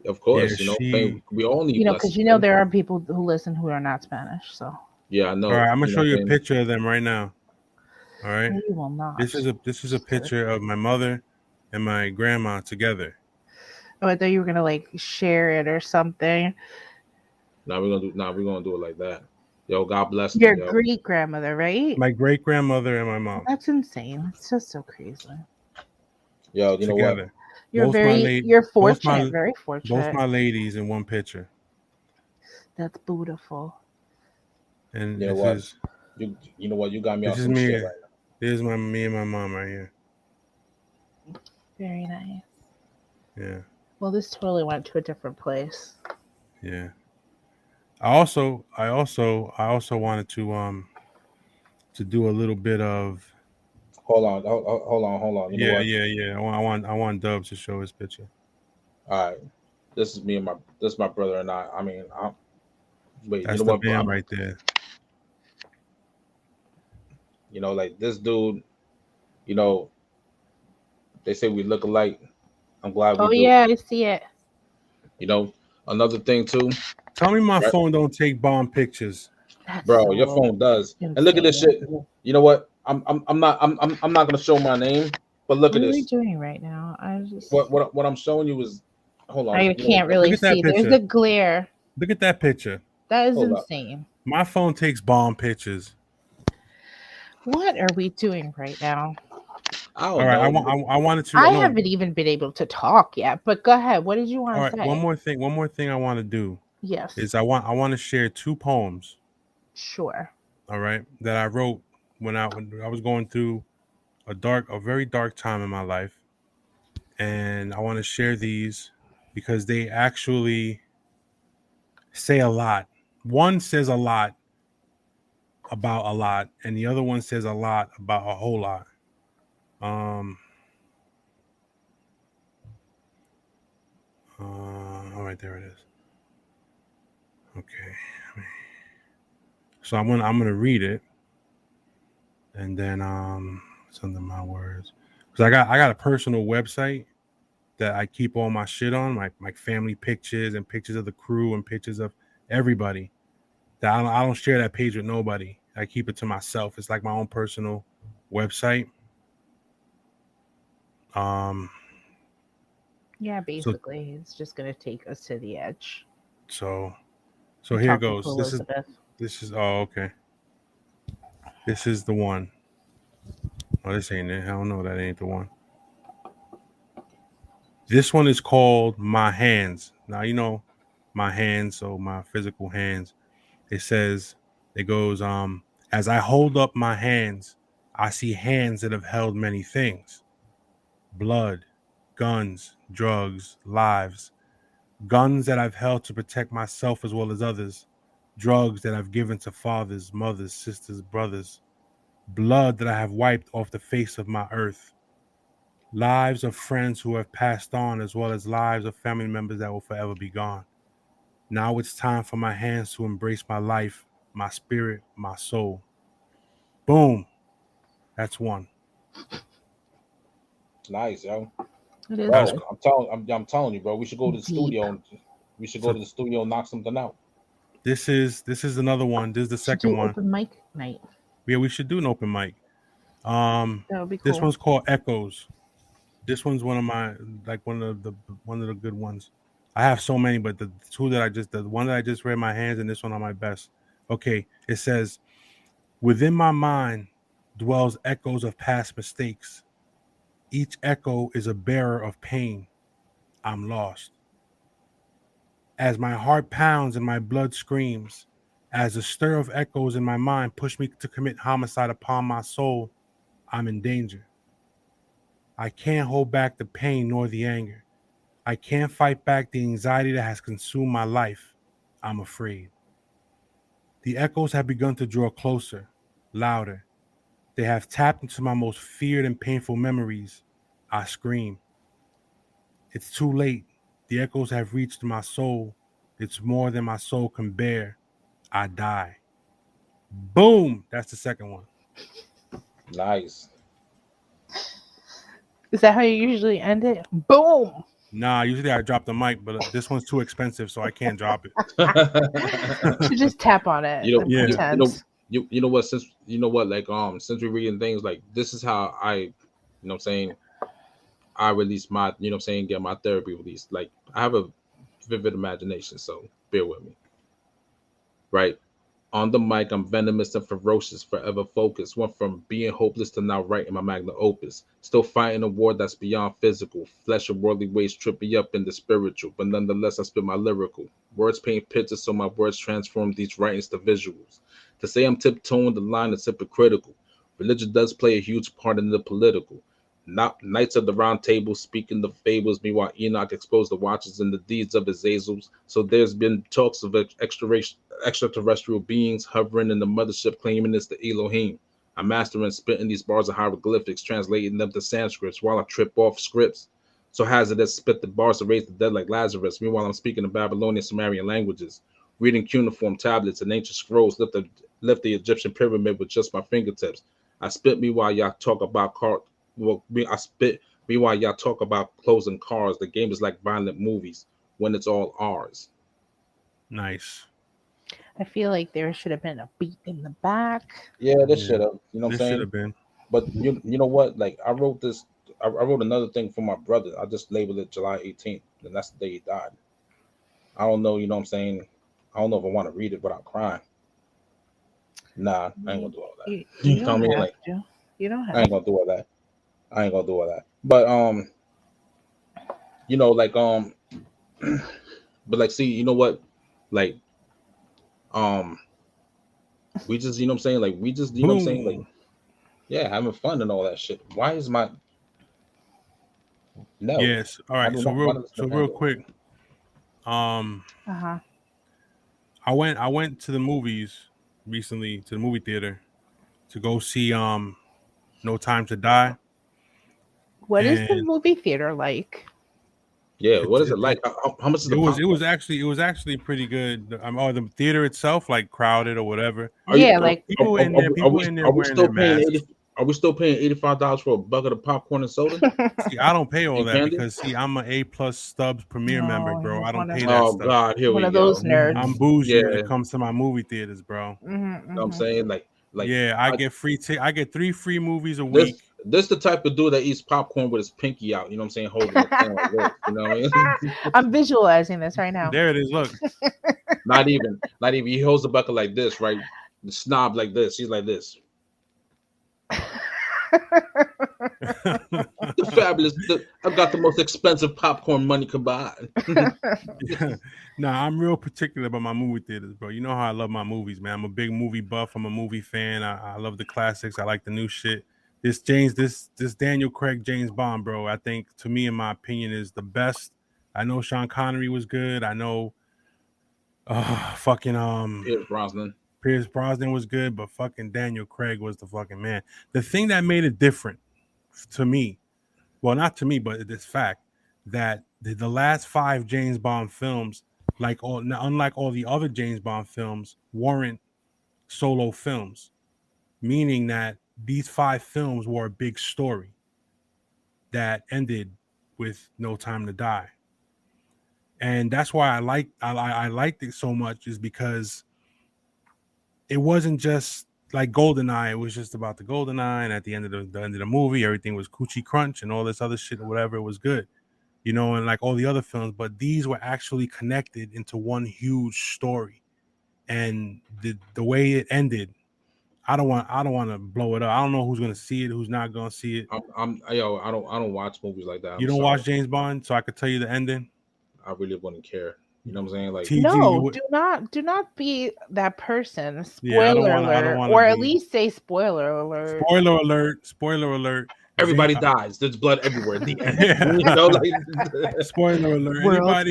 Of course, we all need, because there are people who listen who are not Spanish. So yeah, I know. All right, I'm gonna show you a picture of them right now. All right, no, you will not. This is a picture of my mother and my grandma together. Oh, I thought you were gonna like share it or something. Now we're gonna do it like that. Yo, God bless Your them, yo. great grandmother, right? My great grandmother and my mom That's insane. It's just so crazy. Yo, you know what? together. You're Both my you're both fortunate, my very both fortunate. my ladies in one picture, That's beautiful. and You know what? You know what? You got me on this is some me. shit right now. This is me and my mom right here. Very nice. Yeah, Well, this totally went to a different place. yeah. I also wanted to do a little bit of Hold on. You know what? yeah. I want Dubs to show his picture. All right. This is my brother and I. I mean, wait, you That's know the what? man right there. You know, like this dude, you know, they say we look alike. I'm glad we Oh do. yeah, I see it. You know, another thing too, Tell me my right? phone don't take bomb pictures. That's Bro, your so phone does. insane. And look at this shit. You know what? I'm not gonna show my name, but look What at are we this. doing right now? I just What I'm showing you is, hold on. I You know can't what? really Look at that see. There's picture. a glare. Look at that picture. That is Hold up. insane. My phone takes bomb pictures. What are we doing right now? I All don't right, know. I wanted to. I No, haven't even been able to talk yet, but go ahead. What did you want all to right. say? One more thing I want to do Yes, is I want to share 2 poems. sure. All right, that I wrote when I was going through a very dark time in my life, and I want to share these because they actually say a lot. One says a lot about a lot, and the other one says a lot about a whole lot. All right, there it is. Okay, so I'm gonna read it, and then it's under my words because I got a personal website that I keep all my shit on, my family pictures and pictures of the crew and pictures of everybody. That I don't share that page with nobody. I keep it to myself. It's like my own personal website. Um, Yeah, so basically, it's just gonna take us to the edge. so I'm here talking to goes. Elizabeth. This is oh okay. This is the one. Oh, this ain't it. I don't know. That ain't the one. This one is called My Hands. Now you know my hands, so my physical hands. It goes, as I hold up my hands, I see hands that have held many things. Blood, guns, drugs, lives. Guns that I've held to protect myself as well as others. Drugs that I've given to fathers, mothers, sisters, brothers. Blood that I have wiped off the face of my earth. Lives of friends who have passed on, as well as lives of family members that will forever be gone. Now it's time for my hands to embrace my life, my spirit, my soul. Boom. That's one. Nice, yo. It is That's Bro, I'm telling you, bro. We should go to the deep. studio. We should go So to the studio and knock something out. this is another one. This is the Should second do one. open mic night. Yeah, we should do an open mic. That would be This cool. one's called Echoes. This one's one of my one of the good ones. I have so many, but the one that I just read my hands and this one are my best. Okay, it says, within my mind dwells echoes of past mistakes. Each echo is a bearer of pain. I'm lost. As my heart pounds and my blood screams, as a stir of echoes in my mind push me to commit homicide upon my soul, I'm in danger. I can't hold back the pain nor the anger. I can't fight back the anxiety that has consumed my life. I'm afraid. The echoes have begun to draw closer, louder. They have tapped into my most feared and painful memories. I scream. It's too late. The echoes have reached my soul. It's more than my soul can bear. I die. Boom. That's the second one. Nice. Is that how you usually end it? Boom. Nah, usually I drop the mic, but this one's too expensive, so I can't drop it. You just tap on it. You know, and Yeah. pretend. you know what? Since we're reading things like this is how I, you know what I'm saying, I release my, you know what I'm saying, get my therapy released. Like I have a vivid imagination, so bear with me. Right. On the mic, I'm venomous and ferocious, forever focused. Went from being hopeless to now writing my magnum opus. Still fighting a war that's beyond physical. Flesh and worldly ways trip me up in the spiritual, but nonetheless, I spit my lyrical. Words paint pictures, so my words transform these writings to visuals. To say I'm tiptoeing the line is hypocritical. Religion does play a huge part in the political. Not Knights of the Round Table speaking the fables, meanwhile Enoch exposed the watchers and the deeds of his Azels. So there's been talks of extraterrestrial beings hovering in the mothership, claiming it's the Elohim. I'm mastering spitting these bars of hieroglyphics, translating them to Sanskrit while I trip off scripts. So hazardous spit the bars to raise the dead like Lazarus. Meanwhile, I'm speaking the Babylonian Sumerian languages, reading cuneiform tablets and ancient scrolls, lift the Egyptian pyramid with just my fingertips. I spit me while y'all talk about I spit me while y'all talk about closing cars. The game is like violent movies when it's all ours. Nice. I feel like there should have been a beat in the back. Yeah, this Yeah. should have. You know what I'm This saying? should have been. But you know what? Like I wrote this. I wrote another thing for my brother. I just labeled it July 18th, and that's the day he died. I don't know. You know what I'm saying? I don't know if I want to read it without crying. Nah, I ain't gonna do all that. You You know what I don't mean? have Like to. You don't I have ain't to. gonna do all that. I ain't gonna do all that. But you know, like but like, see, you know what? Like we just, you know what I'm saying? Like we just, you know what I'm saying? Like Boom. yeah, having fun and all that shit. Why is my no? Yes. All I right. do So not want real to so defend real it. quick. Uh-huh. I went to the movies recently, to the movie theater, to go see No Time to Die. What is the And movie theater like? Yeah, what it's is it like? How much is the it popcorn? was actually pretty good. The theater itself, like crowded or whatever. Are you Yeah, like People were in there. People were in there are we wearing still their paying masks. Are we still paying $85 for a bucket of popcorn and soda See, I don't pay all and that candy? because see, I'm an A+ Stubs Premier member, no, bro. he's I don't one of pay that Oh stuff. God, here one we of go. those nerds. I'm bougie when Yeah, it comes to my movie theaters, bro. Mm-hmm, know what I'm mm-hmm. saying? Like Yeah, I I, get I get 3 free movies a this week. this the type of dude that eats popcorn with his pinky out. You know what I'm saying? Holding the can like this. You know what I mean? I'm visualizing this right now. There it is. Look. Not even. He holds the bucket like this, right? The snob like this. He's like this. The fabulous. I've got the most expensive popcorn money could buy. Nah, I'm real particular about my movie theaters, bro. You know how I love my movies, man. I'm a big movie buff. I'm a movie fan. I love the classics. I like the new shit. This Daniel Craig James Bond, bro. I think, to me, in my opinion, is the best. I know Sean Connery was good. I know, fucking Pierce Brosnan. Pierce Brosnan was good, but fucking Daniel Craig was the fucking man. The thing that made it different to me, well, not to me, but this fact that the last 5 James Bond films, unlike all the other James Bond films, weren't solo films, meaning that these 5 films were a big story that ended with No Time to Die. And that's why I liked it so much, is because it wasn't just like GoldenEye. It was just about the GoldenEye, and at the end of the end of the movie, everything was coochie crunch and all this other shit or whatever. It was good, you know, and like all the other films. But these were actually connected into one huge story, and the way it ended, I don't want to blow it up. I don't know who's gonna see it, who's not gonna see it. I don't watch movies like that. You I'm don't sorry. watch James Bond, so I could tell you the ending. I really wouldn't care. You know what I'm saying? Like TG, No, do not be that person. Yeah, I don't Spoiler wanna alert, wanna or at be. least say spoiler alert. Spoiler alert! Spoiler alert! everybody dies. There's blood everywhere. The end. Yeah. You know, like Spoiler alert! World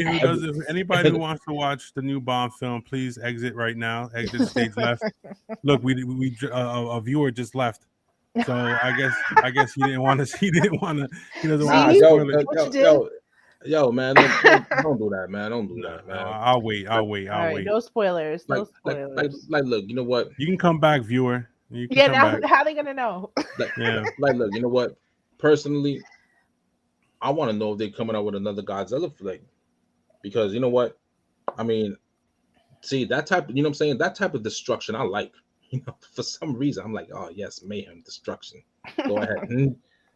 Anybody who wants to watch the new Bond film, please exit right now. Exit stage left. Look, a viewer just left, so I guess he didn't want to. He doesn't want nah, to See? spoil it. What you did? yo, man, don't do that, man. Don't do No, that, man. I'll wait. All right, no spoilers. No spoilers. Like, look, you know what? You can come back, viewer. You can Yeah, come now back. how are they gonna know? Yeah. Like, look, you know what? Personally, I want to know if they're coming out with another Godzilla flick, because you know what? I mean, see that type. You know what I'm saying? That type of destruction, I like. You know, for some reason, I'm like, oh yes, mayhem, destruction. Go ahead.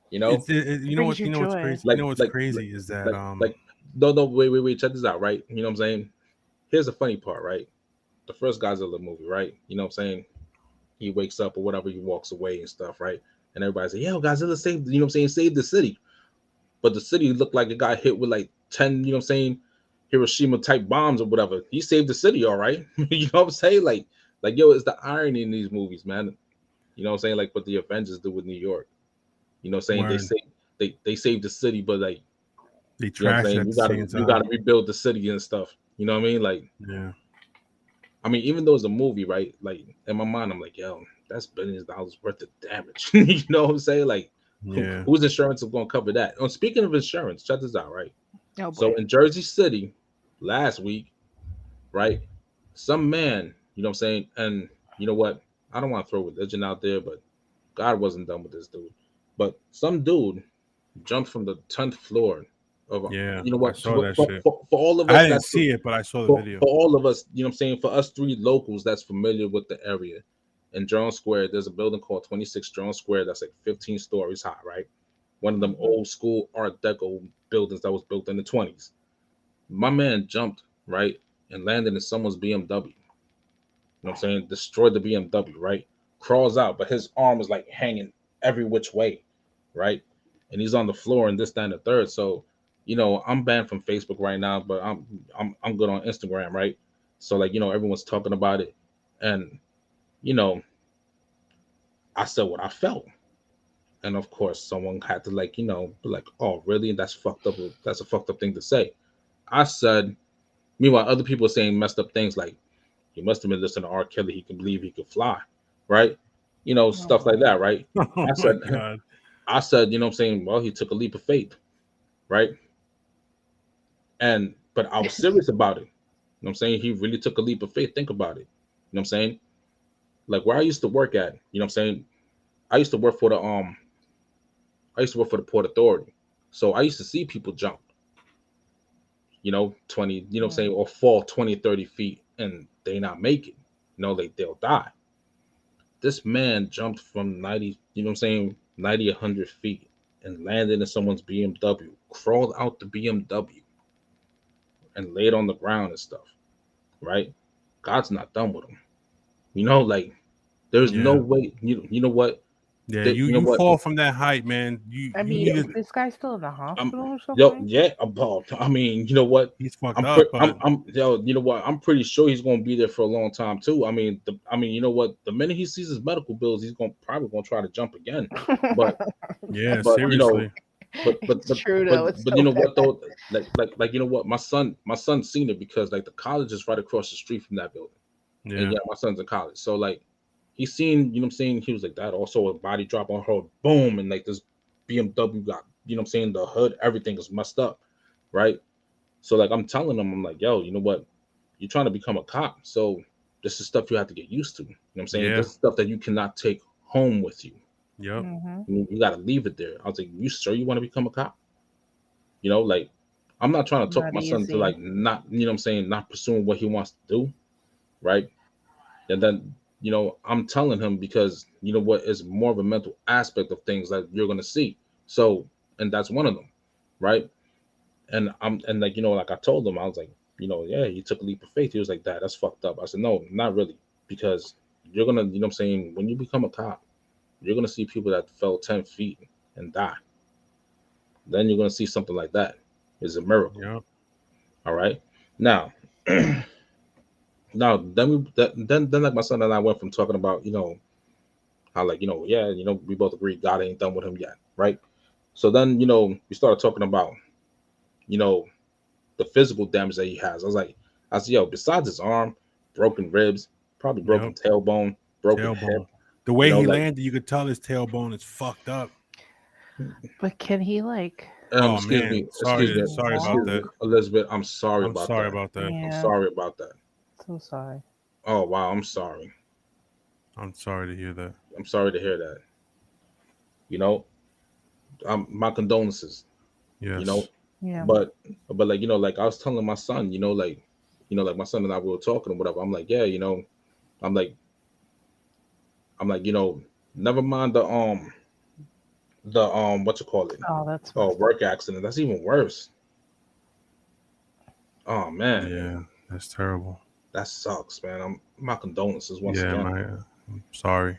You know, you know Brings what you what's joy. crazy. like You know what's like crazy is that like no, wait, check this out, right? You know what I'm saying? Here's the funny part, right? The first Godzilla movie, right? You know what I'm saying? He wakes up or whatever, he walks away and stuff, right? And everybody's like, yo, Godzilla saved, you know what I'm saying, saved the city. But the city looked like it got hit with like 10, you know what I'm saying, Hiroshima type bombs or whatever. He saved the city, all right. You know what I'm saying? Like, yo, it's the irony in these movies, man. You know what I'm saying? Like what the Avengers do with New York. You know what I'm saying? Word. They saved the city, but like, they you know what I'm trash it saying, at the same you time. gotta rebuild the city and stuff. You know what I mean? Like, Yeah. I mean, even though it's a movie, right? Like in my mind, I'm like, yo, that's billions of dollars worth of damage. You know what I'm saying? Like, Yeah. whose insurance is going to cover that? Oh, speaking of insurance, check this out, right? Oh So boy. in Jersey City last week, right? Some man, you know what I'm saying? And you know what? I don't want to throw religion out there, but God wasn't done with this dude. But some dude jumped from the 10th floor of, Yeah. you know I what? saw that shit. For all of I us, didn't that's see it, but I saw the for video. all of us, you know what I'm saying? For us three locals that's familiar with the area, in Jones Square, there's a building called 26 Jones Square that's like 15 stories high, right? One of them old school Art Deco buildings that was built in the 20s. My man jumped, right, and landed in someone's BMW. You know what I'm saying? Destroyed the BMW, right? Crawls out, but his arm is like hanging every which way, right? And he's on the floor and this, that, and the third. So, you know, I'm banned from Facebook right now, but I'm good on Instagram, right? So like, you know, everyone's talking about it. And, you know, I said what I felt. And of course, someone had to like, you know, be like, oh, really? That's fucked up. That's a fucked up thing to say. I said, meanwhile, other people are saying messed up things like he must have been listening to R. Kelly. He can believe he could fly, right? You know, stuff like that, right? Oh I my said, god. I said, you know what I'm saying? Well, he took a leap of faith, right? And but I was serious about it. You know what I'm saying? He really took a leap of faith. Think about it. You know what I'm saying? Like where I used to work at, you know what I'm saying? I used to work for the I used to work for the Port Authority. So I used to see people jump, you know, 20, you know what I'm saying, or fall 20, 30 feet and they not make it. You know, they'll die. This man jumped from 90, you know what I'm saying, 90, 100 feet and landed in someone's BMW, crawled out the BMW and laid on the ground and stuff, right? God's not done with him. You know, like there's no Yeah. way, you know what? Yeah, You know you what? fall from that height, man. I You mean, need is to. this guy still in the hospital or Yo, something? yeah, I mean, you know what? He's fucked up, but Yo, you know what? I'm pretty sure he's going to be there for a long time too. I mean, you know what? The minute he sees his medical bills, he's probably going to try to jump again. But, yeah, you know, seriously. It's true though. It's but so you know bad. what though? Like you know what? My son's seen it because like the college is right across the street from that building, and Yeah. yeah, my son's in college, so like he's seen, you know what I'm saying? He was like that. Also, a body drop on her, boom, and like this BMW got, you know what I'm saying? The hood, everything is messed up, right? So like I'm telling him, I'm like, yo, you know what? You're trying to become a cop, so this is stuff you have to get used to. You know what I'm saying? Yeah. This is stuff that you cannot take home with you. Yep. You got to leave it there. I was like, you sure you want to become a cop? You know, like I'm not trying to talk Not my son to easy. like not, you know what I'm saying, not pursuing what he wants to do, right? And then, you know, I'm telling him because you know what is more of a mental aspect of things that you're gonna see. So, and that's one of them, right? And like, you know, like I told him, I was like, you know, yeah, he took a leap of faith. He was like, that's fucked up. I said, no, not really, because you're gonna, you know what I'm saying, when you become a cop, you're gonna see people that fell 10 feet and die. Then you're gonna see something like that. It's a miracle. Yep. All right. Now, now then then like my son and I went from talking about, you know, how like, you know, yeah, you know, we both agree God ain't done with him yet, right? So then, you know, we started talking about, you know, the physical damage that he has. I said, yo, besides his arm, broken ribs, probably broken Yep. tailbone, broken hip, Tailbone. The you way know, he like landed, you could tell his tailbone is fucked up. But can he like Oh excuse man, me, excuse me, sorry about excuse me, that. walk? Elizabeth, I'm sorry I'm about sorry that. about that. I'm Yeah, sorry about that. so sorry. Oh wow, I'm sorry. I'm sorry to hear that. I'm sorry to hear that. You know, my condolences. You know, Yes. Yeah. but like, you know, like I was telling my son, you know, like my son and I we were talking or whatever. I'm like, yeah, you know, I'm like, you know, never mind what you call it? Oh, that's Oh, messed up. work accident. That's even worse. Oh man, Yeah, that's terrible. that sucks, man. My condolences once Yeah, again. I'm sorry.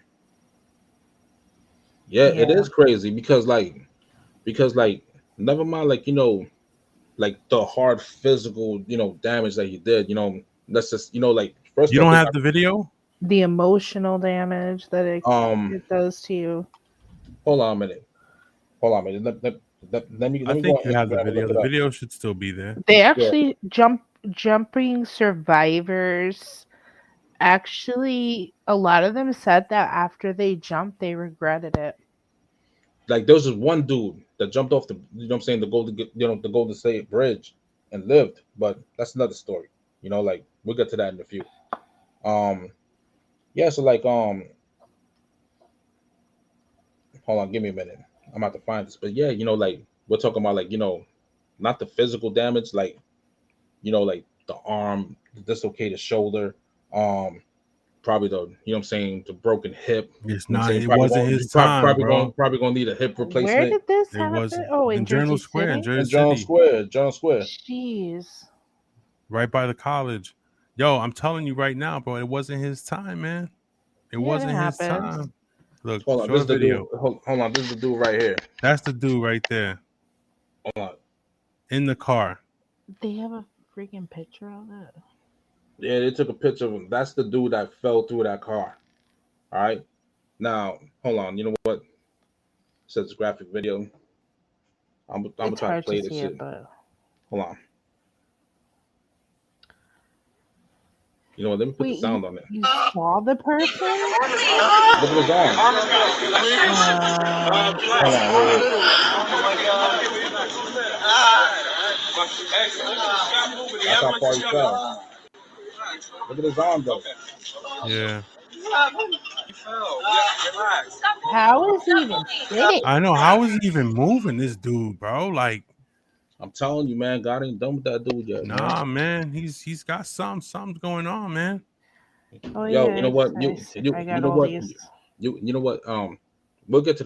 Yeah, it Yeah. is crazy because never mind like the hard physical damage that he did. Let's just like first You off don't they have the video? The emotional damage that it got it does to you. hold on a minute. Hold on a minute. Let I me go think on you have the Instagram and video. look The it up. video should still be there. They Yeah, actually jumping survivors. Actually, a lot of them said that after they jumped, they regretted it. like there was this one dude that jumped off the I'm saying the Golden State Bridge and lived, but that's another story. Like we'll get to that in a few. Um, yeah, so hold on, give me a minute. I'm about to find this, but yeah, like we're talking about like not the physical damage, like the arm, the dislocated shoulder, um, probably the I'm saying the broken hip. It's I'm not. saying It wasn't his time, bro. probably going to need a hip Where replacement did this It was happen? Oh, in in Journal Jersey Square, in City? Jersey in John City, Square, John Square. Jeez. right by the college. Yo, I'm telling you right now, bro. It wasn't his time, man. It Yeah, it wasn't his happens. time. Look, Hold on, show this the is the dude. video. Hold on, this is the dude right here. That's the dude right there Hold on. in the car. They have a freaking picture of it. Yeah, they took a picture of him. That's the dude that fell through that car. All right. Now, hold on. You know what? It says graphic video. I'm gonna It's try to hard to play this see shit. it, but Hold on. You know what? Let me put the wait, sound on there. you saw the person? Look at his arm. Hold on. That's how far he fell. Look at his arm though. Yeah, How is he even sitting? I know. How is he even moving, this dude, bro? Like, I'm telling you, man. God ain't done with that dude yet, man. nah, man. He's got something's going on, man. Oh Yo, you know yeah, what? I You got know all what? these. You know what? We'll get to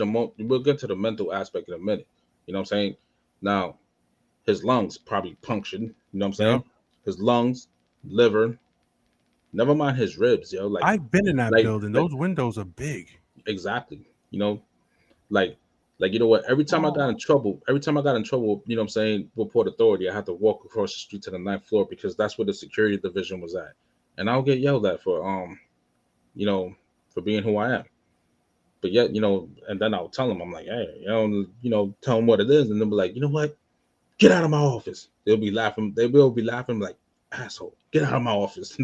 the mental aspect in a minute. You know what I'm saying? Now, his lungs probably punctured. You know what I'm saying? Yep. His lungs, liver. Never mind his ribs, yo. I've been in that building. Like Those windows are big. exactly. You know, like you know what? Every time I got in trouble, you know what I'm saying, with Port Authority, I had to walk across the street to the 9th floor because that's where the security division was at, and I'll get yelled at for you know, for being who I am. But yet, and then I'll tell them, I'm like, hey, tell them what it is, and they'll be like, you know what? Get out of my office. They'll be laughing. They will be laughing like, asshole, get out of my office,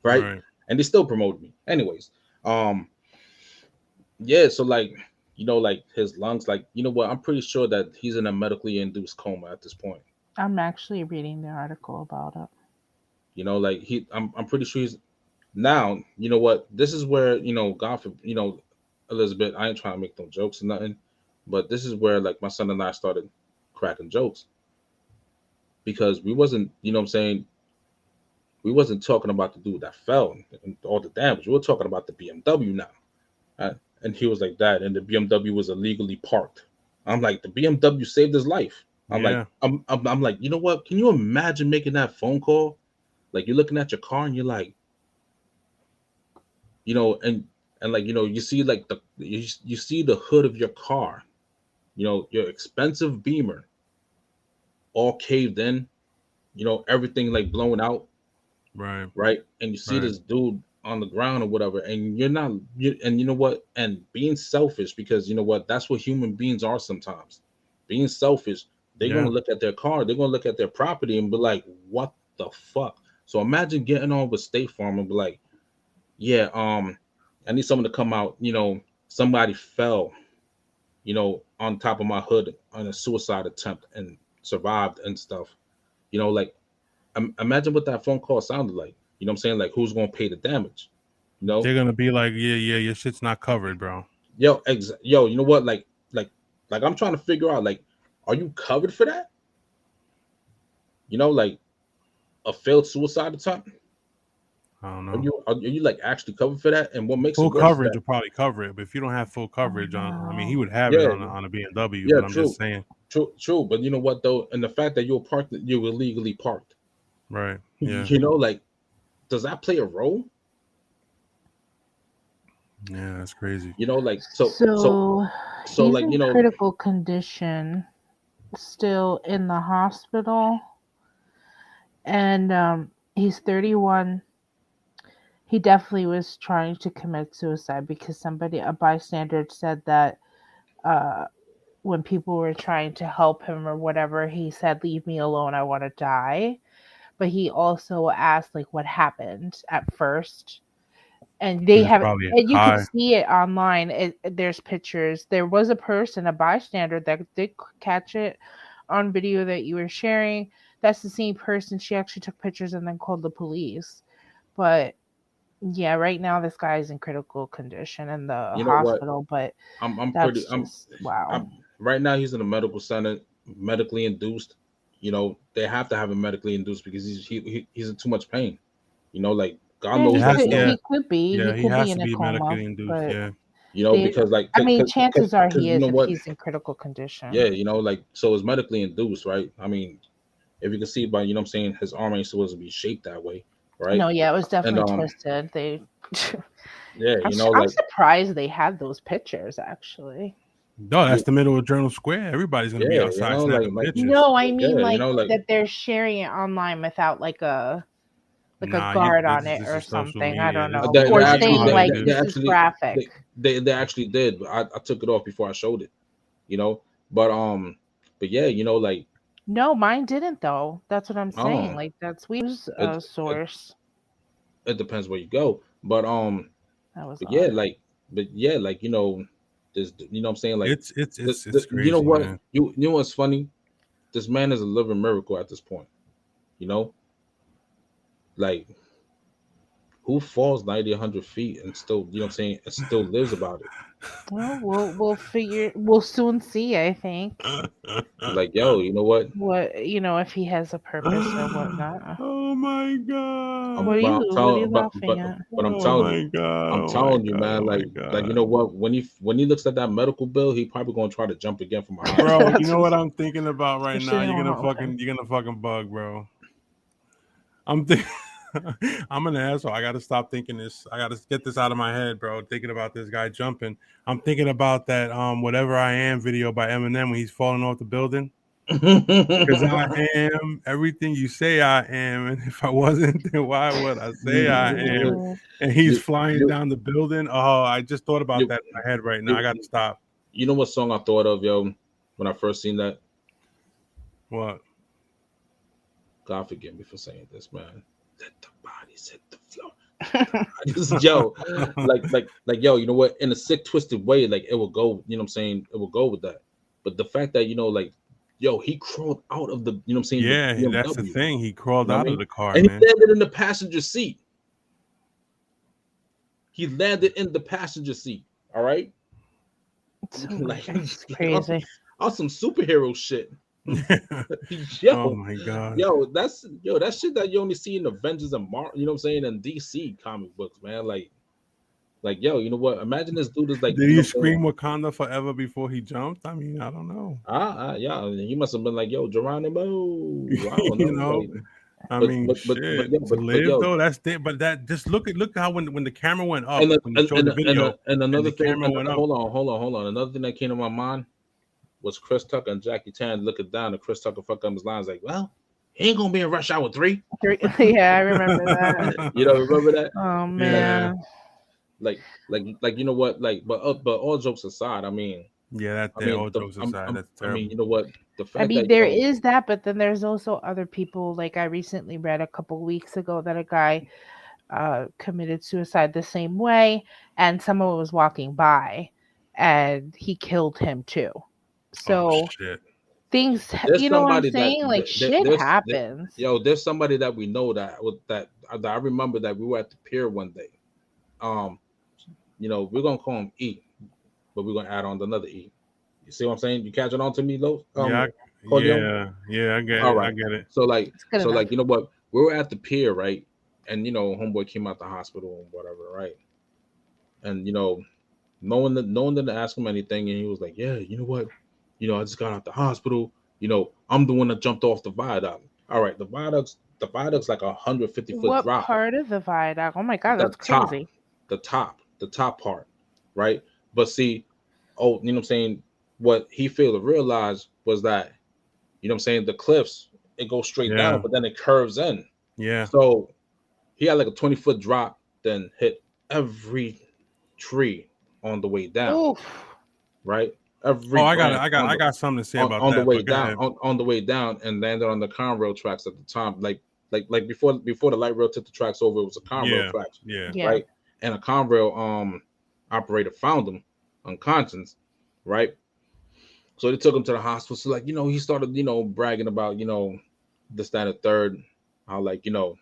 right? And they still promoted me, anyways. Yeah. So like his lungs, like you know what? I'm pretty sure that he's in a medically induced coma at this point. I'm actually reading the article about it. Like I'm pretty sure he's now. You know what? This is where God for Elizabeth. I ain't trying to make no jokes or nothing, but this is where like my son and I started cracking jokes because we wasn't, what I'm saying, we wasn't talking about the dude that fell and all the damage. We were talking about the BMW now. And he was like that, and the BMW was illegally parked. I'm like, the BMW saved his life. I'm like, Yeah. I'm like, you know what? Can you imagine making that phone call? Like you're looking at your car and you're like, and like you see like you see the hood of your car, your expensive Beamer, all caved in, everything like blown out, Right. and you see Right. this dude on the ground or whatever, and and you know what, and being selfish, because you know what, that's what human beings are sometimes, being selfish. They're going Yeah. to look at their car, they're going to look at their property and be like, what the fuck? So imagine getting on with State Farm and be like, yeah, I need someone to come out, somebody fell, on top of my hood on a suicide attempt and survived and stuff, like imagine what that phone call sounded like. You know what I'm saying? Like, who's gonna pay the damage? They're gonna be like, yeah, your shit's not covered, bro. Yo, you know what? Like I'm trying to figure out, like, are you covered for that? Like a failed suicide attempt? I don't Are know. you like actually covered for that? And what makes Full it worse coverage is will probably cover it, but if you don't have full coverage I mean, he would have it yeah, on a BMW. yeah, But I'm true, just saying, true. But you know what though, and the fact that you were illegally parked, right? Yeah, you know, like, does that play a role? yeah, that's crazy. You know, like, So so he's like, in you know, critical condition, still in the hospital, and he's 31. He definitely was trying to commit suicide because a bystander, said that uh, when people were trying to help him or whatever, he said, "Leave me alone, I want to die." But he also asked like what happened at first, and He they was have, probably and you can high. see it online. There's pictures. There was a person, a bystander, that did catch it on video that you were sharing. That's the same person. She actually took pictures and then called the police. But yeah, right now this guy is in critical condition in the you know what? hospital. But I'm pretty. that's just wow. I'm right now. He's in a medical center, medically induced. You know, they have to have him medically induced because he's in too much pain. You know, like God Yeah, It knows, he like, has, you could know, yeah, he could be yeah. he He could be has to in a be coma, medically induced. but Yeah, they, because like, I mean, chances are because he you is know if what? he's in critical condition. Yeah, you know, like, so it's medically induced, right? I mean, if you can see by, you know what I'm saying, his arm ain't supposed to be shaped that way, right? No, yeah, it was And definitely twisted. They, yeah, you know, I'm like, surprised they had those pictures actually. no, that's yeah, the middle of Journal Square. Everybody's gonna be yeah, you outside know, snapping like, pictures. No, I mean yeah, you like know, like, that they're sharing it online without like a Nah, guard on it this or is social something. I media. don't This know. is they Or you know actually saying how they like do. this is graphic. they actually did, but I took it off before I showed it, you know, but yeah, you know, like, No, mine didn't though. That's what I'm saying. um, Like that's we use it, a it source. it depends where you go, That was but yeah, odd. like, you know, this, you know what I'm saying, like, It's you know crazy, what, man. you know what's funny? This man is a living miracle at this point, you know, like, who falls 90, 100 feet and still, you know what I'm saying, and still lives about it? Well, we'll soon see, I think. Like, yo, you know what? What, if he has a purpose or whatnot. Oh my god. What are you laughing at? But I'm Oh telling you, my god. I'm Oh my telling you, god. man, Oh my like, you know god. what? When he looks at that medical bill, he probably gonna try to jump again from a high Bro, spot. you That's know what just, I'm thinking about right now? especially on Hawkins. You're gonna fucking bug, bro. I'm thinking I'm an asshole. I gotta stop thinking this. I gotta get this out of my head, bro. Thinking about this guy jumping. I'm thinking about that Whatever I Am video by Eminem when he's falling off the building. Because I am everything you say I am, and if I wasn't, then why would I say I am? Oh, And he's you, flying you, down the building. Oh, I just thought about you, that in my head right now. I you, got to stop. you know what song I thought of, yo, when I first seen that? What? God forgive me for saying this, man. Let the bodies hit the floor. Just, yo, yo, you know what? In a sick, twisted way, like, it will go. You know what I'm saying? It will go with that. But the fact that, you know, like, yo, he crawled out of the, you know what I'm saying, the Yeah, that's the BMW. thing. He You crawled know what out I of mean? the car, And he man. landed in the passenger seat. He landed in the passenger seat. All right, it's like, it's like crazy. on some superhero shit. Oh Yo, my god. that shit that you only see in Avengers and you know what I'm saying, and DC comic books, man. Like, yo, you know what? Imagine this dude is like, Did you he know what I'm saying? scream Wakanda forever before he jumped? I mean, I don't know. Yeah, he must have been like, yo, Geronimo. I don't You know, know, like, I mean, but shit. yeah, To but live yo, though, that's it. But that just look how when the camera went up, when you showed the video, and and another the thing, camera went up. hold on. Another thing that came to my mind was Chris Tucker and Jackie Chan looking down, and Chris Tucker fucked up his lines like, well, he ain't gonna be in Rush Hour 3. Yeah, I remember that. You know, remember that? Oh Like, Yeah, man. you know what? Like, but all jokes aside, yeah. All jokes aside, that's I mean, terrible. you know what? The I fact mean, that, you there know, is that, but then there's also other people. Like I recently read a couple weeks ago that a guy committed suicide the same way, and someone was walking by, and he killed him too. Oh So shit. things, there's you know what I'm somebody that saying? Like shit happens. yo, there's somebody that we know that I remember that we were at the pier one day. Um, you know, we're gonna call him E, but we're gonna add on another E. You see what I'm saying? You catching on to me, Lo? Yeah, Corleone? yeah. I get All it. I right. get it. So It's good enough. you know what? We were at the pier, right? and you know, homeboy came out the hospital and whatever, right? And you know, no one didn't ask him anything, and he was like, "Yeah, you know what? You know, I just got out the hospital. You know, I'm the one that jumped off the viaduct. All right, the viaduct's like 150-foot What drop. part of the viaduct? Oh my god, The that's top, crazy. the top part, right? But see, oh, you know what I'm saying? What he failed to realize was that, you know what I'm saying, the cliffs, it goes straight down, Yeah. but then it curves in. Yeah. So he had like a 20-foot drop, then hit every tree on the way down, Oof. right? Oh, Every I branch got something to say about on the that. way But go down, ahead. on the way down, and landed on the Conrail tracks at the time. Like before the light rail took the tracks over, it was a Conrail Yeah. tracks, Yeah. Yeah. right? And a Conrail operator found him unconscious, right? So they took him to the hospital. So like, you know, he started, you know, bragging about, you know, this, that, and third, how like, you know,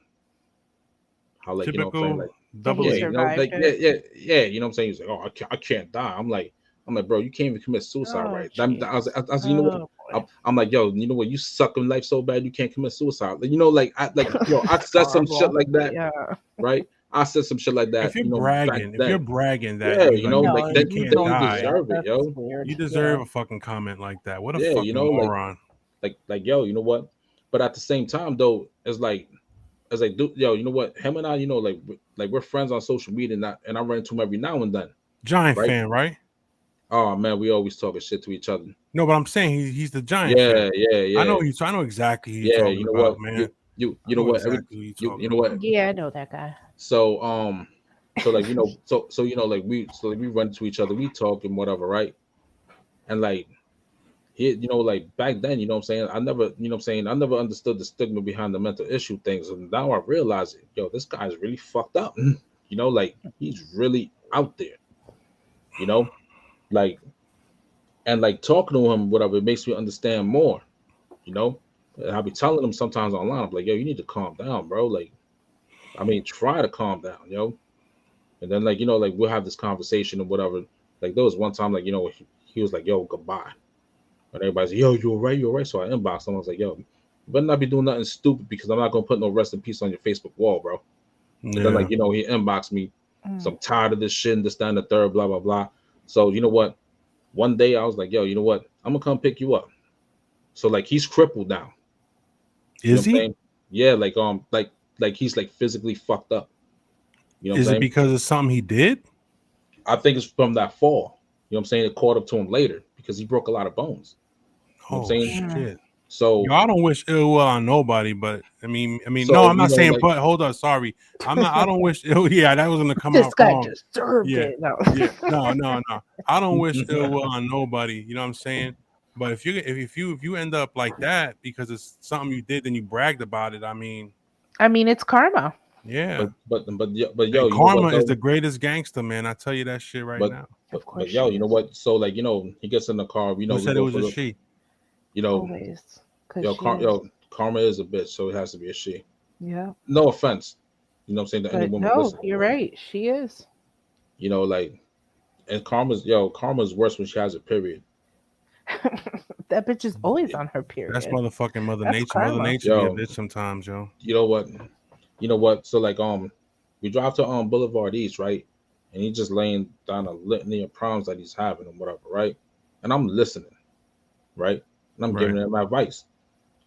how like, you know what I'm saying, Typical like, That he double yeah, E. you know, survived like, it. yeah, you know what I'm saying. He's like, oh, I can't die. I'm like, bro, you can't even commit suicide, Oh, right? I was, you know what? oh boy. I'm like, yo, you know what? You suck in life so bad you can't commit suicide. Like, you know, like I said some shit Horrible. like that, Yeah. right? I said some shit like that, If you're you know, back bragging, then. that Yeah, you you know, like like No, you then you can't you don't do die, that. deserve it, That's yo. weird. you deserve a fucking comment like that. What a Yeah, you fucking know, moron. like yo, you know what? But at the same time, though, it's like as I do, yo, you know what? Him and I, you know, like we're friends on social media, and I run into him every now and then, Giant right? fan, right? Oh man, we always talking shit to each other. No, but I'm saying he's the Giant fan. I know Yeah. I know exactly who you're Yeah, talking you know about, what? man. You I know know what? exactly who you're You talking know what? about. Yeah, I know that guy. So so like, you know, so you know, like we run to each other, we talk and whatever, right? And like he, you know, like back then, you know what I'm saying, I never, you know what I'm saying, I never understood the stigma behind the mental issue things, and now I realize it. Yo, this guy's really fucked up. You know, like he's really out there. You know, like, and like talking to him, whatever, it makes me understand more. You know, and I'll be telling him sometimes online, I'm like, yo, you need to calm down, bro. Like, I mean, try to calm down, yo. And then like, you know, like we'll have this conversation or whatever. Like there was one time, like, you know, he was like, yo, goodbye. And everybody's like, yo, you're right, you're right. So I inboxed him. I was like, yo, you better not be doing nothing stupid because I'm not gonna put no rest in peace on your Facebook wall, bro. And then Yeah. like, you know, he inboxed me. So Mm. I'm tired of this shit and this, that, and the third, blah, blah, blah. So you know what? One day I was like, yo, you know what? I'm gonna come pick you up. So like he's crippled now. You know Is what I'm he? saying? Yeah, like he's like physically fucked up. You know what I'm Is it saying? because of something he did? I think it's from that fall. You know what I'm saying? It caught up to him later because he broke a lot of bones. You know what Oh I'm saying? Mm. shit. So Yo, I don't wish ill will on nobody, but I mean, no, so I'm you not know, saying. like But hold on, sorry, I'm not. I don't wish ill. Yeah, that was gonna come This out guy wrong. deserved Yeah, it. No. yeah, no. I don't wish ill will on nobody. You know what I'm saying? But if you end up like that because it's something you did and you bragged about it, I mean, I mean, it's karma. yeah. but yo, And you know what karma is though? the greatest gangster, man. I tell you that shit right But now. Of course but yo, she you know is. what? So like, you know, he gets in the car, you know, Who we said it go was for a the, she? you know, Always. Because she is. yo, karma is a bitch, so it has to be a she. Yeah. No offense, you know what I'm saying, to any But woman no, listening, you're but right. She is. you know, like, and karma's worse when she has a period. That bitch is always on her That's period. motherfucking Mother That's Nature. Mother karma. Nature be a Yo, bitch sometimes, yo. you know what? You know what? So like, we drive to Boulevard East, right? And he's just laying down a litany of problems that he's having and whatever, right? And I'm listening, right? And I'm Right, giving him advice.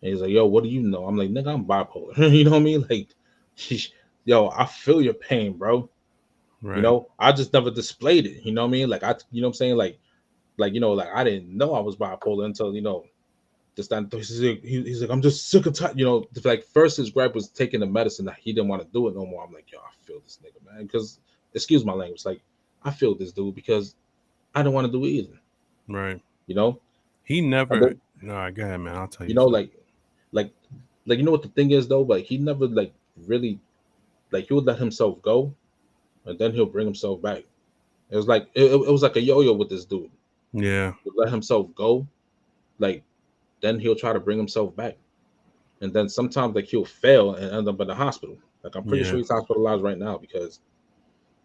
And he's like, yo, what do you know? I'm like, nigga, I'm bipolar. You know what I mean? Like, yo, I feel your pain, bro. You right. know, I just never displayed it. You know what I mean? Like, you know what I'm saying? Like, you know, like I didn't know I was bipolar until, you know, this time. He's like, I'm just sick of tired. You know, like first his gripe was taking the medicine that he didn't want to do it no more. I'm like, yo, I feel this nigga, man. Because, excuse my language, like, I feel this dude because I don't want to do it either. Right. You know? He And never. then, No, go ahead, man. I'll tell you you know, something. like, you know what the thing is though? Like, he never, like, really, like, he would let himself go and then he'll bring himself back. It was like it was like a yo-yo with this dude. Yeah. He'll let himself go, like then he'll try to bring himself back, and then sometimes like he'll fail and end up in the hospital. Like I'm pretty Yeah. sure he's hospitalized right now because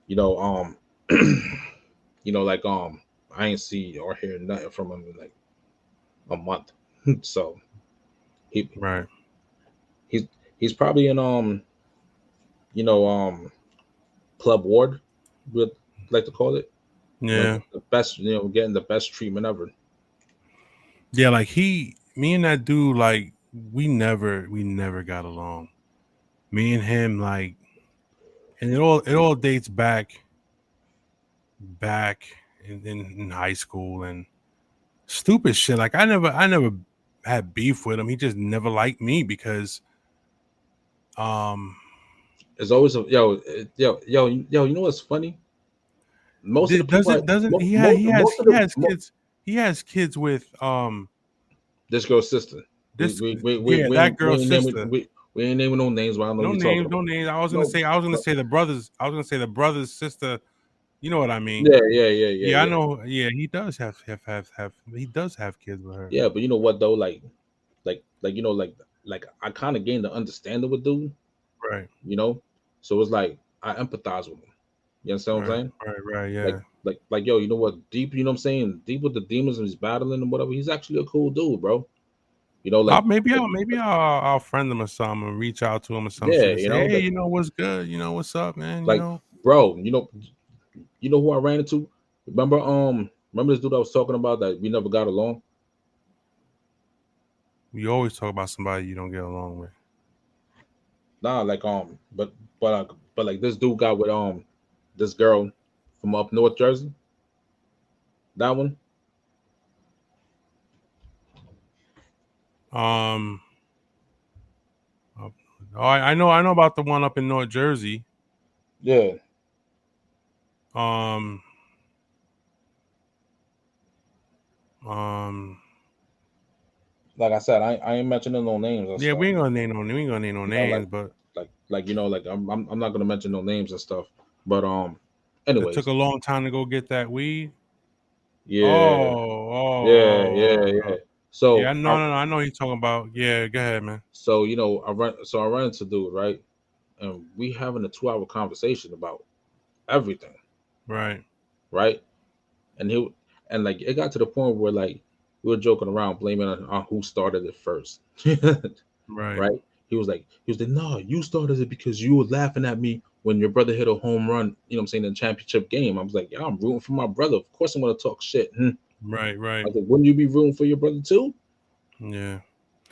you know you know like I ain't see or hear nothing from him in like a month. So he Right. he's he's probably in you know, Club Ward, would like to call it. You Yeah. know, the best, you know, getting the best treatment ever. Yeah, like me and that dude, like we never got along. Me and him, like, and it all dates back in high school and stupid shit. Like I never had beef with him. He just never liked me because It's always a yo. You know what's funny? Most of the people, doesn't most of the he has kids with this girl's sister. this yeah, that girl's sister. We ain't naming no names, but I don't know No what you're names, talking no about. names. I was gonna say the brothers. I was gonna say the brother's sister. You know what I mean? Yeah. I know. Yeah, he does have he does have kids with her. Yeah, but you know what though? Like you know, like I kind of gained the understanding with dude, Right. you know. So it's like I empathize with him. You understand what I'm saying? Right, yeah. Like yo, you know what? Deep, you know what I'm saying? Deep with the demons and he's battling and whatever. He's actually a cool dude, bro. You know, like Maybe I'll friend him or something and reach out to him or some yeah, shit and you say, know, hey, like, you know what's good? You know what's up, man? You like know, bro, you know who I ran into? Remember this dude I was talking about that we never got along? we always talk about somebody you don't get along with. Nah, like but like this dude got with this girl from up North Jersey. That one. Oh, I know about the one up in North Jersey. Yeah. Um, Like I said, I ain't mentioning no names and yeah, stuff. we ain't gonna name no names, but like you know, like I'm not gonna mention no names and stuff. But it anyways, took a long time to go get that weed. yeah, yeah. So Yeah, no, I know he's talking about. Yeah, go ahead, man. so you know, I run into dude, right? And we having a 2-hour conversation about everything, Right. and and like it got to the point where like we were joking around, blaming on who started it first. Right. Right? He was like, no, you started it because you were laughing at me when your brother hit a home run, you know what I'm saying, in the championship game. I was like, yeah, I'm rooting for my brother. Of course I'm gonna talk shit. Right. I was like, wouldn't you be rooting for your brother too? Yeah.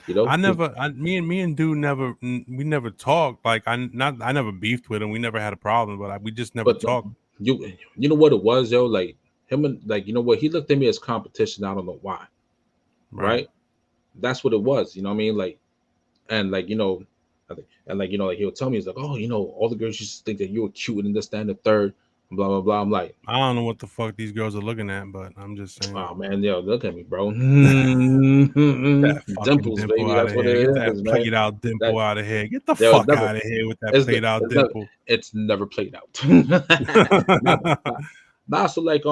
You know? Me and dude we never talked. Like I never beefed with him. We never had a problem, but we just never But talked. you know what it was, yo? Like him and like, you know what? He looked at me as competition. I don't know why. Right? That's what it was. You know what I mean? Like, and like, you know, and like, you know, like he'll tell me, he's like, oh, you know, all the girls used to think that you were cute and this, that, and the third, blah, blah, blah. I'm like, I don't know what the fuck these girls are looking at, but I'm just saying. oh man, yo, look at me, bro. That fucking Dimples, dimple baby. out That's of what here. it Get is, that man. played out dimple out of here. Get the Yo, fuck out of here with that played out dimple. It's never played out. Nah, so like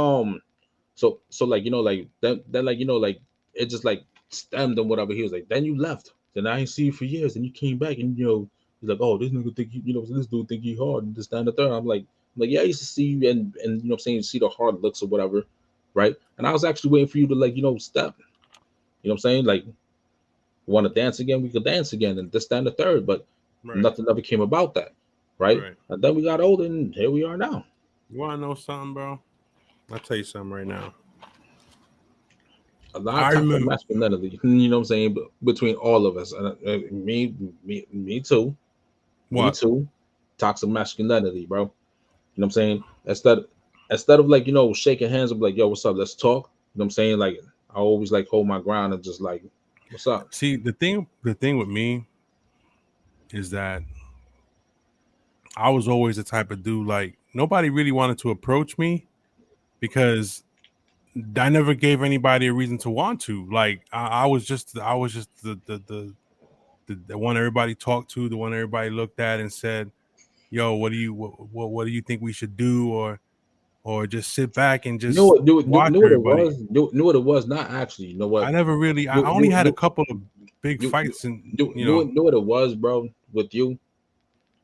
so like, you know, like then like, you know, like it just like stemmed and whatever. He was like, then you left. Then I ain't see you for years. And you came back and you know, he's like, oh, this nigga think you know, this dude think he hard and this, that, and the third. I'm like, yeah, I used to see you and you know what I'm saying, see the hard looks or whatever, right? And I was actually waiting for you to like, you know, step. You know what I'm saying? Like, want to dance again, we could dance again, and this, that, and the third, but nothing ever came about that, right? And then we got older and here we are now. You wanna know something, bro? I'll tell you something right now. A lot of toxic masculinity, you know what I'm saying, between all of us. Me too. What? Me too. Toxic masculinity, bro. You know what I'm saying? Instead of like, you know, shaking hands and be like, yo, what's up? Let's talk. You know what I'm saying? Like I always like hold my ground and just like, what's up? See, the thing with me is that I was always the type of dude like nobody really wanted to approach me because I never gave anybody a reason to want to. Like I was just the one everybody talked to, the one everybody looked at and said, "Yo, what do you think we should do?" Or just sit back and just watch everybody. Knew what it was. Not actually. You know what? I never really. I only had a couple of big fights, and you know what it was, bro. With you,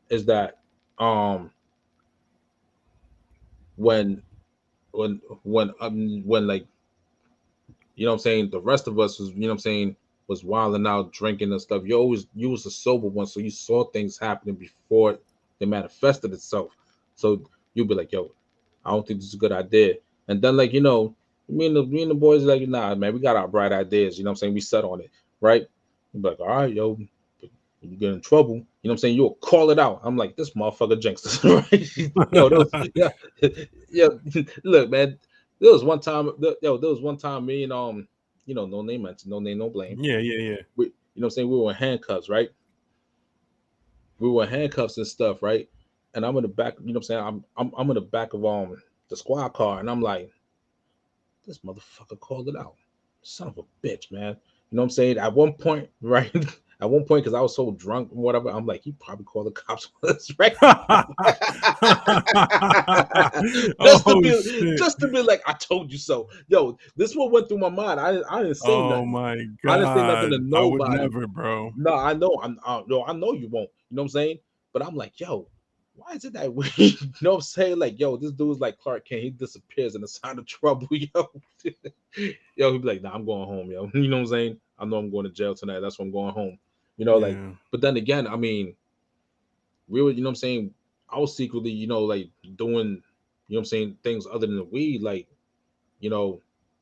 is that when like, you know what I'm saying, the rest of us was, you know what I'm saying, was wilding out, drinking and stuff. You was the sober one, so you saw things happening before they manifested itself. So you'll be like, yo, I don't think this is a good idea. And then like, me and the boys like, nah, man, we got our bright ideas. You know what I'm saying? We set on it, right? You'll be like, all right, yo, you get in trouble. You know what I'm saying? You'll call it out. I'm like, this motherfucker jinxed us, right? Yeah. Look, man, there was one time, me and no name mentioned, no name, no blame. Yeah. You know what I'm saying? We were in handcuffs, right? We were in handcuffs and stuff, right? And I'm in the back, you know what I'm saying? I'm in the back of the squad car, and I'm like, this motherfucker called it out. Son of a bitch, man. You know what I'm saying? At one point, right? At one point, because I was so drunk and whatever, I'm like, he probably called the cops on us, right? Just to be like, I told you so. Yo, this one went through my mind. I didn't say nothing. Oh my god! I didn't say nothing to nobody. I would never, bro. No, I know. I know you won't. You know what I'm saying? But I'm like, yo, why is it that way? You know what I'm saying? Like, yo, this dude's like Clark Kent. He disappears in a sign of trouble, yo. Yo, he'd be like, nah, I'm going home, yo. You know what I'm saying? I know I'm going to jail tonight. That's why I'm going home. Like, but then again, I mean, we were, you know what I'm saying? I was secretly, like doing, you know what I'm saying, things other than the weed, like,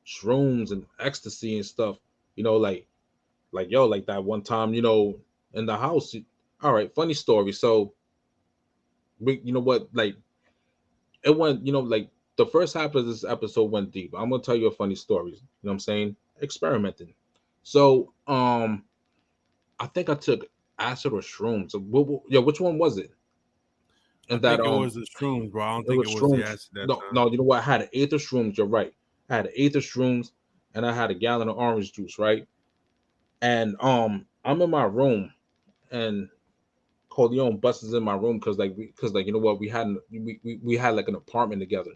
shrooms and ecstasy and stuff, like that one time, in the house. All right, funny story. So, we, you know what, like, it went, like the first half of this episode went deep. I'm gonna tell you a funny story. You know what I'm saying? Experimenting. So, I think I took acid or shrooms. So, which one was it? And I think it was the shrooms, bro. I don't think it was the acid. No, you know what? I had an eighth of shrooms. You're right. I had an eighth of shrooms, and I had a gallon of orange juice, right? And I'm in my room, and Corleone busts in my room because you know what, we had like an apartment together,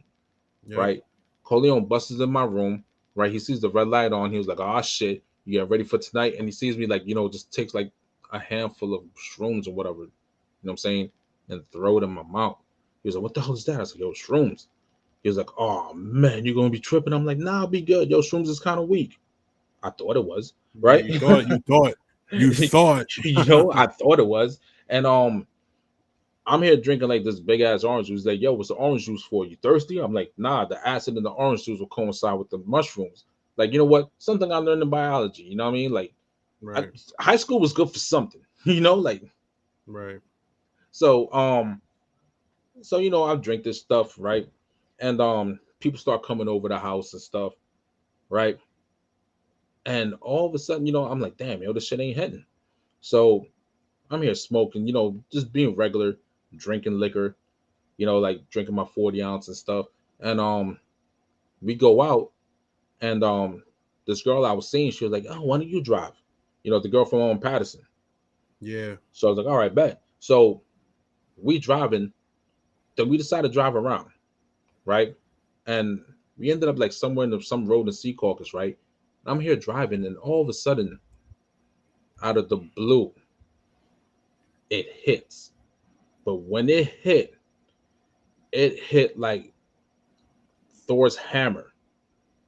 right? Corleone busts in my room, right? He sees the red light on. He was like, "Oh shit, you get ready for tonight?" And he sees me like, just takes like a handful of shrooms or whatever, you know what I'm saying, and throw it in my mouth. He was like, "What the hell is that?" I was like, "Yo, shrooms." He was like, "Oh man, you're gonna be tripping." I'm like, "Nah, I'll be good. Yo, shrooms is kind of weak." I thought it was, right? You thought. I thought it was. And I'm here drinking like this big ass orange juice. Like, yo, what's the orange juice for? You thirsty? I'm like, nah, the acid in the orange juice will coincide with the mushrooms. Like, you know what? Something I learned in biology. You know what I mean? Like, right. High school was good for something. Like, right. So, I drink this stuff, right? And people start coming over the house and stuff, right? And all of a sudden, I'm like, damn, yo, this shit ain't hitting. So I'm here smoking, just being regular, drinking liquor, like drinking my 40 ounce and stuff. And we go out, and this girl I was seeing, she was like, "Oh, why don't you drive?" The girl from Patterson. Yeah. So I was like, all right, bet. So we driving, then we decided to drive around, right? And we ended up like somewhere in some road in Secaucus, right? I'm here driving, and all of a sudden, out of the blue, it hits. But when it hit like Thor's hammer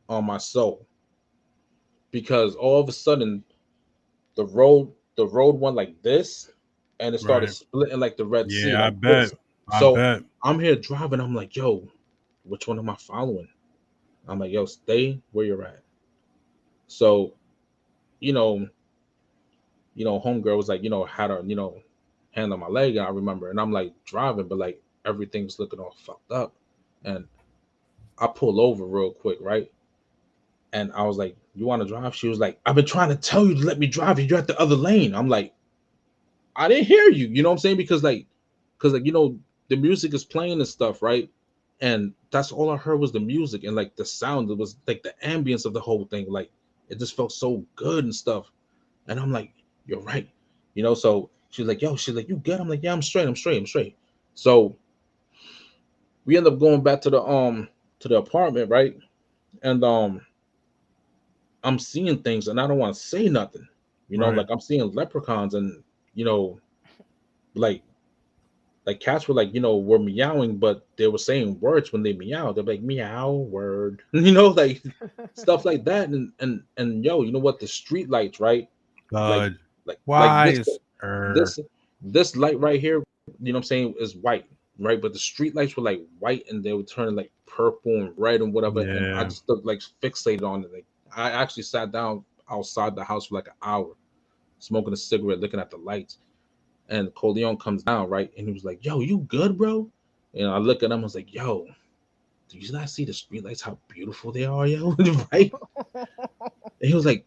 on my soul. Because all of a sudden, the road went like this, and it started splitting like the Red Sea. Yeah, like I bet. So I'm here driving. I'm like, yo, which one am I following? I'm like, yo, stay where you're at. So, homegirl was like, how to, hand on my leg. I remember, and I'm like driving, but like everything's looking all fucked up. And I pull over real quick, right? And I was like, "You want to drive?" She was like, "I've been trying to tell you to let me drive. You're at the other lane." I'm like, "I didn't hear you." You know what I'm saying? Because the music is playing and stuff, right? And that's all I heard was the music and like the sound. It was like the ambience of the whole thing. Like it just felt so good and stuff. And I'm like, "You're right." So she's like, "Yo," she's like, "You good?" I'm like, "Yeah, I'm straight." So we end up going back to the apartment, right? And I'm seeing things and I don't want to say nothing. Like I'm seeing leprechauns and like cats were like, were meowing, but they were saying words when they meow. They're like meow word, like stuff like that. And yo, you know what? The street lights, right? God. Like this light right here, you know what I'm saying, is white, right? But the street lights were like white and they would turn like purple and red and whatever. And I Yeah. just looked like fixated on it. Like I actually sat down outside the house for like an hour, smoking a cigarette, looking at the lights. And Coleon comes down, right? And he was like, "Yo, you good, bro?" And I look at him, I was like, "Yo, do you not see the streetlights? How beautiful they are, yo!" Right? And he was like,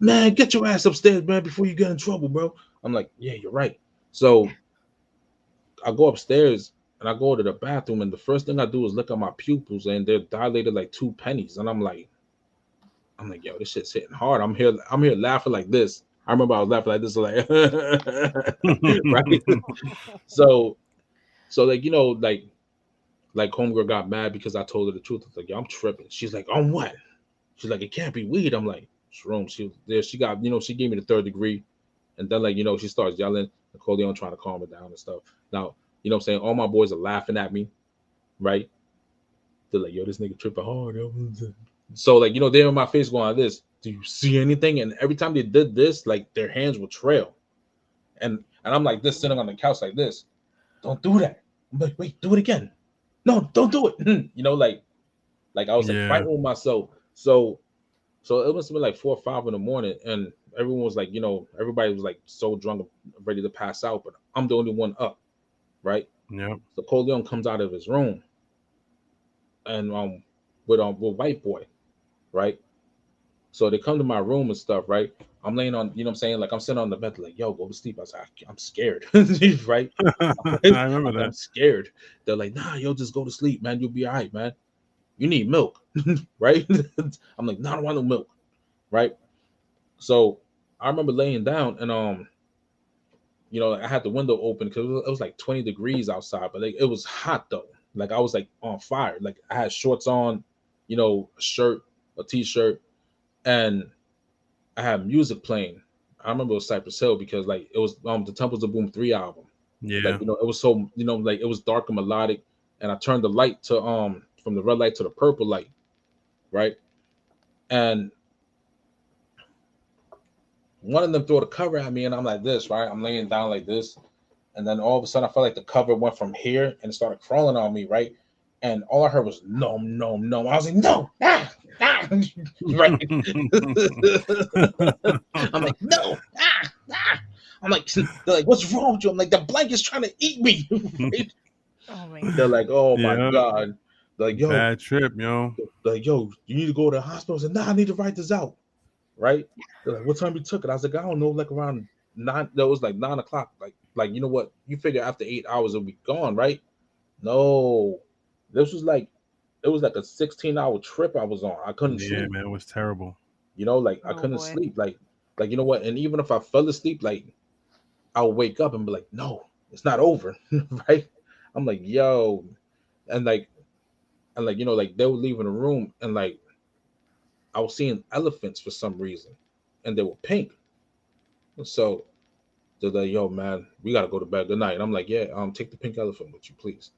"Man, get your ass upstairs, man, before you get in trouble, bro." I'm like, "Yeah, you're right." So I go upstairs and I go to the bathroom, and the first thing I do is look at my pupils, and they're dilated like two pennies. And I'm like, "Yo, this shit's hitting hard." I'm here laughing like this. I remember I was laughing like this, like right. So like, like homegirl got mad because I told her the truth. I was like, "Yo, I'm tripping." She's like, "On what?" She's like, "It can't be weed." I'm like, "Shrooms." She was there. She got, she gave me the third degree, and then like, she starts yelling. Napoleon trying to calm her down and stuff. Now, what I'm saying, all my boys are laughing at me, right? They're like, "Yo, this nigga tripping hard, yo." So like, they're in my face going like this. "Do you see anything?" And every time they did this, like their hands would trail, and I'm like this, sitting on the couch like this. "Don't do that." I'm like, "Wait, do it again." "No, don't do it." Like I was like Yeah. fighting with myself. So it must have been like 4 or 5 in the morning, and everyone was like, everybody was like so drunk, ready to pass out, but I'm the only one up, right? Yep. So Coleon comes out of his room, and with white boy, right? So they come to my room and stuff, right? I'm laying on, what I'm saying, like I'm sitting on the bed, like, "Yo, go to sleep." I was like, "I'm scared," right? I remember I'm that. scared. They're like, "Nah, yo, just go to sleep, man. You'll be all right, man. You need milk," right? I'm like, "No, I don't want no milk," right? So I remember laying down, and I had the window open because it was like 20 degrees outside, but like it was hot though. Like I was like on fire. Like I had shorts on, a shirt, a t-shirt, and I had music playing. I remember it was Cypress Hill because like it was the Temples of Boom 3 album. Like, Yeah. it was so, like it was dark and melodic, and I turned the light to from the red light to the purple light, right? And one of them threw the cover at me, and I'm like this, right? I'm laying down like this, and then all of a sudden I felt like the cover went from here and it started crawling on me, right? And all I heard was "no, no, no." I was like, "No, right?" I'm like, "No, I'm like, they're like, "What's wrong with you?" I'm like, "The blanket's trying to eat me." Right? Oh my They're like, "Oh my Yeah. god." They're like, "Yo," Bad trip, yo. they're like, "Yo, you need to go to the hospital." I said, "Nah, I need to write this out." Right? They're like, "What time you took it?" I was like, "I don't know, like around 9." That was like 9 o'clock. Like, you know what? You figure after 8 hours it'll be gone, right? No, this was like, it was like a 16-hour trip I was on. I couldn't Yeah, sleep. man, it was terrible. Like I oh couldn't boy. sleep. Like you know what? And even if I fell asleep, like I'll wake up and be like, "No, it's not over." Right? I'm like, "Yo," and like like they would leave in the room, and like I was seeing elephants for some reason, and they were pink. So they're like, "Yo, man, we gotta go to bed. Good night." And I'm like, "Yeah, take the pink elephant with you, please."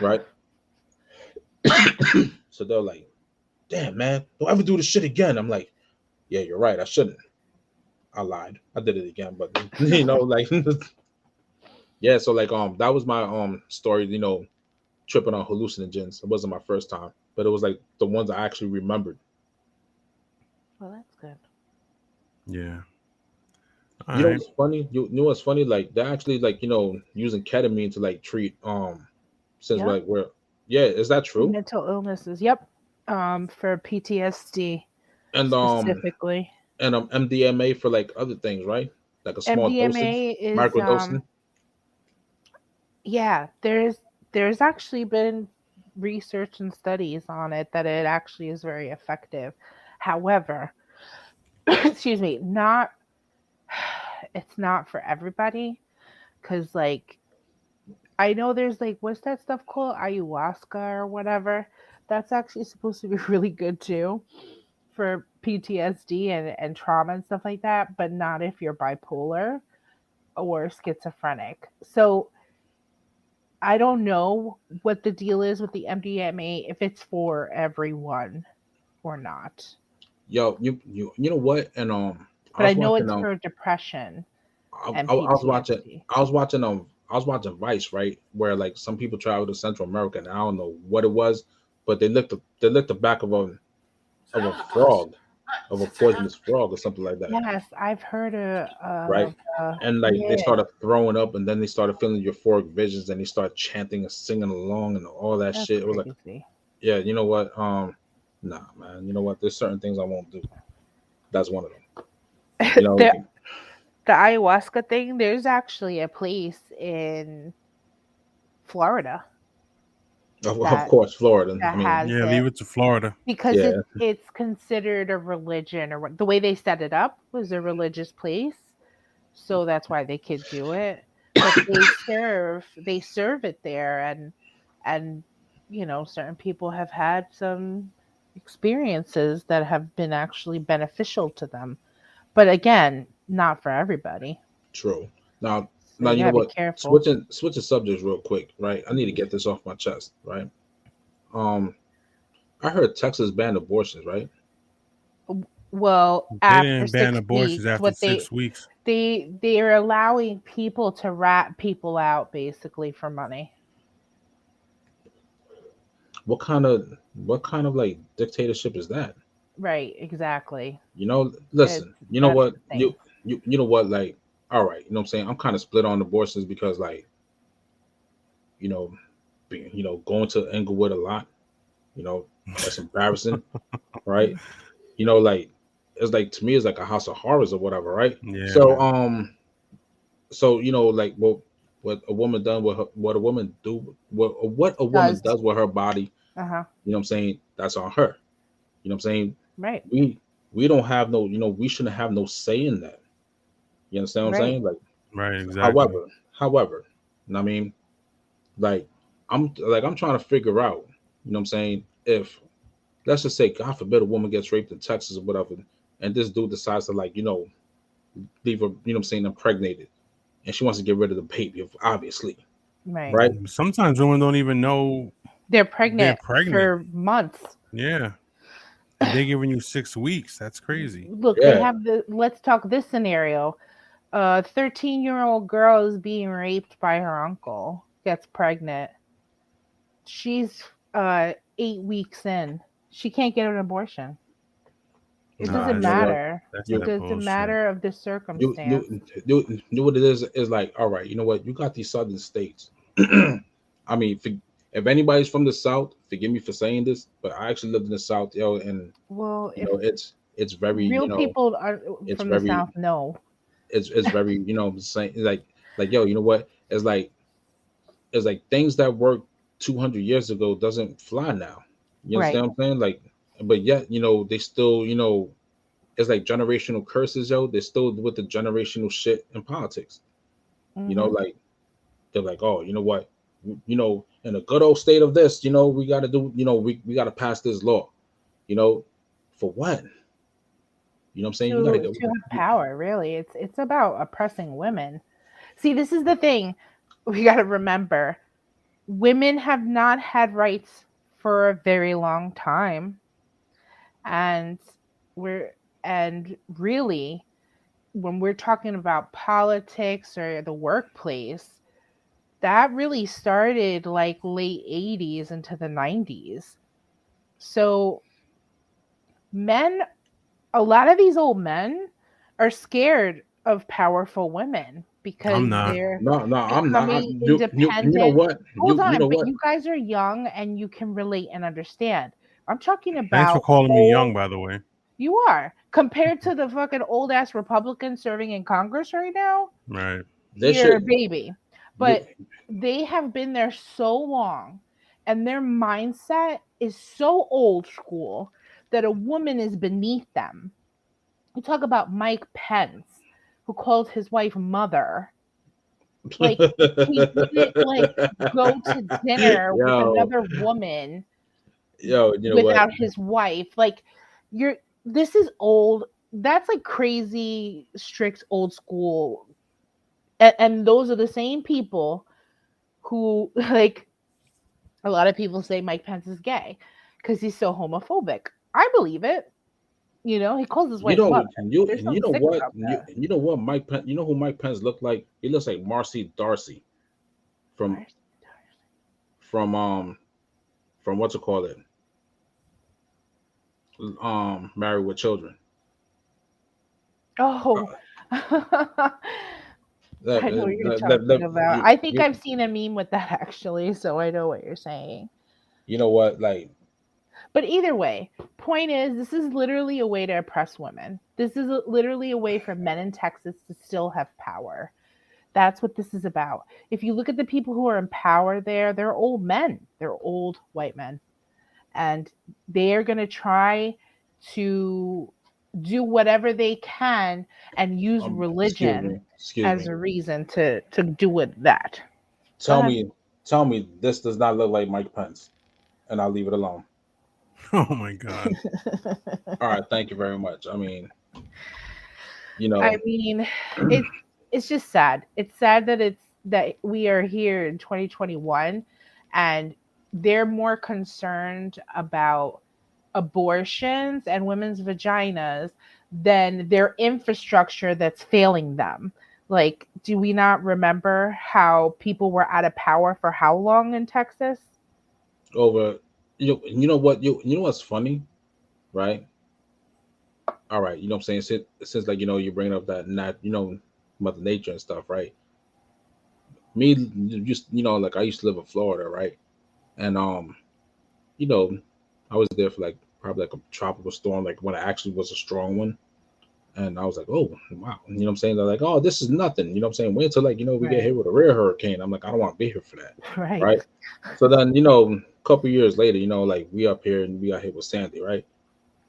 Right? So they're like, "Damn, man, don't ever do this shit again." I'm like, "Yeah, you're right. I shouldn't. I lied. I did it again." But like, yeah. So like, that was my story. Tripping on hallucinogens. It wasn't my first time, but it was like the ones I actually remembered. Well, that's good. Yeah. All You know right. what's funny? You know what's funny? Like they're actually like using ketamine to like treat since Yep. like where, yeah, is that true? Mental illnesses. Yep. For PTSD And specifically. MDMA for like other things, right? Like a small dosage, MDMA is microdosing. yeah, there's actually been research and studies on it that it actually is very effective. However, excuse me, not it's not for everybody cuz like I know there's like what's that stuff called ayahuasca or whatever. That's actually supposed to be really good too for PTSD and trauma and stuff like that, but not if you're bipolar or schizophrenic. So I don't know what the deal is with the MDMA if it's for everyone or not. Yo, you know what? And I But I was know watching it's for depression I, and I was watching PTSD. I was watching I was watching Vice, right, where like some people travel to Central America, and I don't know what it was, but they licked the back of a frog, of a poisonous frog or something like that, Yes, I've heard right? of And like they yeah, started throwing up, and then they started feeling euphoric visions, and they started chanting and singing along and all that that's shit. It was like, crazy. yeah, you know what? Nah, man. You know what? There's certain things I won't do. That's one of them. You know, the the ayahuasca thing, there's actually a place in Florida of that course, Florida. I that mean, has Yeah, it leave it to Florida. because yeah, it's considered a religion or the way they set it up was a religious place. So that's why they could do it. But they serve it there and certain people have had some experiences that have been actually beneficial to them. But again, not for everybody. true. Now, So now you you know gotta be what? careful. Switching subjects real quick, right? I need to get this off my chest, right? Um, I heard Texas banned abortions, right? Well, They after didn't ban 6 weeks, abortions after what they 6 weeks. they're allowing people to rat people out basically for money. What kind of like dictatorship is that? Right, exactly. You know, It's listen, you know that's what? the thing. You know what, like, all right, you know what I'm saying? I'm kind of split on abortions because like, you know, going to Englewood a lot, you know, that's embarrassing, right? You know, like it's like to me it's like a house of horrors or whatever, right? Yeah, So man. so you know, like what a woman done with her, what a woman do what a woman Does does with her body, uh-huh. you know what I'm saying? That's on her. You know what I'm saying? Right. We we don't have no, we shouldn't have no say in that. You understand what I'm Right. saying? Like, Right, exactly. however, you know what I mean? Like I'm trying to figure out, you know what I'm saying, if let's just say, God forbid, a woman gets raped in Texas or whatever, and this dude decides to like, leave her, you know what I'm saying, impregnated, and she wants to get rid of the baby, obviously, Right. right? Sometimes women don't even know They're they're pregnant pregnant. for months. Yeah, and they're giving you 6 weeks. That's crazy. Look, they Yeah, have let's talk this scenario. A 13-year-old girl is being raped by her uncle, gets pregnant. She's 8 weeks in. She can't get an abortion. It Nah, doesn't you know that's what? matter. that's It You that doesn't bullshit. matter of the you circumstance. you you what it is like, all right, you know what? You got these southern states. I mean, if anybody's from the South, forgive me for saying this, but I actually lived in the South, yo, and Well, you if know, it's very, real people are it's from the very, South, no. it's very, saying like, yo, you know what? It's like things that worked 200 years ago doesn't fly now. You Right. understand what I'm saying? Like, but yet, they still, it's like generational curses, yo. They're still with the generational shit in politics. Hmm. Like they're like, oh, you know what? In a good old state of this, we got to do, we got to pass this law, you know, for what? You know what I'm saying? You got to To go. have power, really. It's about oppressing women. See, this is the thing we got to remember. Women have not had rights for a very long time, and we're and really when we're talking about politics or the workplace, that really started like late 80s into the 90s. So men, a lot of these old men are scared of powerful women because I'm not. they're No, I'm not. becoming You know independent. what? Hold You on, know but what? you guys are young and you can relate and understand. I'm talking Thanks for about calling me young, old. by the way. You are compared to the fucking old ass Republicans serving in Congress right now. Right. They You're a should. baby. You But they have been there so long and their mindset is so old school that a woman is beneath them. You talk about Mike Pence, who called his wife mother. Like he didn't like go to dinner with yo, another woman you know what? without his wife. Like you're this is old. That's like crazy strict old school. And those are the same people who like a lot of people say Mike Pence is gay because he's so homophobic. I believe it. He calls his You wife know, mother. There's you something know sick what? about that. You know what Mike Pence? You know who Mike Pence looked like? He looks like Marcy Darcy. from from what's it called it? Married with Children. Oh, I Let, know what you're let, let, talking let- about. I think I've seen a meme with that actually, so I know what you're saying. you know what? Like, But either way, point is, this is literally a way to oppress women. This is literally a way for men in Texas to still have power. That's what this is about. If you look at the people who are in power there, they're old men. They're old white men. And they are going to try to do whatever they can and use excuse religion me, excuse as me. a reason to do with that. Go Tell ahead. me, tell me, this does not look like Mike Pence, and I'll leave it alone. Oh my god. All right, thank you very much. I mean, I mean, it's just sad. It's sad that we are here in 2021 and they're more concerned about abortions and women's vaginas than their infrastructure that's failing them. Like, do we not remember how people were out of power for how long in Texas? over, you know what, you know what's funny, right? All right, you know what I'm saying. Since like you're bringing up that Mother Nature and stuff, right? Me, just like I used to live in Florida, right? And you know, I was there for like probably like a tropical storm, like when it actually was a strong one. And I was like, oh wow, you know what I'm saying? They're like, oh, this is nothing, you know what I'm saying? Wait until like we get Right. hit with a real hurricane. I'm like, I don't want to be here for that, Right. right? So then a couple years later, like we up here and we got hit with Sandy, right?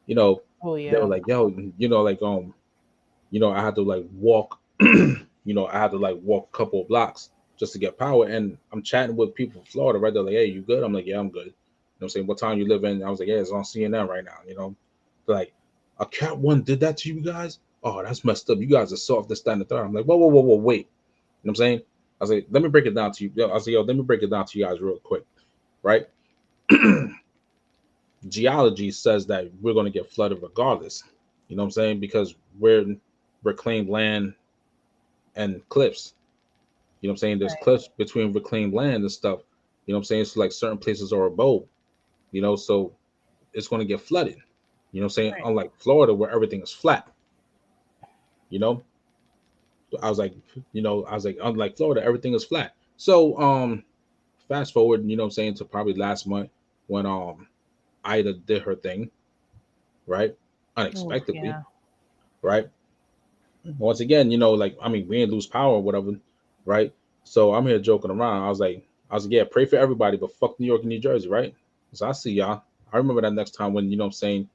You know, Oh they were yeah. like, yo, like I had to like walk, I had to like walk a couple of blocks just to get power. And I'm chatting with people from Florida, right? They're like, hey, you good? I'm like, yeah, I'm good. You know what I'm saying? What town you live in? I was like, yeah, it's on CNN right now, They're like, a Cat 1 did that to you guys? Oh, that's messed up. You guys are soft, this, that, and the third. I'm like, whoa, whoa, whoa, whoa, wait. You know what I'm saying? I was like, let me break it down to you. I was like, yo, let me break it down to you guys real quick, right? Geology says that we're going to get flooded regardless. You know what I'm saying? Because we're reclaimed land and cliffs. You know what I'm saying? There's Right. cliffs between reclaimed land and stuff. You know what I'm saying? So like certain places are above, so it's going to get flooded. You know what I'm saying? Right. Unlike Florida where everything is flat. You know, I was like, unlike Florida, everything is flat. So fast forward, you know what I'm saying, to probably last month when Ida did her thing, right? Oof, Unexpectedly, yeah. right? Once again, like I mean, we didn't lose power or whatever, right? So I'm here joking around. I was like, yeah, pray for everybody, but fuck New York and New Jersey, right? So I see y'all. I remember that next time when, what I'm saying,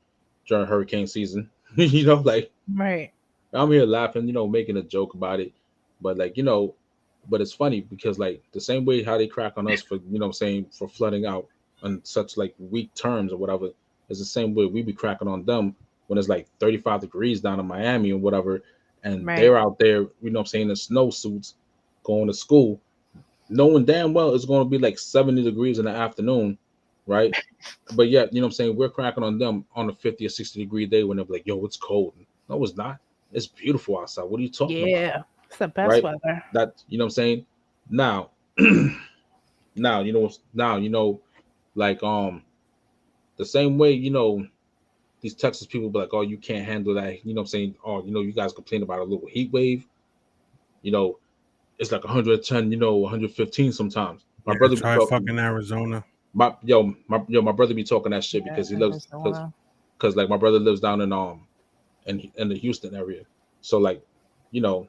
during hurricane season, like Right. I'm here laughing, making a joke about it. But like, but it's funny because like the same way how they crack on us for, what I'm saying, for flooding out on such like weak terms or whatever, is the same way we be cracking on them when it's like 35 degrees down in Miami or whatever. And Right. they're out there, what I'm saying, in snowsuits going to school, knowing damn well it's going to be like 70 degrees in the afternoon, right? But yet, what I'm saying, we're cracking on them on a 50 or 60-degree day when they're like, yo, it's cold. No, it's not. It's beautiful outside. What are you talking about? Yeah. It's the best Right? weather. That, what I'm saying? Now, like the same way, these Texas people be like, oh, you can't handle that. You know what I'm saying? Oh, you guys complain about a little heat wave. You know, it's like 110, 115 sometimes. My Yeah, brother be try talking fucking Arizona. my brother be talking that shit Yeah, because he lives Arizona. because like my brother lives down in the Houston area. So like, you know,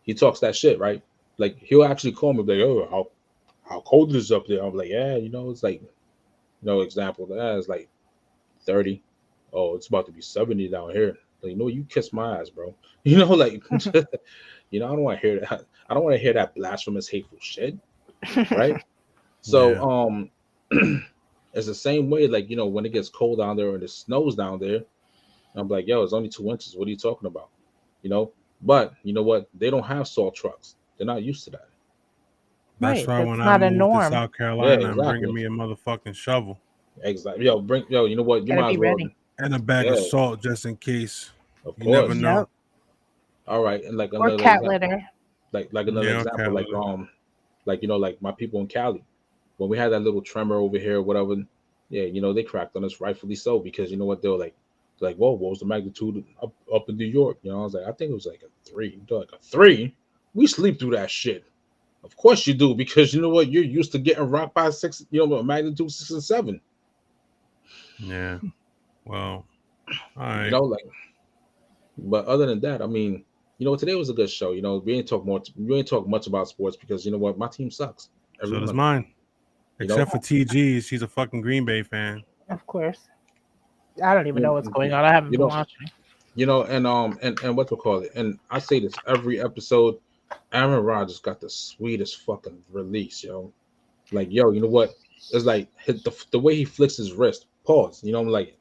he talks that shit, right? Like he'll actually call me like, oh, how cold is it up there? I'm like, yeah, it's like, example, it's like 30. Oh, it's about to be 70 down here. Like, you kiss my ass, bro. Like I don't want to hear that. I don't want to hear that blasphemous, hateful shit, right? So Yeah. it's the same way, like, when it gets cold down there and it snows down there, I'm like, yo, it's only 2 inches. What are you talking about? But you know what? They don't have salt trucks. They're not used to that. That's Right. why when That's I not a moved to norm. South Yeah, Carolina, I'm bringing exactly. me a motherfucking shovel Exactly. You know what? You Gotta might be as well. ready. and a bag of Yeah, salt just in case. of You never course. know. Yep. All right. And like Or another cat example, litter. like another Yeah, example, okay. like like like my people in Cali, when we had that little tremor over here, whatever. Yeah, they cracked on us, rightfully so, because you know what, they were like, whoa, what was the magnitude up in New York? I was like, I think it was like a 3. They're like, a 3? We sleep through that shit. Of course you do, because you know what, you're used to getting rocked by 6, a magnitude 6 and 7. Yeah. Well, all right. Like, but other than that, I mean, today was a good show. We didn't talk much about sports because you know what, my team sucks. So does mine. Except for TG, she's a fucking Green Bay fan. Of course. I don't even know what's going on. I haven't been watching. And what to call it? And I say this every episode. Aaron Rodgers got the sweetest fucking release, yo. Like, yo, you know what? It's like the way he flicks his wrist. Pause. I'm like,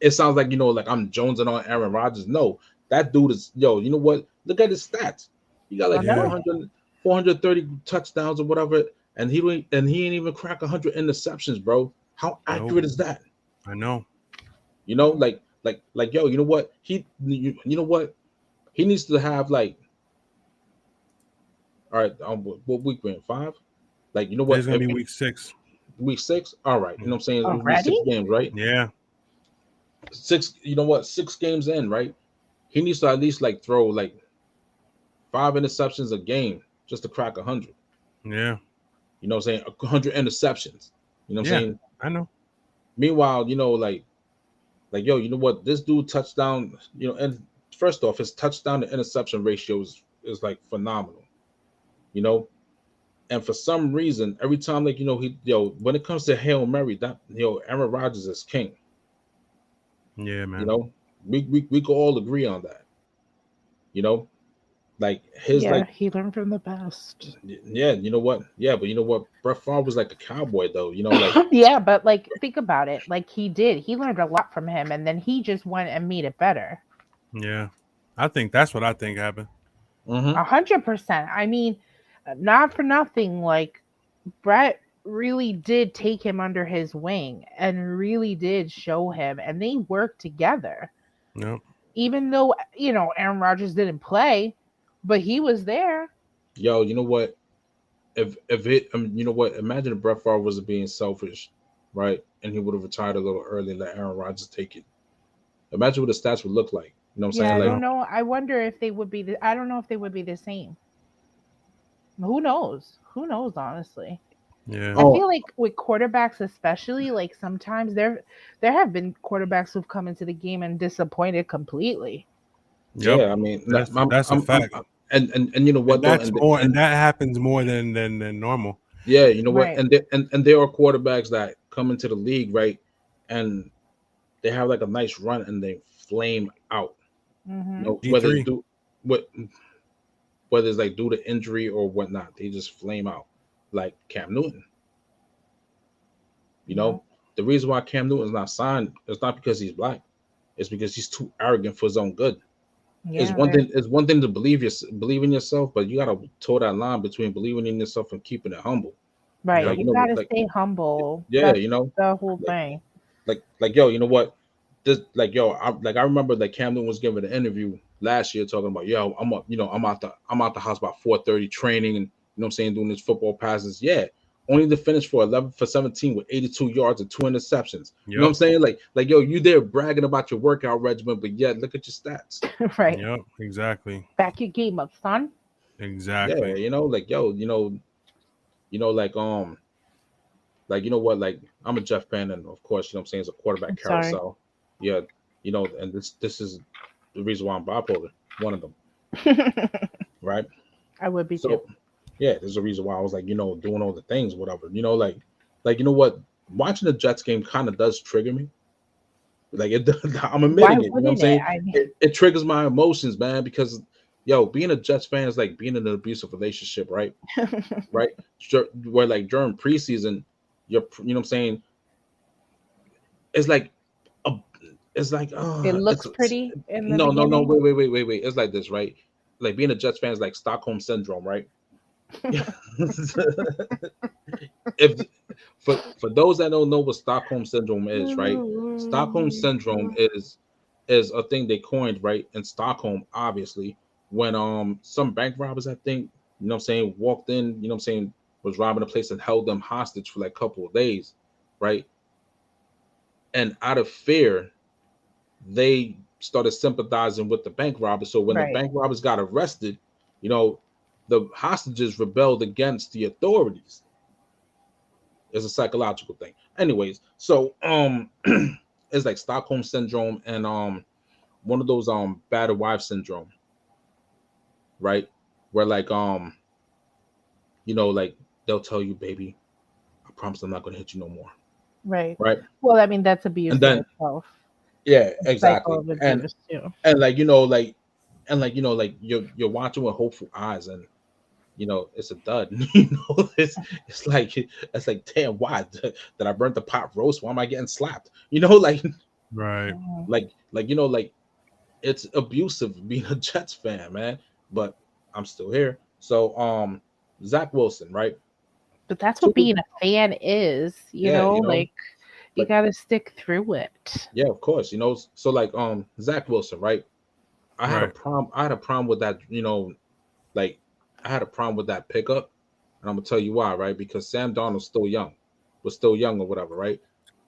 it sounds like like I'm jonesing on Aaron Rodgers. No, that dude is, yo. You know what? Look at his stats. He got like 430 touchdowns or whatever, and he ain't even crack 100 interceptions, bro. How accurate is that? I know. Like yo, you know what? You know what? He needs to have like, all right, what week we're in? 5? Like, you know what? It's gonna be week 6. Week 6? All right. You know what I'm saying? Already? 6 games, right? Yeah. 6, you know what? 6 games in, right? He needs to at least like throw like 5 interceptions a game just to crack 100. Yeah. You know what I'm saying? 100 interceptions. You know what I'm saying? I know. Meanwhile, like yo, you know what? This dude touchdown, and first off, his touchdown to interception ratio is like phenomenal. And for some reason, every time like when it comes to Hail Mary, that Aaron Rodgers is king. Yeah, man. We could all agree on that. Like his he learned from the best. Yeah, you know what? Yeah, but you know what? Brett Favre was like a cowboy, though. Like yeah, but like think about it. Like he learned a lot from him, and then he just went and made it better. Yeah, I think that's what I think happened. 100%. I mean, not for nothing. Like Brett really did take him under his wing and really did show him, and they worked together. Yep. Even though Aaron Rodgers didn't play, but he was there. Yo, you know what? If it, you know what? Imagine if Brett Favre was being selfish, right? And he would have retired a little early and let Aaron Rodgers take it. Imagine what the stats would look like. You know what I'm saying? I don't know. I wonder if they would be. I don't know if they would be the same. Who knows? Who knows? Honestly. Yeah. I feel like with quarterbacks, especially, like sometimes there have been quarterbacks who've come into the game and disappointed completely. Yep. Yeah, I mean that's a fact. And you know what? And that happens more than normal. Yeah, you know what? Right. And there are quarterbacks that come into the league, right? And they have like a nice run and they flame out. Mm-hmm. Whether it's like due to injury or whatnot, they just flame out. Like Cam Newton. The reason why Cam Newton's not signed is not because he's black. It's because he's too arrogant for his own good. Yeah, it's one thing to believe in yourself, but you gotta toe that line between believing in yourself and keeping it humble. Right. Like, you gotta stay humble. Yeah, that's the whole thing. Like yo, you know what? This I remember like Cam Newton was giving an interview last year talking about, yo, I'm out the house about 4:30 training and what I'm saying, doing this football passes. Yeah. Only to finish for 11 for 17 with 82 yards and 2 interceptions. Yep. You know what I'm saying? Like yo, you there bragging about your workout regimen, but yet look at your stats. Right. Yep, exactly. Back your game up, son. Exactly. Yeah, like yo, like you know what, like I'm a Jeff fan, and of course, what I'm saying, it's a quarterback carousel. Yeah, and this is the reason why I'm bipolar, one of them. Right? I would be too. Yeah, there's a reason why I was like, doing all the things, whatever. Like you know what? Watching the Jets game kind of does trigger me. Like I'm admitting it. You know what I'm saying? It triggers my emotions, man, because being a Jets fan is like being in an abusive relationship, right? Right? Where like during preseason, you know what I'm saying? It's like it looks pretty in the no, wait. It's like this, right? Like being a Jets fan is like Stockholm syndrome, right? If for those that don't know what Stockholm syndrome is, right? Stockholm syndrome is a thing they coined, right, in Stockholm, obviously, when some bank robbers, I think, you know what I'm saying, walked in, you know what I'm saying, was robbing a place and held them hostage for like a couple of days, right? And out of fear, they started sympathizing with the bank robbers. So when the Right. bank robbers got arrested, you know, the hostages rebelled against the authorities. It's a psychological thing. Anyways, so it's like Stockholm syndrome and one of those battered wife syndrome, right? Where like you know, like they'll tell you, baby, I promise I'm not gonna hit you no more. Right. Right. Well, I mean, that's abuse And in then itself. yeah, A cycle exactly. of abuse too. And like, you know, like and like, you know, like you're watching with hopeful eyes and you know it's a dud. You know, it's like damn, why did I burn the pot roast? Why am I getting slapped? You know, Right. Mhm. like you know, like it's abusive being a Jets fan, man. But I'm still here. So Zach Wilson, right? But that's what Super, being a fan is, yeah, you know, like you like got to stick through it. yeah, of course, you know. So like Zach Wilson, right? Right. I had a problem with that, you know, like I had a problem with that pickup, and I'm gonna tell you why, right? Because Sam Darnold's still young, was still young or whatever, right?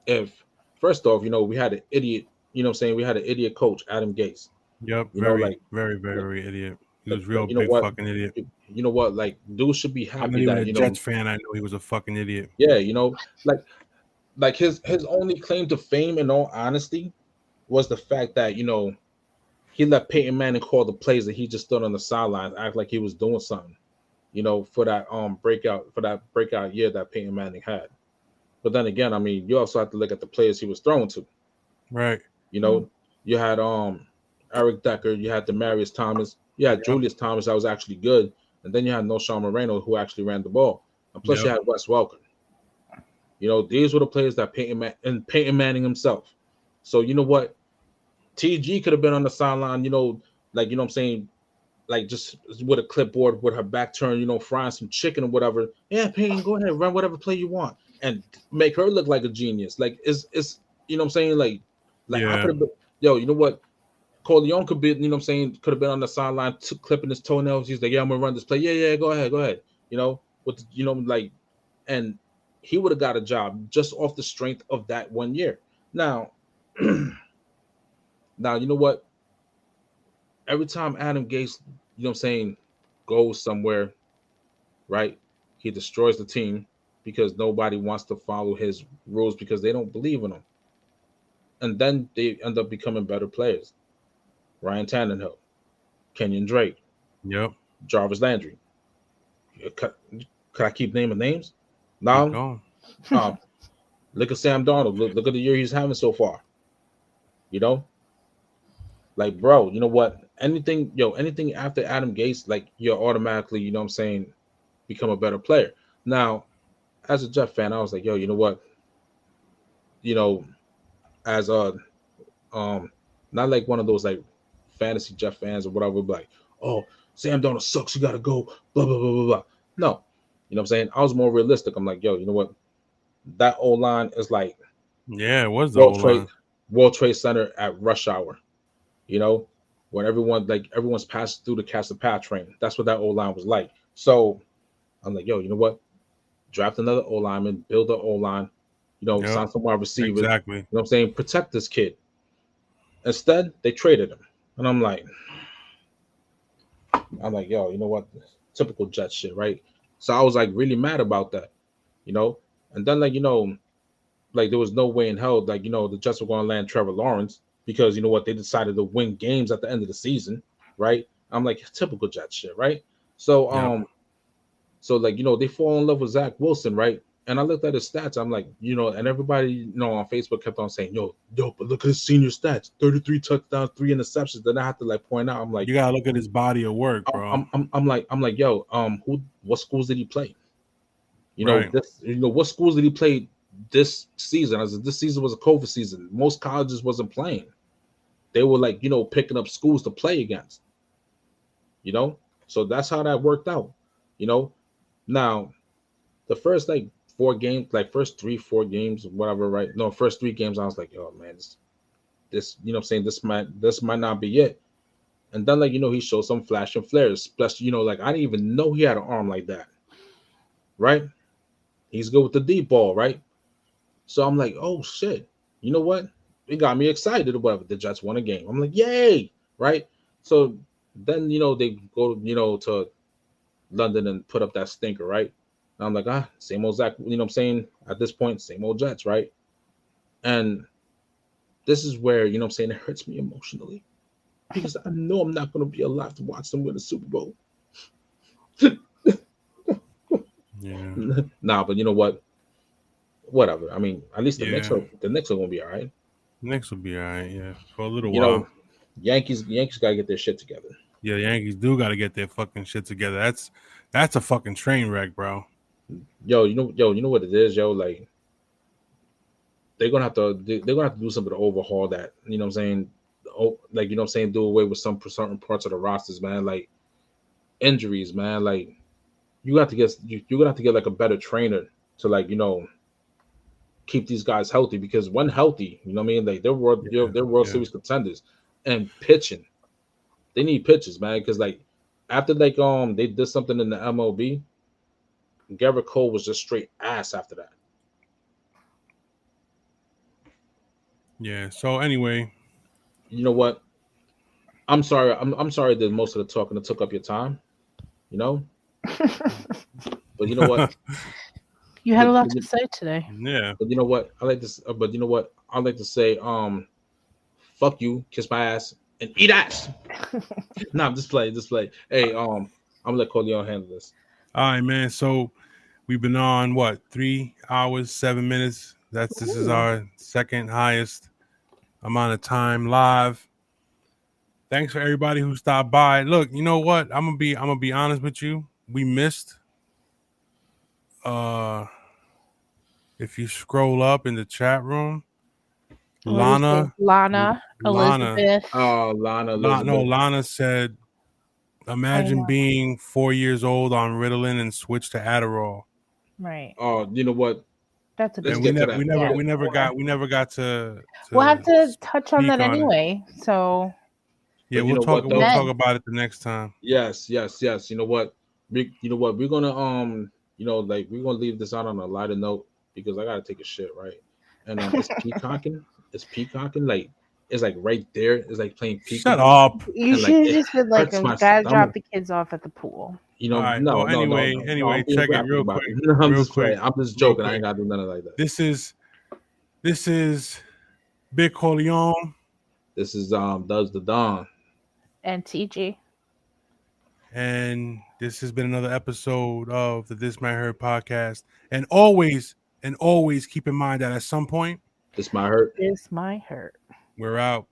If first off, you know, we had an idiot, you know what I'm saying, we had an idiot coach, Adam Gase. Yep. You know, Very, very, very, like, very idiot. He was real you know big what, fucking idiot. you know what, like dude should be I'm not happy even that a you know, Jets fan. I know he was a fucking idiot. yeah, you know, like his only claim to fame, in all honesty, was the fact that you know he let Peyton Manning call the plays and he just stood on the sidelines, act like he was doing something, you know, for that breakout year that Peyton Manning had. But then again, I mean, you also have to look at the players he was throwing to. Right. You Mm. know, you had Eric Decker, you had Demarius Thomas, you had Yep. Julius Thomas that was actually good, and then you had No Sean Moreno who actually ran the ball. And plus you Yep. had Wes Welker. You know, these were the players that Peyton Manning himself. So you know what? TG could have been on the sideline, you know, like you know what I'm saying, like just with a clipboard with her back turned, you know, frying some chicken or whatever. Yeah, Peyton, go ahead, run whatever play you want, and make her look like a genius. Like it's you know what I'm saying, like I Yeah. could have been, yo, you know what? Corleone could be, you know what I'm saying, could have been on the sideline clipping his toenails. He's like, yeah, I'm gonna run this play. Yeah, yeah, go ahead. You know, with the, you know, like, and he would have got a job just off the strength of that 1 year. Now, now you know what? Every time Adam Gase, you know what I'm saying, goes somewhere, right? He destroys the team because nobody wants to follow his rules because they don't believe in him. And then they end up becoming better players. Ryan Tannehill, Kenyon Drake, Yep. Jarvis Landry. Could I keep naming names? Keep Now, going. um, look at Sam Darnold. Look at the year he's having so far. You know, like, bro, you know what? Anything after Adam Gase, like, you're automatically, you know what I'm saying, become a better player. Now, as a Jet fan, I was like, yo, you know what? You know, as a not like one of those like fantasy Jet fans or whatever, like, oh, Sam Darnold sucks, you gotta go, blah blah blah blah blah. No, you know what I'm saying? I was more realistic. I'm like, yo, you know what? That old line is like Yeah, it was the World whole Trade line. World Trade Center at rush hour. You know, when everyone's passing through the Castle Path train. That's what that old line was like. So I'm like, yo, you know what? Draft another O lineman, build an O line, you know, Yep. sign some wide receivers. Exactly. You know what I'm saying? Protect this kid. Instead, they traded him. And I'm like, yo, you know what? Typical Jet shit, right? So I was like really mad about that, you know? And then like, you know, like there was no way in hell, like, you know, the Jets were going to land Trevor Lawrence because you know what, they decided to win games at the end of the season, right? I'm like, typical Jet shit, right? So Yep. so like, you know, they fall in love with Zach Wilson, right? And I looked at his stats. I'm like, you know, and everybody, you know, on Facebook kept on saying, yo, but look at his senior stats: 33 touchdowns, 3 interceptions. Then I have to like point out, I'm like, You gotta look at his body of work, bro. I'm like, yo, what schools did he play? You know, Right. what schools did he play this season? As this season was a COVID season, most colleges wasn't playing. They were like, you know, picking up schools to play against. You know, so that's how that worked out. You know, now the first like 4 games, like first 3 4 games, whatever, right? No, first 3 games, I was like, oh man, this, you know what I'm saying, this might not be it. And then, like, he showed some flash and flares. Plus, like, I didn't even know he had an arm like that. Right? He's good with the deep ball, right? So I'm like, oh shit. You know what? It got me excited or whatever. The Jets won a game. I'm like, yay, right? So then, they go, to London and put up that stinker, right? And I'm like, same old Zach, what I'm saying? At this point, same old Jets, right? And this is where, what I'm saying, it hurts me emotionally. Because I know I'm not going to be alive to watch them win the Super Bowl. Yeah. Nah, but you know what? Whatever. I mean, at least the Yeah. Knicks are going to be all right. Knicks will be all right. Yeah, for a little You while. know, Yankees got to get their shit together. Yeah, the Yankees do got to get their fucking shit together. That's a fucking train wreck, bro. Yo, you know what it is, yo? Like, they're gonna have to do something to overhaul that. You know what I'm saying? Oh, like, you know what I'm saying? Do away with some certain parts of the rosters, man. Like injuries, man. Like you're gonna have to get like a better trainer to, like, keep these guys healthy, because when healthy, you know what I mean? Like they're World Series contenders, and pitching. They need pitches, man, because like after like they did something in the MLB, Garrett Cole was just straight ass after that. Yeah. So anyway, You know what? I'm sorry. I'm sorry that most of the talking took up your time. But you know what? You had a lot to say today. Yeah. But you know what? I like this. But you know what? I like to say, fuck you, kiss my ass, and eat ass. No, I'm just playing. Hey, I'm gonna let Corleone handle this. All right, man. So we've been on 3 hours, 7 minutes. This is our second highest amount of time live. Thanks for everybody who stopped by. Look, you know what? I'm gonna be honest with you. We missed. If you scroll up in the chat room, Lana Elizabeth. Oh, Lana Elizabeth. Lana said, imagine being 4 years old on Ritalin and switch to Adderall. Right. Oh, you know what? That's a And big we never got to we'll have to touch on that anyway. So yeah, we'll talk about it the next time. Yes. You know what? We're gonna like we're gonna leave this out on a lighter note, because I gotta take a shit, right? And it's peacocking. It's peacocking, like it's like right there. It's like playing peacock. Shut up. You should have just been like, gotta drop the kids off at the pool. Right. No. Anyway, check it real quick. I'm just joking. I ain't gotta do nothing like that. This is Big Corleone. This is Does the Don and TG. And this has been another episode of the This Might Hurt podcast. And always keep in mind that at some point, this might hurt. This might hurt. We're out.